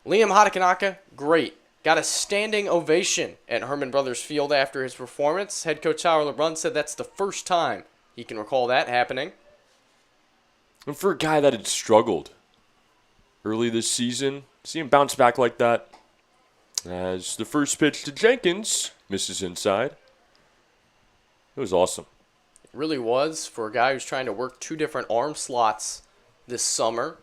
Liam Hatakanaka, great. Got a standing ovation at Herman Brothers Field after his performance. Head coach Tyler LeBrun said that's the first time he can recall that happening. And for a guy that had struggled early this season, see him bounce back like that. As the first pitch to Jenkins misses inside. It was awesome. It really was for a guy who's trying to work 2 different arm slots this summer.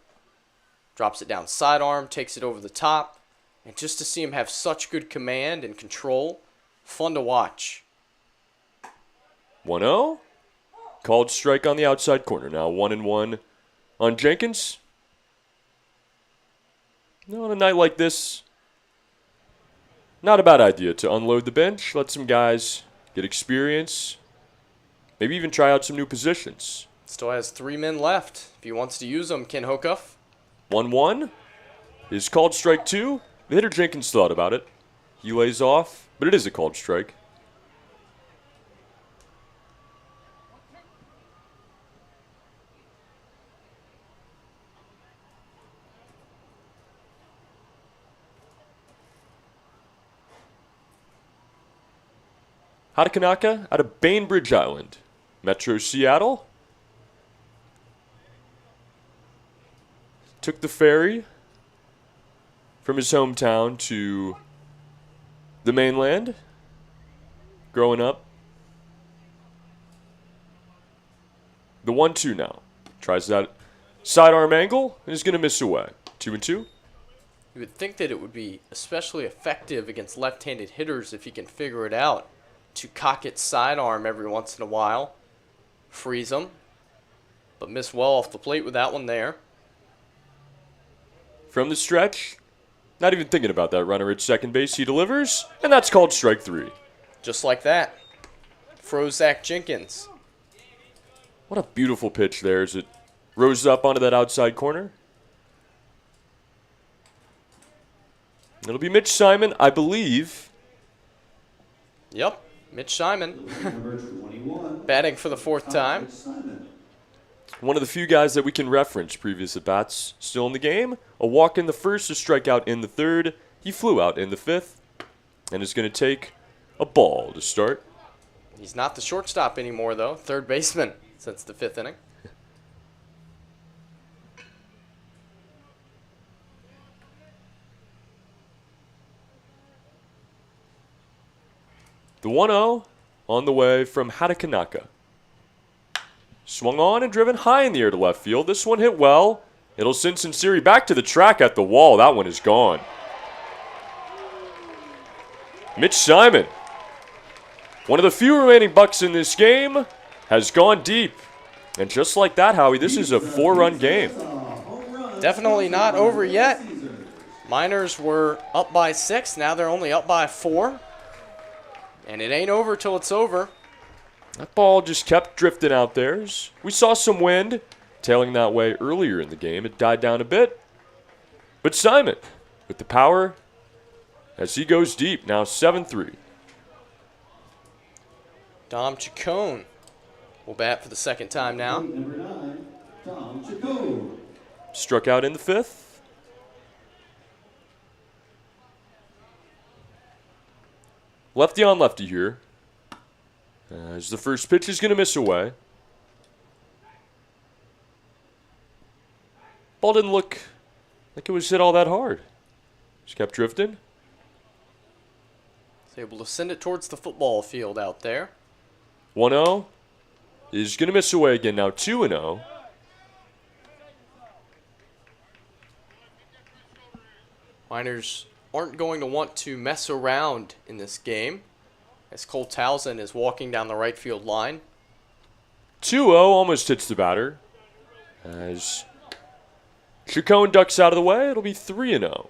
Drops it down sidearm, takes it over the top. And just to see him have such good command and control, fun to watch. 1-0. Called strike on the outside corner. Now 1-1 on Jenkins. On a night like this, not a bad idea to unload the bench, let some guys get experience, maybe even try out some new positions. Still has 3 men left if he wants to use them, Ken Hokuff. 1-1 is called strike 2. The hitter Jenkins thought about it. He lays off, but it is a called strike. Hatakanaka out of Bainbridge Island, Metro Seattle. Took the ferry from his hometown to the mainland growing up. The 1-2 now. Tries that sidearm angle and is going to miss away. 2-2. You would think that it would be especially effective against left-handed hitters if he can figure it out to cock it sidearm every once in a while. Freeze them. But miss well off the plate with that one there. From the stretch, not even thinking about that runner at second base. He delivers, and that's called strike 3. Just like that. Froze Zach Jenkins. What a beautiful pitch there as it rose up onto that outside corner. It'll be Mitch Simon, I believe. Yep, Mitch Simon. Number 21, Batting for the 4th time. Simon. One of the few guys that we can reference previous at-bats still in the game. A walk in the first, a strikeout in the 3rd. He flew out in the 5th and is going to take a ball to start. He's not the shortstop anymore, though. 3rd baseman since the 5th inning. The 1-0 on the way from Hatakanaka. Swung on and driven high in the air to left field. This one hit well. It'll send Sinceri back to the track at the wall. That one is gone. Mitch Simon, one of the few remaining Bucs in this game, has gone deep. And just like that, Howie, this is a 4-run game. Definitely not over yet. Miners were up by 6. Now they're only up by 4. And it ain't over till it's over. That ball just kept drifting out there. We saw some wind tailing that way earlier in the game. It died down a bit. But Simon with the power as he goes deep. Now 7-3. Dom Chacon will bat for the second time now. Number 9, Tom Chacon. Struck out in the 5th. Lefty on lefty here. As the first pitch is going to miss away. Ball didn't look like it was hit all that hard. Just kept drifting. He's able to send it towards the football field out there. 1-0 is going to miss away again now. 2-0. Miners aren't going to want to mess around in this game as Cole Townsend is walking down the right field line. 2-0 almost hits the batter. As Chacon ducks out of the way, it'll be 3-0.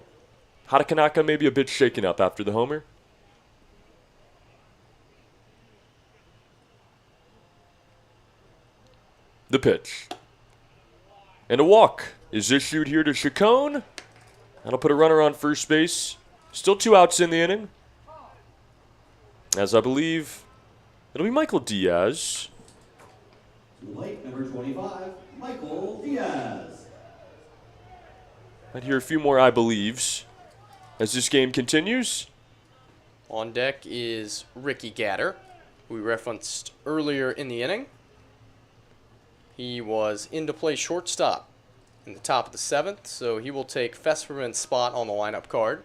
Hatakanaka maybe a bit shaken up after the homer. The pitch. And a walk is issued here to Chacon. That'll put a runner on first base. Still 2 outs in the inning. As I believe it'll be Michael Diaz. Light number 25, Michael Diaz. Might hear a few more I believes as this game continues. On deck is Ricky Gatter, who we referenced earlier in the inning. He was in to play shortstop in the top of the 7th, so he will take Fesperman's spot on the lineup card.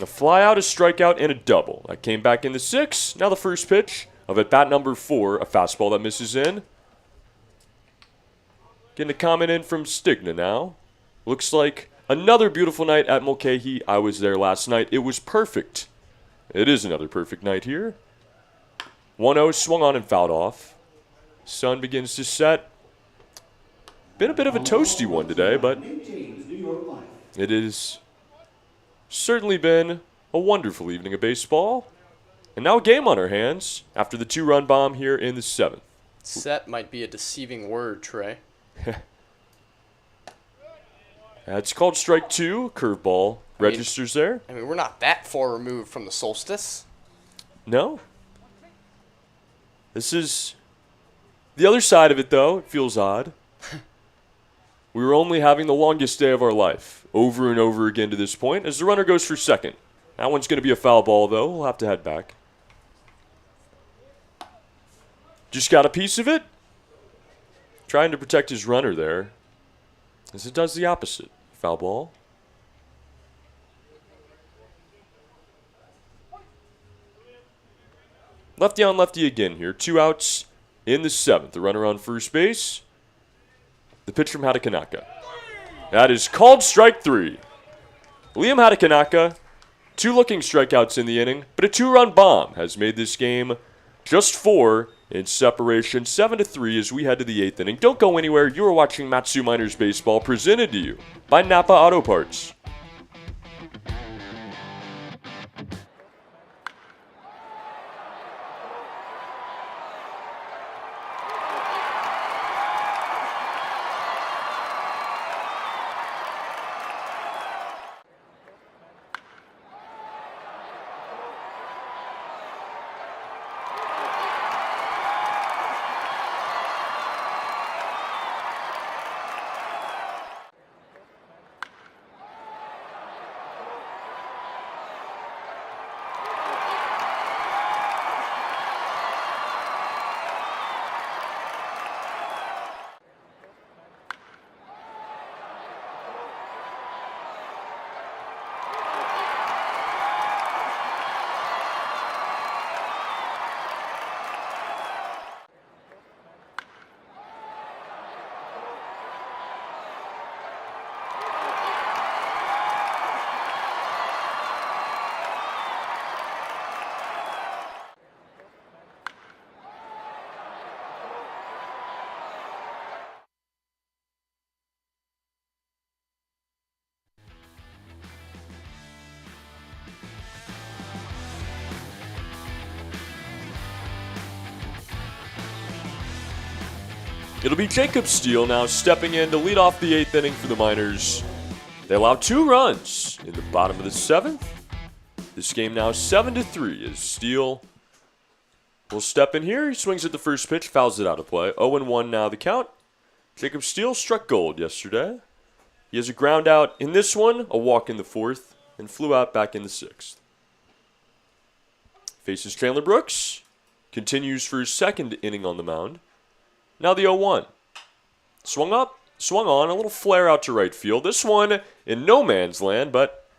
A fly out, a strikeout, and a double. That came back in the 6th. Now the first pitch of at bat number 4, a fastball that misses in. Getting a comment in from Stigna now. Looks like another beautiful night at Mulcahy. I was there last night. It was perfect. It is another perfect night here. 1-0 swung on and fouled off. Sun begins to set. Been a bit of a toasty one today, but it has certainly been a wonderful evening of baseball. And now a game on our hands after the 2-run bomb here in the 7th. Set might be a deceiving word, Trey. It's called strike 2. Curveball registers there. I mean, we're not that far removed from the solstice. No. This is the other side of it, though. It feels odd. We were only having the longest day of our life over and over again to this point as the runner goes for second. That one's going to be a foul ball, though. We'll have to head back. Just got a piece of it. Trying to protect his runner there. As it does the opposite. Foul ball. Lefty on lefty again here. 2 outs in the 7th. The runner on first base. The pitch from Hatakanaka. That is called strike 3. Liam Hatakanaka, 2 looking strikeouts in the inning, but a 2-run bomb has made this game just 4 in separation. 7-3 as we head to the 8th inning. Don't go anywhere. You are watching Matsu Miners Baseball, presented to you by Napa Auto Parts. It'll be Jacob Steele now stepping in to lead off the 8th inning for the Miners. They allow 2 runs in the bottom of the 7th. This game now 7-3 as Steele will step in here. He swings at the first pitch, fouls it out of play. 0-1 now the count. Jacob Steele struck gold yesterday. He has a ground out in this one, a walk in the 4th, and flew out back in the 6th. Faces Chandler Brooks. Continues for his 2nd inning on the mound. Now the 0-1. Swung up, swung on, a little flare out to right field. This one in no man's land, but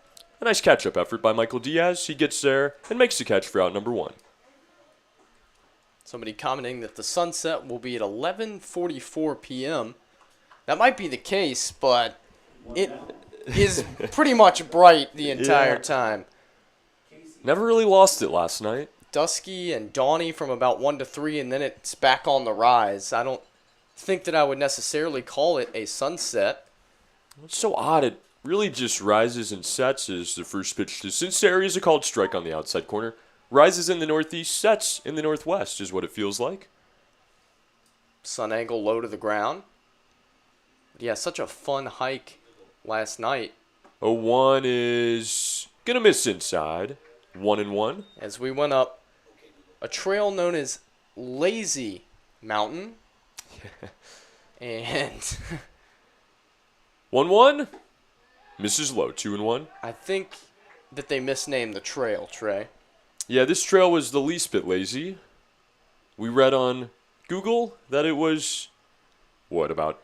a nice catch-up effort by Michael Diaz. He gets there and makes the catch for out number 1. Somebody commenting that the sunset will be at 11:44 p.m. That might be the case, but it is pretty much bright the entire time. Never really lost it last night. Dusky and dawny from about 1 to 3, and then it's back on the rise. I don't think that I would necessarily call it a sunset. It's so odd. It really just rises and sets as the first pitch to Cincinnati is a called strike on the outside corner. Rises in the northeast, sets in the northwest is what it feels like. Sun angle low to the ground. Yeah, such a fun hike last night. 0-1 is going to miss inside. 1-1. As we went up a trail known as Lazy Mountain. And 1-1. Misses low. 2-1. I think that they misnamed the trail, Trey. Yeah, this trail was the least bit lazy. We read on Google that it was, about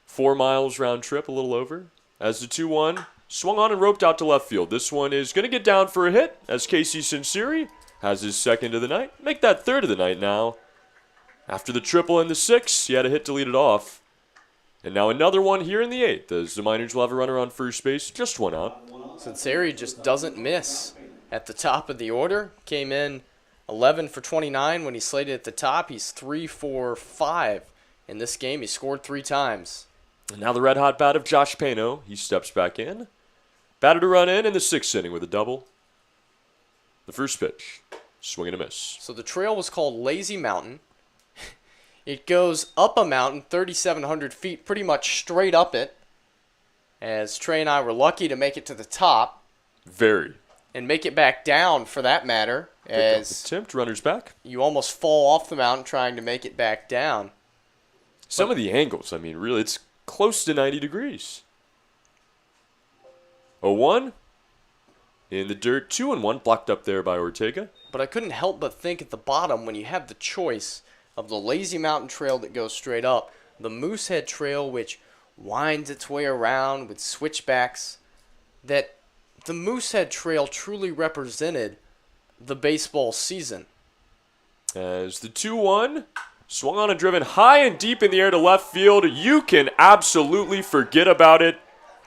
4 miles round trip, a little over. As the 2-1 swung on and roped out to left field. This one is going to get down for a hit as Casey Sinceri has his 2nd of the night. Make that 3rd of the night now. After the triple in the 6th, he had a hit to lead it off. And now another one here in the 8th as the Miners will have a runner on first base. Just one out. Sinceri just doesn't miss at the top of the order. Came in 11 for 29 when he slated at the top. He's 3 for 5 in this game. He scored 3 times. And now the red-hot bat of Josh Pano. He steps back in. Batted a run in the 6th inning with a double. The first pitch. Swing and a miss. So the trail was called Lazy Mountain. It goes up a mountain, 3,700 feet, pretty much straight up it. As Trey and I were lucky to make it to the top. Very. And make it back down, for that matter. As attempt, runners back. You almost fall off the mountain trying to make it back down. Some of the angles, I mean, really, it's close to 90 degrees. 0-1. In the dirt, 2-1, blocked up there by Ortega. But I couldn't help but think at the bottom, when you have the choice of the Lazy Mountain Trail that goes straight up, the Moosehead Trail, which winds its way around with switchbacks, that the Moosehead Trail truly represented the baseball season. As the 2-1 swung on and driven high and deep in the air to left field, you can absolutely forget about it.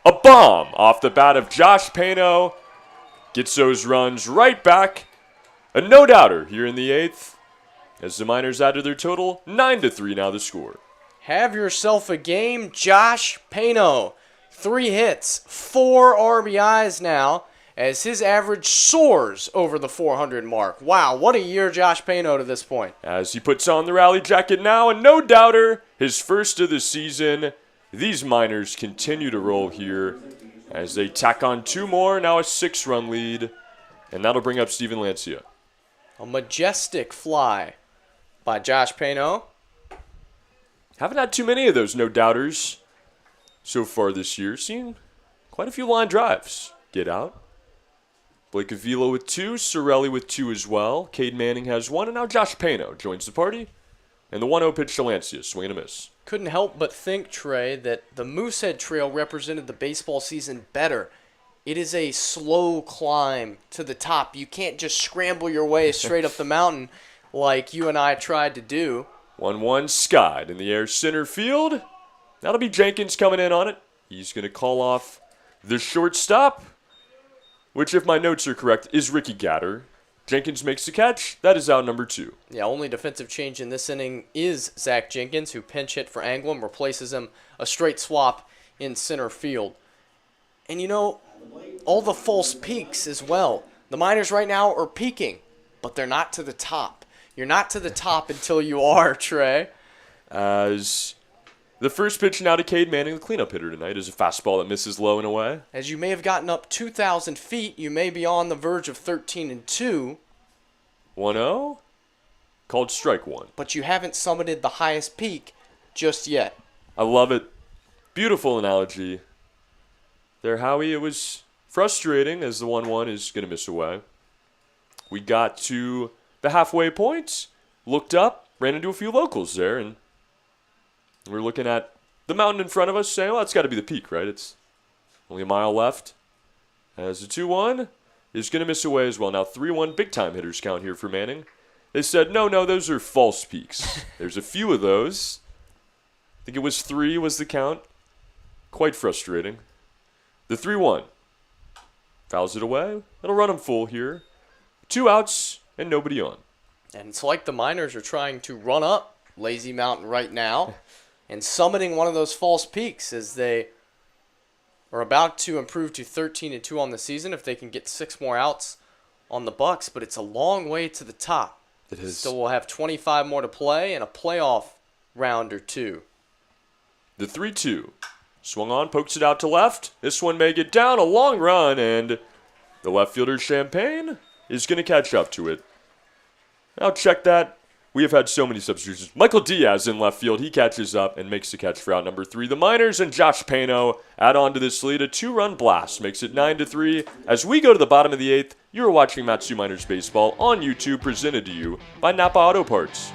A bomb off the bat of Josh Pano gets those runs right back. A no-doubter here in the 8th as the Miners add to their total. 9-3 now the score. Have yourself a game, Josh Pano. 3 hits, 4 RBIs now as his average soars over the 400 mark. Wow, what a year Josh Pano to this point. As he puts on the rally jacket now, a no-doubter, his first of the season. These Miners continue to roll here as they tack on 2 more, now a 6-run lead, and that'll bring up Steven Lancia. A majestic fly by Josh Pano. Haven't had too many of those no-doubters so far this year. Seen quite a few line drives get out. Blake Avila with 2, Sorelli with 2 as well. Cade Manning has 1, and now Josh Pano joins the party. And the 1-0 pitch to Lancia, swing and a miss. Couldn't help but think, Trey, that the Moosehead Trail represented the baseball season better. It is a slow climb to the top. You can't just scramble your way straight up the mountain like you and I tried to do. 1-1 skied in the air center field. That'll be Jenkins coming in on it. He's going to call off the shortstop, which, if my notes are correct, is Ricky Gatter. Jenkins makes the catch. That is out number 2. Yeah, only defensive change in this inning is Zach Jenkins, who pinch hit for Anglem, replaces him, a straight swap in center field. And you know, all the false peaks as well. The Miners right now are peaking, but they're not to the top. You're not to the top until you are, Trey. As the first pitch now to Cade Manning, the cleanup hitter tonight, is a fastball that misses low and away. As you may have gotten up 2,000 feet, you may be on the verge of 13-2. 1-0, called strike one. But you haven't summited the highest peak just yet. I love it. Beautiful analogy. There, Howie, it was frustrating as the 1-1 is going to miss away. We got to the halfway point, looked up, ran into a few locals there, and we're looking at the mountain in front of us saying, well, that's got to be the peak, right? It's only a mile left. As the 2-1 is going to miss away as well. Now 3-1 big-time hitters count here for Manning. They said, no, those are false peaks. There's a few of those. I think it was 3 was the count. Quite frustrating. The 3-1 fouls it away. It'll run him full here. 2 outs and nobody on. And it's like the Miners are trying to run up Lazy Mountain right now and summiting one of those false peaks as they are about to improve to 13-2 on the season if they can get 6 more outs on the Bucs. But it's a long way to the top. It is. Still we'll have 25 more to play and a playoff round or 2. The 3-2. Swung on, pokes it out to left. This one may get down, a long run, and the left fielder Champagne is going to catch up to it. Now check that. We have had so many substitutions. Michael Diaz in left field. He catches up and makes the catch for out number 3. The Miners and Josh Pano add on to this lead. A 2-run blast makes it 9-3. As we go to the bottom of the 8th, you are watching Matsu Miners Baseball on YouTube, presented to you by Napa Auto Parts.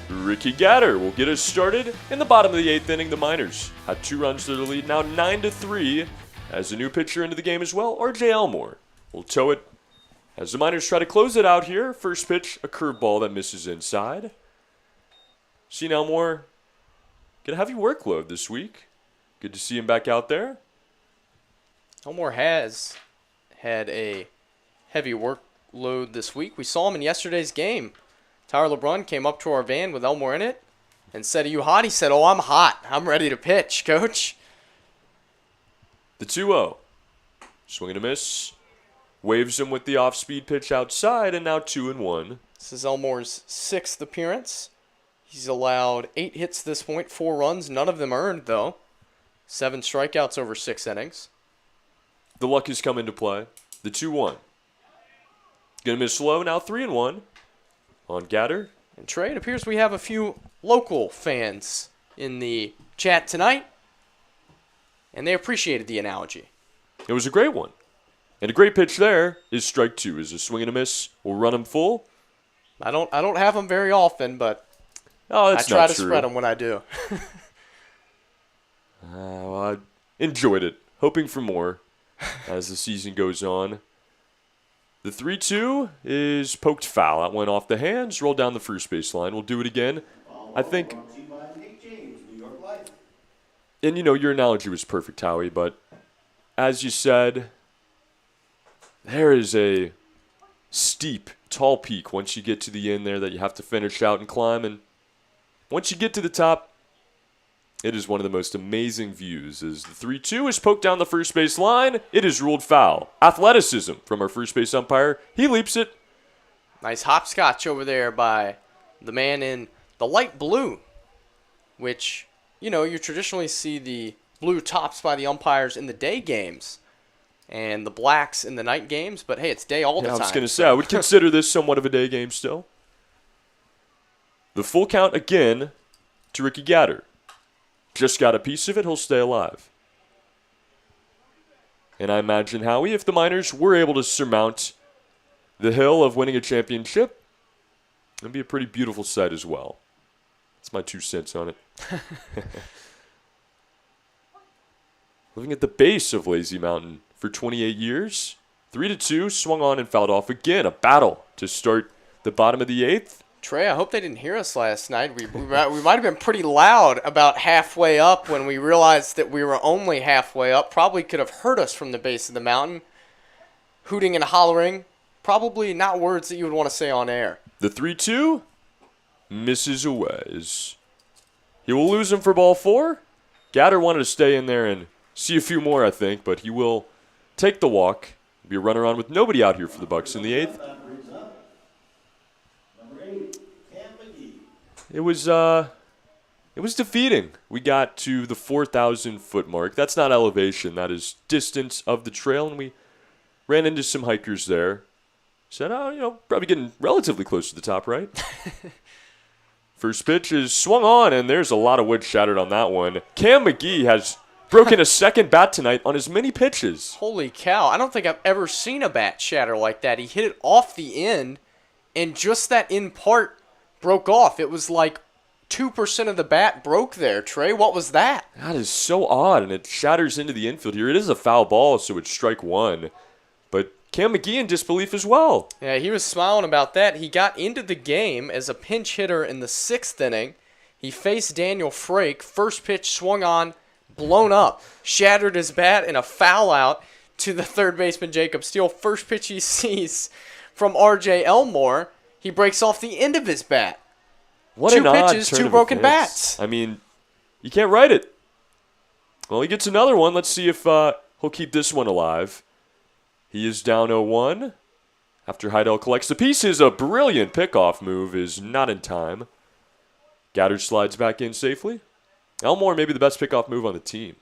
Ricky Gatter will get us started in the bottom of the 8th inning. The Miners had 2 runs to the lead, now 9-3. As a new pitcher into the game as well, R.J. Elmore will tow it as the Miners try to close it out here. First pitch, a curveball that misses inside. Seeing Elmore get a heavy workload this week. Good to see him back out there. Elmore has had a heavy workload this week. We saw him in yesterday's game. Tyler LeBrun came up to our van with Elmore in it and said, "Are you hot?" He said, "Oh, I'm hot. I'm ready to pitch, coach." The 2-0. Swing and a miss. Waves him with the off-speed pitch outside, and now 2-1. This is Elmore's 6th appearance. He's allowed 8 hits to this point, 4 runs, none of them earned, though. 7 strikeouts over 6 innings. The luck has come into play. The 2-1. Gonna miss low, now 3-1 on Gatter. And Trey, it appears we have a few local fans in the chat tonight, and they appreciated the analogy. It was a great one. And a great pitch there is strike 2. Is a swing and a miss. We'll run him full. I don't have them very often, but Oh, that's I try not to true. spread them when I do. Well, I enjoyed it. Hoping for more as the season goes on. The 3-2 is poked foul. That went off the hands, rolled down the first baseline. We'll do it again. I think, Brought to you by Nick James, New York Life. and you know, your analogy was perfect, Howie, but as you said, there is a steep, tall peak once you get to the end there that you have to finish out and climb. And once you get to the top, it is one of the most amazing views. As the 3-2 is poked down the first base line, it is ruled foul. Athleticism from our first base umpire. He leaps it. Nice hopscotch over there by the man in the light blue, which, you know, you traditionally see the blue tops by the umpires in the day games and the blacks in the night games, but hey, it's day all the I time. was going to say, I would consider this somewhat of a day game still. The full count again to Ricky Gatter. Just got a piece of it, he'll stay alive. And I imagine, Howie, if the Miners were able to surmount the hill of winning a championship, it'd be a pretty beautiful sight as well. That's my 2 cents on it. Living at the base of Lazy Mountain for 28 years. 3-2, swung on and fouled off again. A battle to start the bottom of the 8th. Trey, I hope they didn't hear us last night. We might have been pretty loud about halfway up when we realized that we were only halfway up. Probably could have heard us from the base of the mountain. Hooting and hollering. Probably not words that you would want to say on air. The 3-2 misses away. He will lose him for ball 4. Gatter wanted to stay in there and see a few more, I think, but he will take the walk. Be a runner on with nobody out here for the Bucs in the 8th. That brings up number 8, Cam McGee. It was defeating. We got to the 4,000-foot mark. That's not elevation. That is distance of the trail, and we ran into some hikers there. Said, probably getting relatively close to the top, right? First pitch is swung on, and there's a lot of wood shattered on that one. Cam McGee has broken a second bat tonight on as many pitches. Holy cow. I don't think I've ever seen a bat shatter like that. He hit it off the end, and just that end part broke off. It was like 2% of the bat broke there. Trey, what was that? That is so odd, and it shatters into the infield here. It is a foul ball, so it's strike 1. But Cam McGee in disbelief as well. Yeah, he was smiling about that. He got into the game as a pinch hitter in the 6th inning. He faced Daniel Frake. First pitch swung on, blown up, shattered his bat in a foul out to the third baseman Jacob Steele. First pitch he sees from R.J. Elmore, he breaks off the end of his bat. What 2 an odd pitches, turn 2 of broken events. bats. I mean, you can't write it. Well, he gets another one. Let's see if he'll keep this one alive. He is down 0-1. After Heidel collects the pieces, a brilliant pickoff move is not in time. Gatter slides back in safely. Elmore may be the best pickoff move on the team.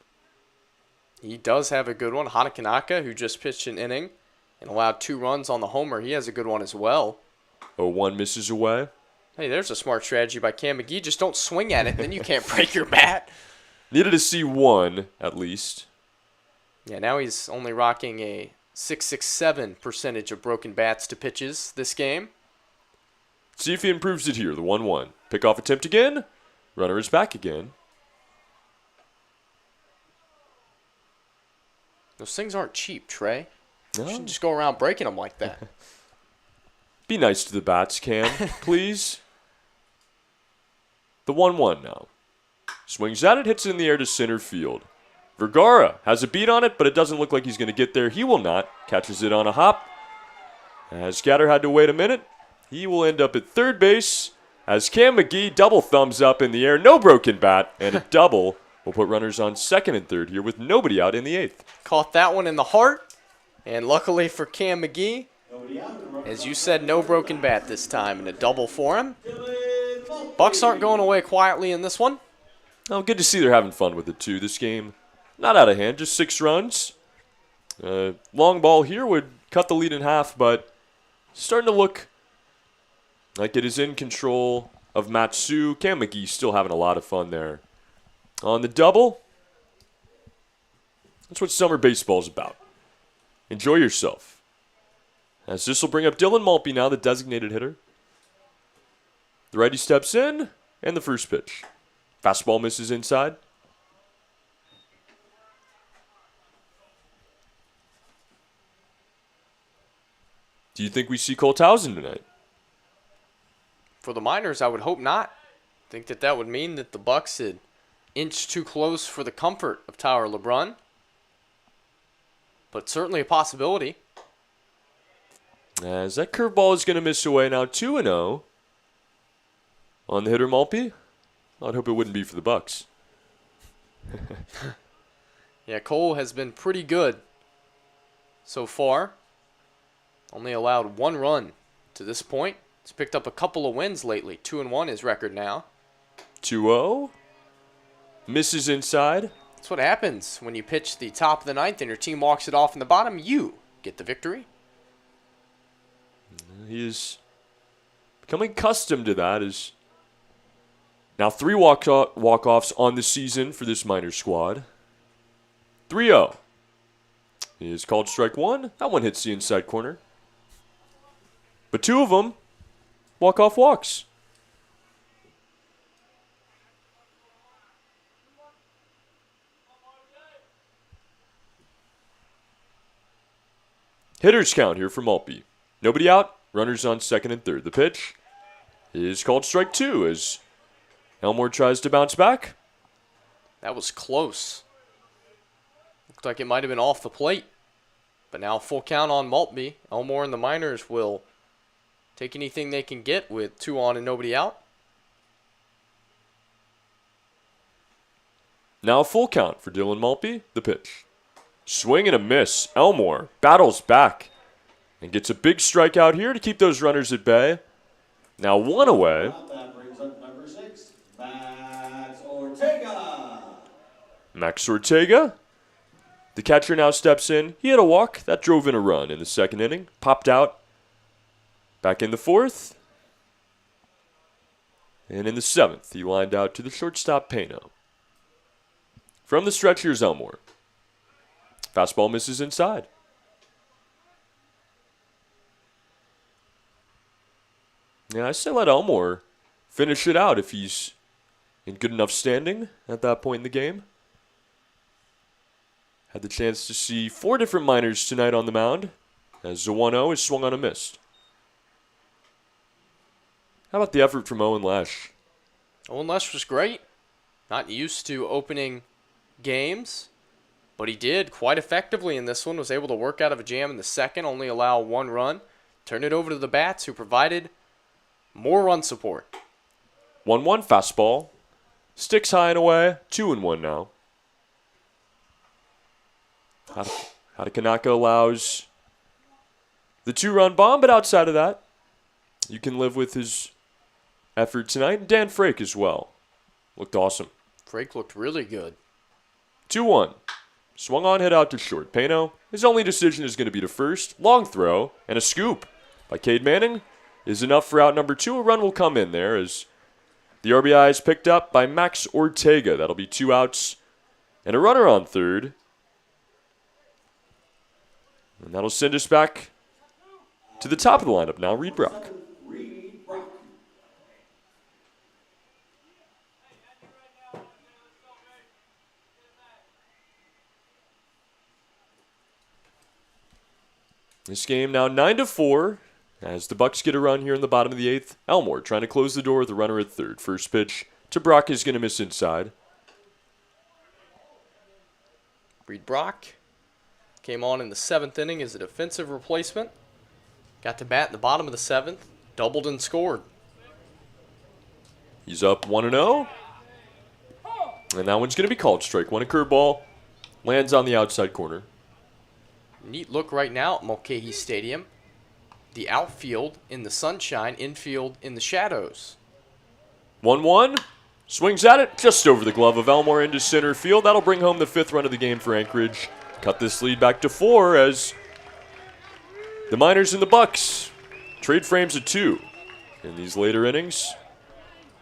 He does have a good one. Hanakanaka, who just pitched an inning and allowed 2 runs on the homer, he has a good one as well. 0-1 misses away. Hey, there's a smart strategy by Cam McGee. Just don't swing at it, then you can't break your bat. Needed to see 1 at least. Yeah, now he's only rocking a 6.67 percentage of broken bats to pitches this game. See if he improves it here. The 1-1. Pickoff attempt again. Runner is back again. Those things aren't cheap, Trey. You No. shouldn't just go around breaking them like that. Be nice to the bats, Cam, please. The 1-1 now. Swings at it, hits it in the air to center field. Vergara has a beat on it, but it doesn't look like he's going to get there. He will not. Catches it on a hop. As Gatter had to wait a minute, he will end up at third base. As Cam McGee double thumbs up in the air. No broken bat, and a double will put runners on second and third here with nobody out in the 8th. Caught that one in the heart, and luckily for Cam McGee, as you said, no broken bat this time, and a double for him. Bucs aren't going away quietly in this one. Oh, good to see they're having fun with it, too. This game, not out of hand, just 6 runs. Long ball here would cut the lead in half, but starting to look like it is in control of Matsu. Cam McGee still having a lot of fun there. On the double, that's what summer baseball is about. Enjoy yourself. As this will bring up Dylan Maltby now, the designated hitter. The righty steps in, and the first pitch. Fastball misses inside. Do you think we see Colthausen tonight? For the Miners, I would hope not. I think that would mean that the Bucs had inched too close for the comfort of Tyler LeBrun. But certainly a possibility. As that curveball is going to miss away now, 2-0 on the hitter Maltby. I'd hope it wouldn't be for the Bucs. Yeah, Cole has been pretty good so far. Only allowed 1 run to this point. He's picked up a couple of wins lately. 2-1 his record now. 2-0. Misses inside. That's what happens when you pitch the top of the ninth and your team walks it off in the bottom. You get the victory. He is becoming accustomed to that. Is now 3 walk-offs on the season for this minor squad. 3-0. He is called strike 1. That one hits the inside corner. But 2 of them walk-off walks. Hitters count here for Maltby. Nobody out. Runners on second and third. The pitch is called strike 2 as Elmore tries to bounce back. That was close. Looked like it might have been off the plate. But now full count on Maltby. Elmore and the Miners will take anything they can get with 2 on and nobody out. Now full count for Dylan Maltby. The pitch. Swing and a miss. Elmore battles back and gets a big strikeout here to keep those runners at bay. Now 1 away. That brings up number 6, Max Ortega. Max Ortega. The catcher now steps in. He had a walk. That drove in a run in the second inning. Popped out. Back in the 4th. And in the 7th, he lined out to the shortstop, Pano. From the stretch, here's Elmore. Fastball misses inside. Yeah, I say let Elmore finish it out if he's in good enough standing at that point in the game. Had the chance to see 4 different minors tonight on the mound as the 1-0 is swung on a miss. How about the effort from Owen Lesh? Owen Lesh was great. Not used to opening games, but he did quite effectively in this one. Was able to work out of a jam in the second, only allow 1 run. Turn it over to the bats who provided more run support. 1-1 fastball. Sticks high and away. 2-1 now. Hadakanaka allows the 2-run bomb, but outside of that, you can live with his effort tonight. And Dan Frake as well. Looked awesome. Frake looked really good. 2-1. Swung on, hit out to short. Pano, his only decision is going to be to first. Long throw and a scoop by Cade Manning is enough for out number 2. A run will come in there as the RBI is picked up by Max Ortega. That'll be 2 outs and a runner on third. And that'll send us back to the top of the lineup now, Reed Brock. Reed Brock. This game now 9-4 as the Bucs get a run here in the bottom of the 8th. Elmore trying to close the door with the runner at third. First pitch to Brock is going to miss inside. Reed Brock came on in the 7th inning as a defensive replacement. Got to bat in the bottom of the 7th. Doubled and scored. He's up 1-0. And that one's going to be called strike 1. A curveball lands on the outside corner. Neat look right now at Mulcahy Stadium. The outfield in the sunshine, infield in the shadows. 1-1. Swings at it just over the glove of Elmore into center field. That'll bring home the 5th run of the game for Anchorage. Cut this lead back to 4 as the Miners and the Bucs trade frames at 2 in these later innings.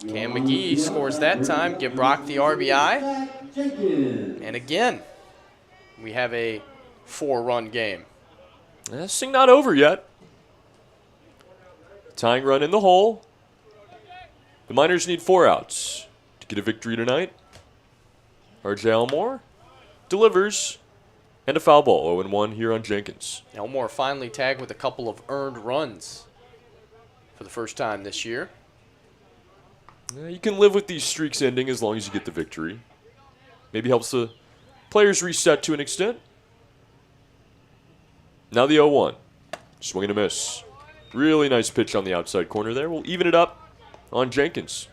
Cam McGee scores that time. Give Brock the RBI. Jenkins. And again, we have a 4-run game. This thing not over yet. Tying run in the hole. The Miners need 4 outs to get a victory tonight. RJ Elmore delivers And a foul ball, 0-1 here on Jenkins. Elmore finally tagged with a couple of earned runs for the first time this year. You can live with these streaks ending as long as you get the victory. Maybe helps the players reset to an extent. Now the 0-1. Swing and a miss. Really nice pitch on the outside corner there. We'll even it up on Jenkins.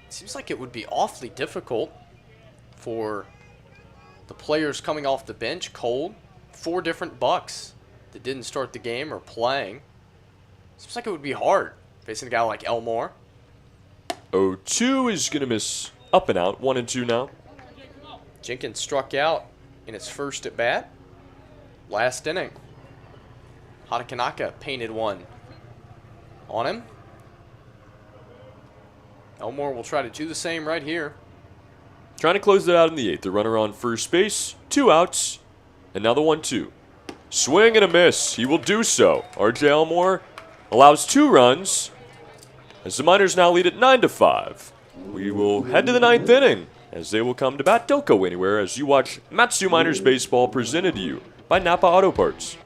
Seems like it would be awfully difficult for the players coming off the bench cold. 4 different Bucs that didn't start the game are playing. Seems like it would be hard facing a guy like Elmore. 0-2 is going to miss up and out. 1-2 now. Jenkins struck out in his first at bat last inning. Hatakanaka painted one on him. Elmore will try to do the same right here. Trying to close it out in the 8th. The runner on first base. 2 outs. And now the 1-2. Swing and a miss. He will do so. R.J. Elmore allows 2 runs as the Miners now lead at 9-5. We will head to the 9th inning as they will come to bat. Don't go anywhere as you watch Matsu Miners Baseball presented to you by Napa Auto Parts.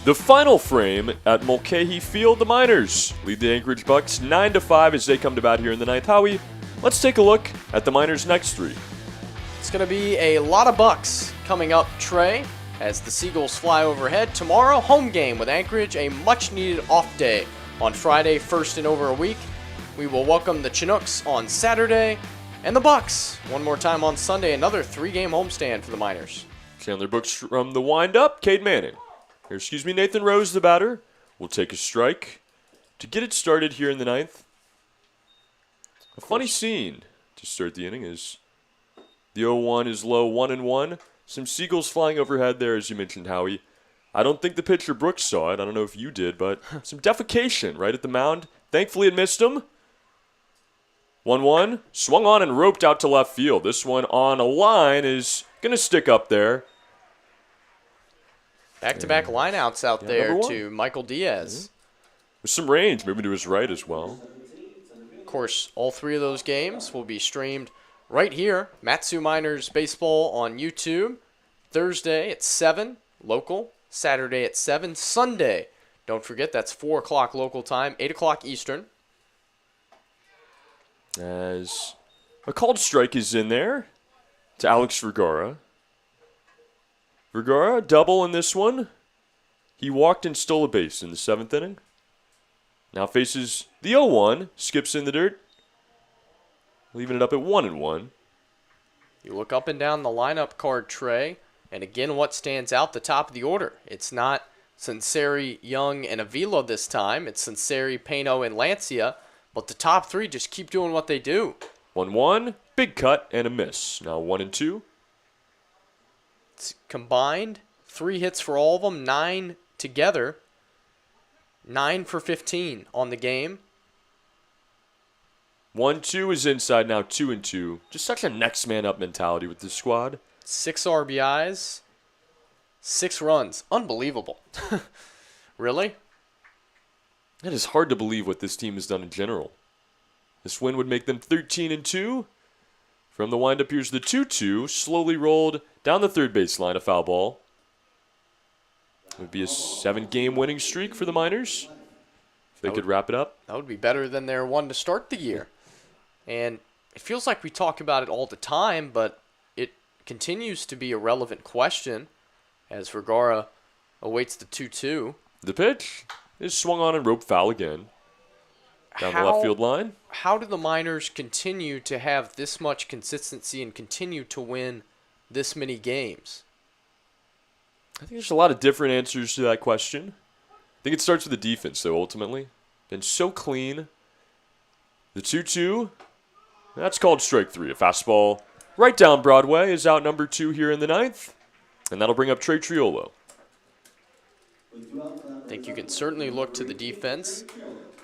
The final frame at Mulcahy Field, the Miners lead the Anchorage Bucs 9-5 as they come to bat here in the 9th. Howie, let's take a look at the Miners' next 3. It's going to be a lot of Bucs coming up, Trey, as the Seagulls fly overhead. Tomorrow, home game with Anchorage, a much-needed off day on Friday, first in over a week. We will welcome the Chinooks on Saturday, and the Bucs one more time on Sunday, another 3-game homestand for the Miners. Chandler Brooks from the windup, Cade Manning. Nathan Rose, the batter, will take a strike to get it started here in the 9th. A funny scene to start the inning is the 0-1 is low, 1-1. Some Seagulls flying overhead there, as you mentioned, Howie. I don't think the pitcher Brooks saw it. I don't know if you did, but some defecation right at the mound. Thankfully, it missed him. 1-1, swung on and roped out to left field. This one on a line is going to stick up there. Back-to-back lineouts out there to Michael Diaz. With some range, moving to his right as well. Of course, all 3 of those games will be streamed right here. Matsu Miners Baseball on YouTube. Thursday at 7, local. Saturday at 7. Sunday, don't forget, that's 4 o'clock local time, 8 o'clock Eastern. As a called strike is in there to Alex Vergara. Vergara, double in this one. He walked and stole a base in the 7th inning. Now faces the 0-1, skips in the dirt. Leaving it up at 1-1. You look up and down the lineup card, Trey, and again, what stands out, the top of the order. It's not Sinceri, Young, and Avila this time. It's Sinceri, Pano, and Lancia. But the top 3 just keep doing what they do. 1-1, big cut, and a miss. Now 1-2. It's combined, 3 hits for all of them, 9 together. 9 for 15 on the game. 1-2 is inside now, 2-2. Just such a next man up mentality with this squad. 6 RBIs, 6 runs. Unbelievable. Really? It is hard to believe what this team has done in general. This win would make them 13-2. From the windup, here's the 2-2. Slowly rolled down the third baseline, a foul ball. It would be a 7-game winning streak for the Miners. they could wrap it up. That would be better than their one to start the year. And it feels like we talk about it all the time, but it continues to be a relevant question as Vergara awaits the 2-2. The pitch is swung on and rope foul again. Down the left field line. How do the Miners continue to have this much consistency and continue to win this many games? I think there's a lot of different answers to that question. I think it starts with the defense, though, ultimately. Been so clean. The 2-2, that's called strike three. A fastball right down Broadway is out number 2 here in the 9th. And that'll bring up Trey Triolo. I think you can certainly look to the defense,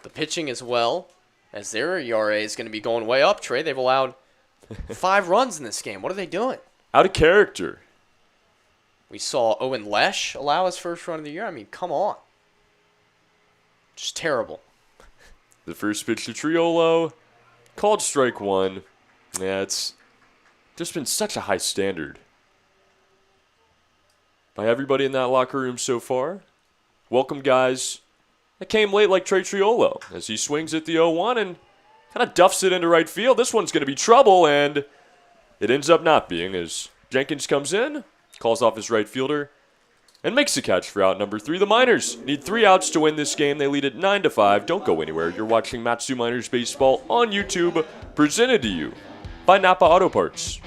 the pitching as well, as their ERA is going to be going way up, Trey. They've allowed 5 runs in this game. What are they doing? Out of character. We saw Owen Lesh allow his first run of the year. I mean, come on. Just terrible. The first pitch to Triolo, called strike 1. Yeah, it's just been such a high standard by everybody in that locker room so far. Welcome guys that came late like Trey Triolo as he swings at the 0-1 and kind of duffs it into right field. This one's going to be trouble, and it ends up not being as Jenkins comes in, calls off his right fielder, and makes the catch for out number 3. The Miners need 3 outs to win this game. They lead it 9-5. Don't go anywhere. You're watching Matsu Miners Baseball on YouTube, presented to you by Napa Auto Parts.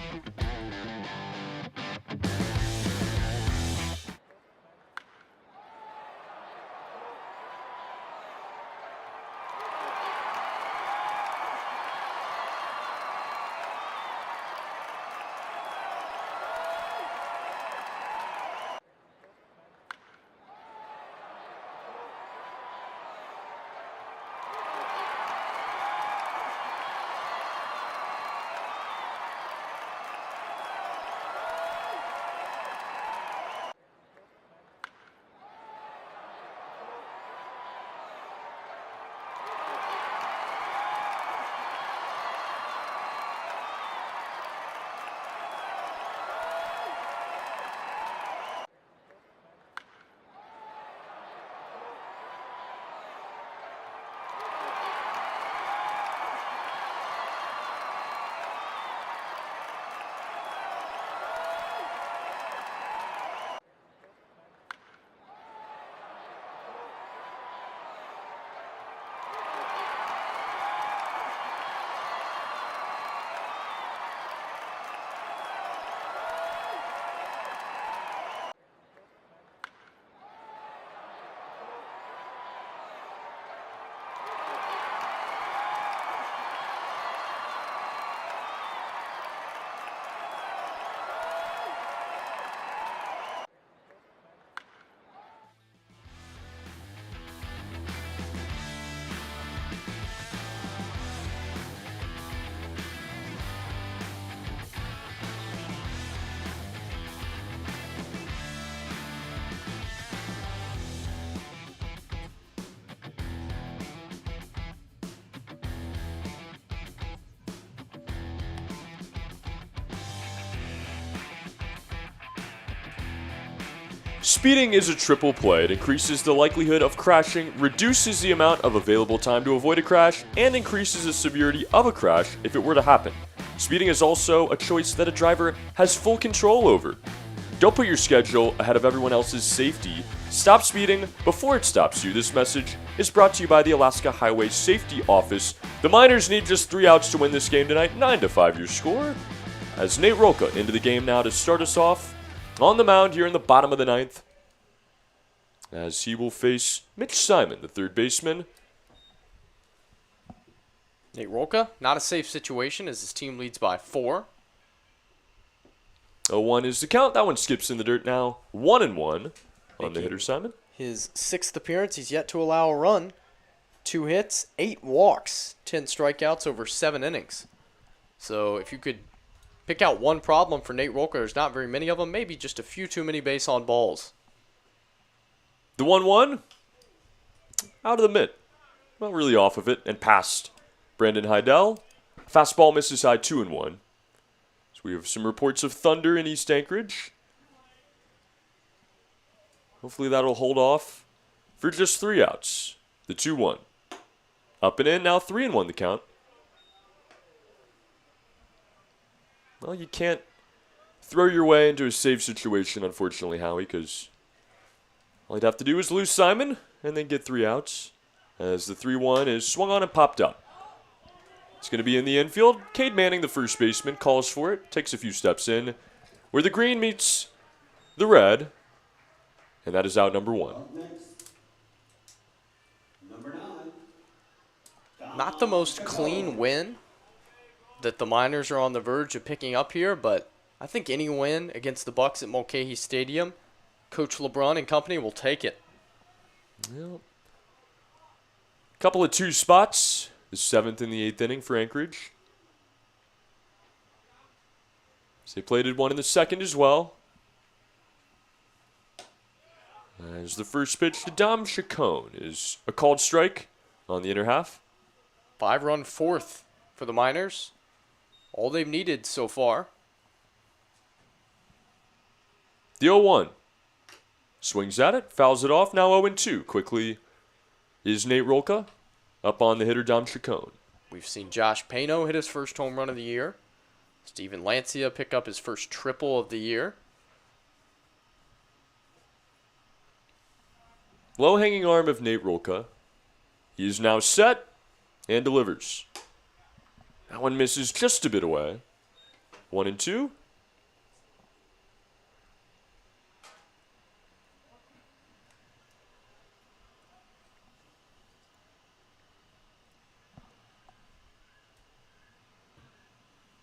Speeding is a triple play. It increases the likelihood of crashing, reduces the amount of available time to avoid a crash, and increases the severity of a crash if it were to happen. Speeding is also a choice that a driver has full control over. Don't put your schedule ahead of everyone else's safety. Stop speeding before it stops you. This message is brought to you by the Alaska Highway Safety Office. The Miners need just 3 outs to win this game tonight. 9-5 your score. As Nate Rolka into the game now to start us off on the mound here in the bottom of the 9th, as he will face Mitch Simon, the third baseman. Nate Rolka, not a safe situation as his team leads by 4. 0-1 is the count. That one skips in the dirt now. 1-1 on the hitter Simon. His 6th appearance, he's yet to allow a run. 2 hits, 8 walks, 10 strikeouts over 7 innings. So if you could pick out one problem for Nate Rolka, there's not very many of them, maybe just a few too many base on balls. The 1-1, out of the mitt. Not really off of it, and past Brandon Heidel. Fastball misses high 2-1. So we have some reports of thunder in East Anchorage. Hopefully that'll hold off for just 3 outs. The 2-1. Up and in, now 3-1 the count. Well, you can't throw your way into a save situation, unfortunately, Howie, because all he'd have to do is lose Simon and then get 3 outs. As the 3-1 is swung on and popped up. It's going to be in the infield. Cade Manning, the first baseman, calls for it, takes a few steps in, where the green meets the red, and that is out number 1. Up next, number 9. Not the most clean win that the Miners are on the verge of picking up here, but I think any win against the Bucs at Mulcahy Stadium, Coach LeBron and company will take it. Yep. Couple of 2 spots. The 7th and the 8th inning for Anchorage. So they plated one in the 2nd as well. As the first pitch to Dom Chacon is a called strike on the inner half. 5-run 4th for the Miners. All they've needed so far. The 0-1. Swings at it, fouls it off, now 0-2. Quickly is Nate Rolka up on the hitter Dom Chacon. We've seen Josh Pano hit his first home run of the year. Steven Lancia pick up his first triple of the year. Low-hanging arm of Nate Rolka. He is now set and delivers. That one misses just a bit away. 1-2.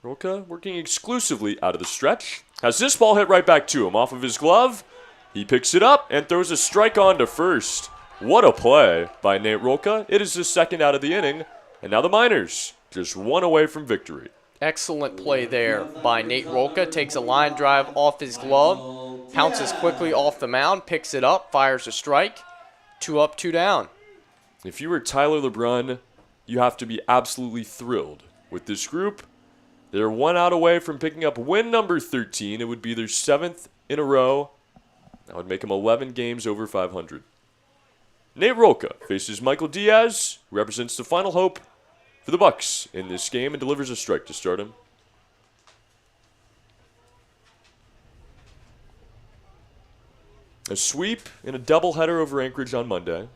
Rolka working exclusively out of the stretch. Has this ball hit right back to him off of his glove. He picks it up and throws a strike on to first. What a play by Nate Rolka. It is his 2nd out of the inning. And now the Miners just 1 away from victory. Excellent play there by Nate Rolka. Takes a line drive off his glove. Pounces quickly off the mound. Picks it up. Fires a strike. 2 up, 2 down. If you were Tyler LeBrun, you have to be absolutely thrilled with this group. They're 1 out away from picking up win number 13. It would be their 7th in a row. That would make them 11 games over 500. Nate Rolka faces Michael Diaz, who represents the final hope for the Bucs in this game, and delivers a strike to start him. A sweep and a doubleheader over Anchorage on Monday.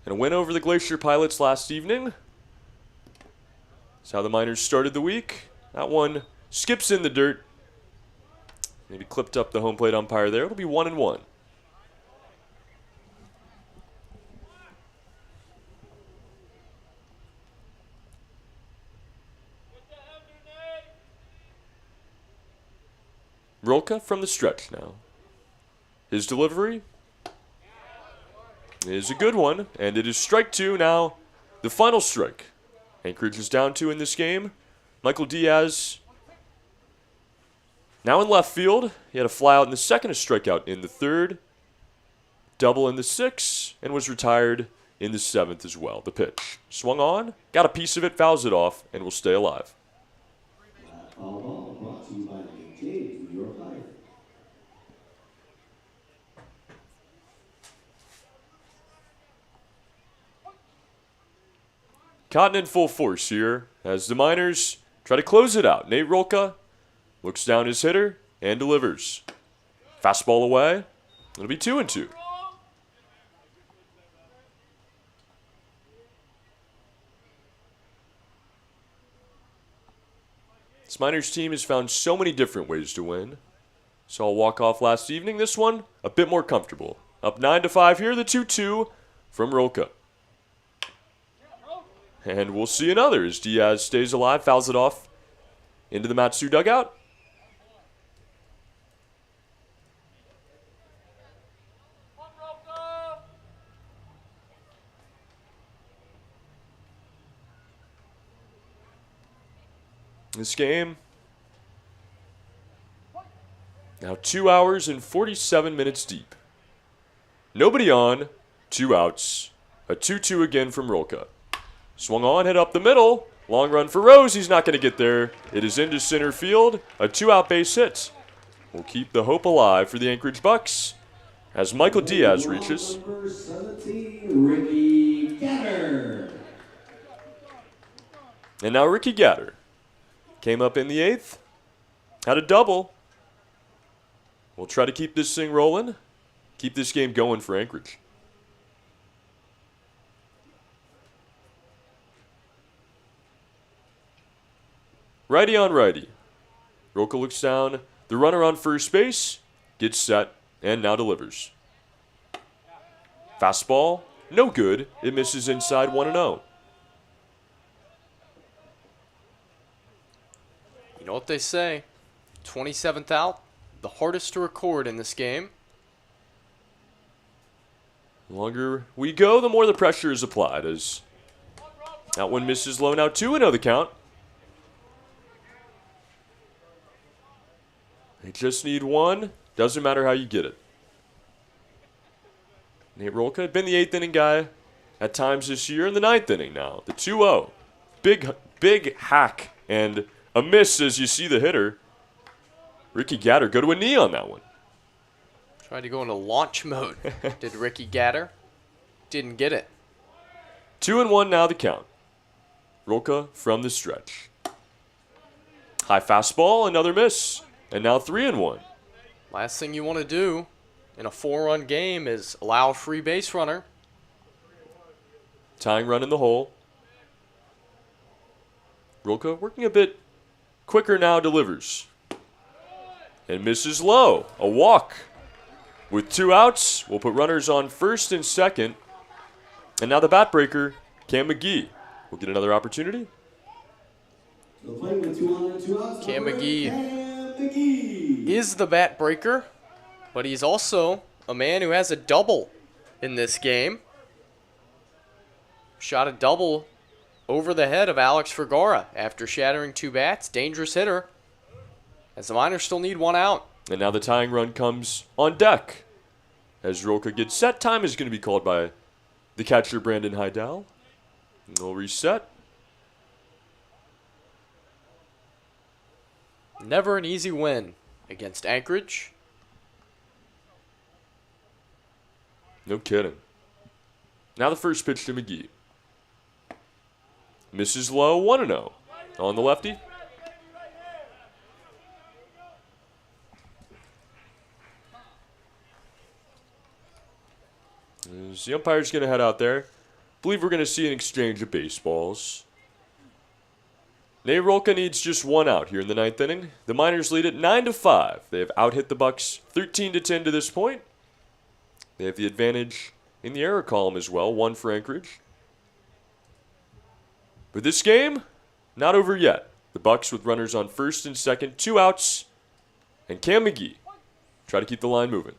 And a win over the Glacier Pilots last evening. That's how the Miners started the week. That one skips in the dirt. Maybe clipped up the home plate umpire there. It'll be 1-1. Rolka from the stretch now. His delivery is a good one, and it is strike 2 now. The final strike. Anchorage is down 2 in this game. Michael Diaz now in left field. He had a fly out in the 2nd, a strikeout in the 3rd, double in the 6th, and was retired in the 7th as well. The pitch swung on, got a piece of it, fouls it off, and will stay alive. All ball brought to you by James, New York Life. Cotton in full force here as the Miners try to close it out. Nate Rolka looks down his hitter and delivers. Fastball away. It'll be 2-2. This Miners team has found so many different ways to win. Saw a walk-off last evening. This one, a bit more comfortable. Up 9-5 here, the 2-2 from Rolka. And we'll see another as Diaz stays alive, fouls it off into the Matsu dugout. This game now 2 hours and 47 minutes deep. Nobody on, 2 outs. A 2-2 again from Rolka. Swung on, hit up the middle. Long run for Rose. He's not going to get there. It is into center field. A 2-out base hit will keep the hope alive for the Anchorage Bucs as Michael Diaz reaches. Number 17, Ricky Gatter. And now Ricky Gatter came up in the 8th. Had a double. We'll try to keep this thing rolling. Keep this game going for Anchorage. Righty on righty. Roca looks down. The runner on first base gets set and now delivers. Fastball, no good. It misses inside 1-0. You know what they say, 27th out, the hardest to record in this game. The longer we go, the more the pressure is applied as that one misses low. Now 2-0 the count. They just need one. Doesn't matter how you get it. Nate Rolka had been the 8th inning guy at times this year. In the 9th inning now. The 2-0. Big hack and a miss as you see the hitter. Ricky Gatter go to a knee on that one. Tried to go into launch mode. Did Ricky Gatter. Didn't get it. 2-1 now the count. Rolka from the stretch. High fastball, another miss. And now 3-1. Last thing you want to do in a 4-run game is allow a free base runner. Tying run in the hole. Rolka working a bit quicker now, delivers. And misses low. A walk. With 2 outs, we'll put runners on first and second. And now the bat breaker, Cam McGee. Will get another opportunity. Cam McGee is the bat breaker, but he's also a man who has a double in this game. Shot a double over the head of Alex Vergara after shattering 2 bats. Dangerous hitter, as the Miners still need 1 out. And now the tying run comes on deck. As Rolka gets set, time is going to be called by the catcher, Brandon Heidel. And they'll reset. Never an easy win against Anchorage. No kidding. Now the first pitch to McGee. Misses low, 1-0 on the lefty. As the umpire's going to head out there. Believe we're going to see an exchange of baseballs. Nate Rolka needs just 1 out here in the 9th inning. The Miners lead it 9-5. They have out-hit the Bucs 13-10 to this point. They have the advantage in the error column as well, 1 for Anchorage. But this game, not over yet. The Bucs with runners on first and second, 2 outs, and Cam McGee try to keep the line moving.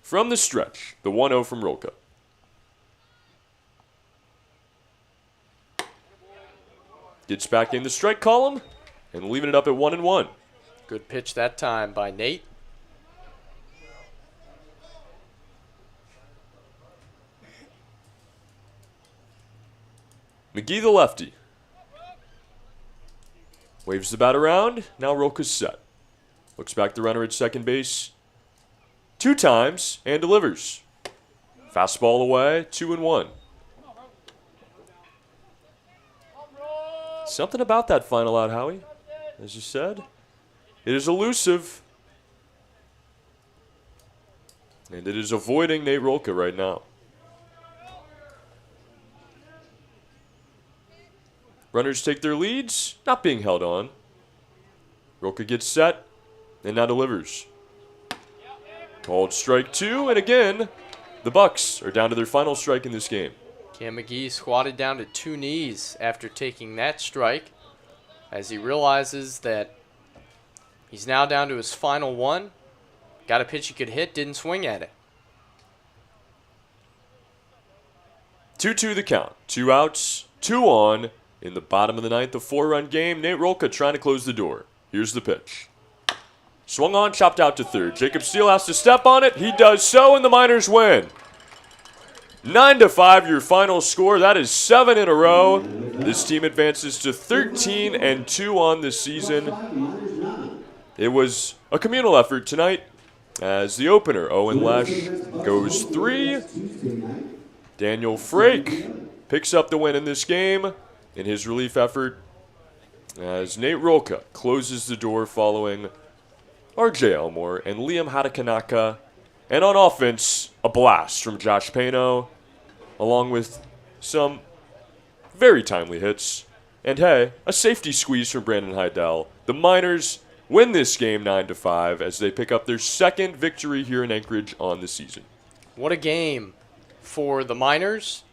From the stretch, the 1-0 from Rolka. Gets back in the strike column and leaving it up at 1-1. Good pitch that time by Nate. McGee the lefty. Waves the bat around. Now Rolka's set. Looks back the runner at second base 2 times and delivers. Fastball away, 2-1. Something about that final out, Howie. As you said, it is elusive. And it is avoiding Nate Rolka right now. Runners take their leads, not being held on. Rolka gets set and now delivers. Called strike 2, and again, the Bucs are down to their final strike in this game. Cam McGee squatted down to 2 knees after taking that strike as he realizes that he's now down to his final 1. Got a pitch he could hit, didn't swing at it. 2-2 the count. 2 outs, 2 on in the bottom of the 9th. A 4-run game. Nate Rolka trying to close the door. Here's the pitch. Swung on, chopped out to third. Jacob Steele has to step on it. He does so, and the Miners win. 9-5 your final score. That is 7 in a row. This team advances to 13-2 on the season. It was a communal effort tonight as the opener, Owen Lesh, goes 3. Daniel Frake picks up the win in this game in his relief effort as Nate Rolka closes the door following RJ Elmore and Liam Hatakanaka. And on offense, a blast from Josh Pano, along with some very timely hits. And hey, a safety squeeze from Brandon Heidel. The Miners win this game 9-5 as they pick up their second victory here in Anchorage on the season. What a game for the Miners,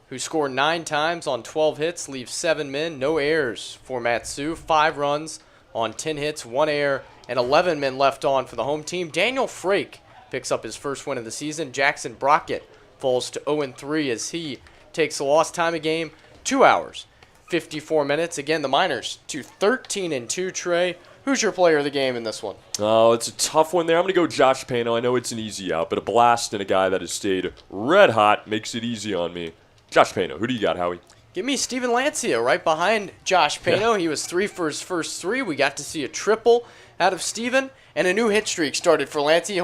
who score 9 times on 12 hits, leave 7 men, no errors for Matsu, 5 runs on 10 hits, 1 error, and 11 men left on for the home team. Daniel Frake picks up his first win of the season. Jackson Brockett falls to 0-3 as he takes the loss. Time of game, 2 hours, 54 minutes. Again, the Miners to 13-2. Trey, who's your player of the game in this one? Oh, it's a tough one there. I'm going to go Josh Pano. I know it's an easy out, but a blast and a guy that has stayed red hot makes it easy on me. Josh Pano, who do you got, Howie? Give me Steven Lancia right behind Josh Pano. He was 3 for his first 3. We got to see a triple out of Steven, and a new hit streak started for Lancia.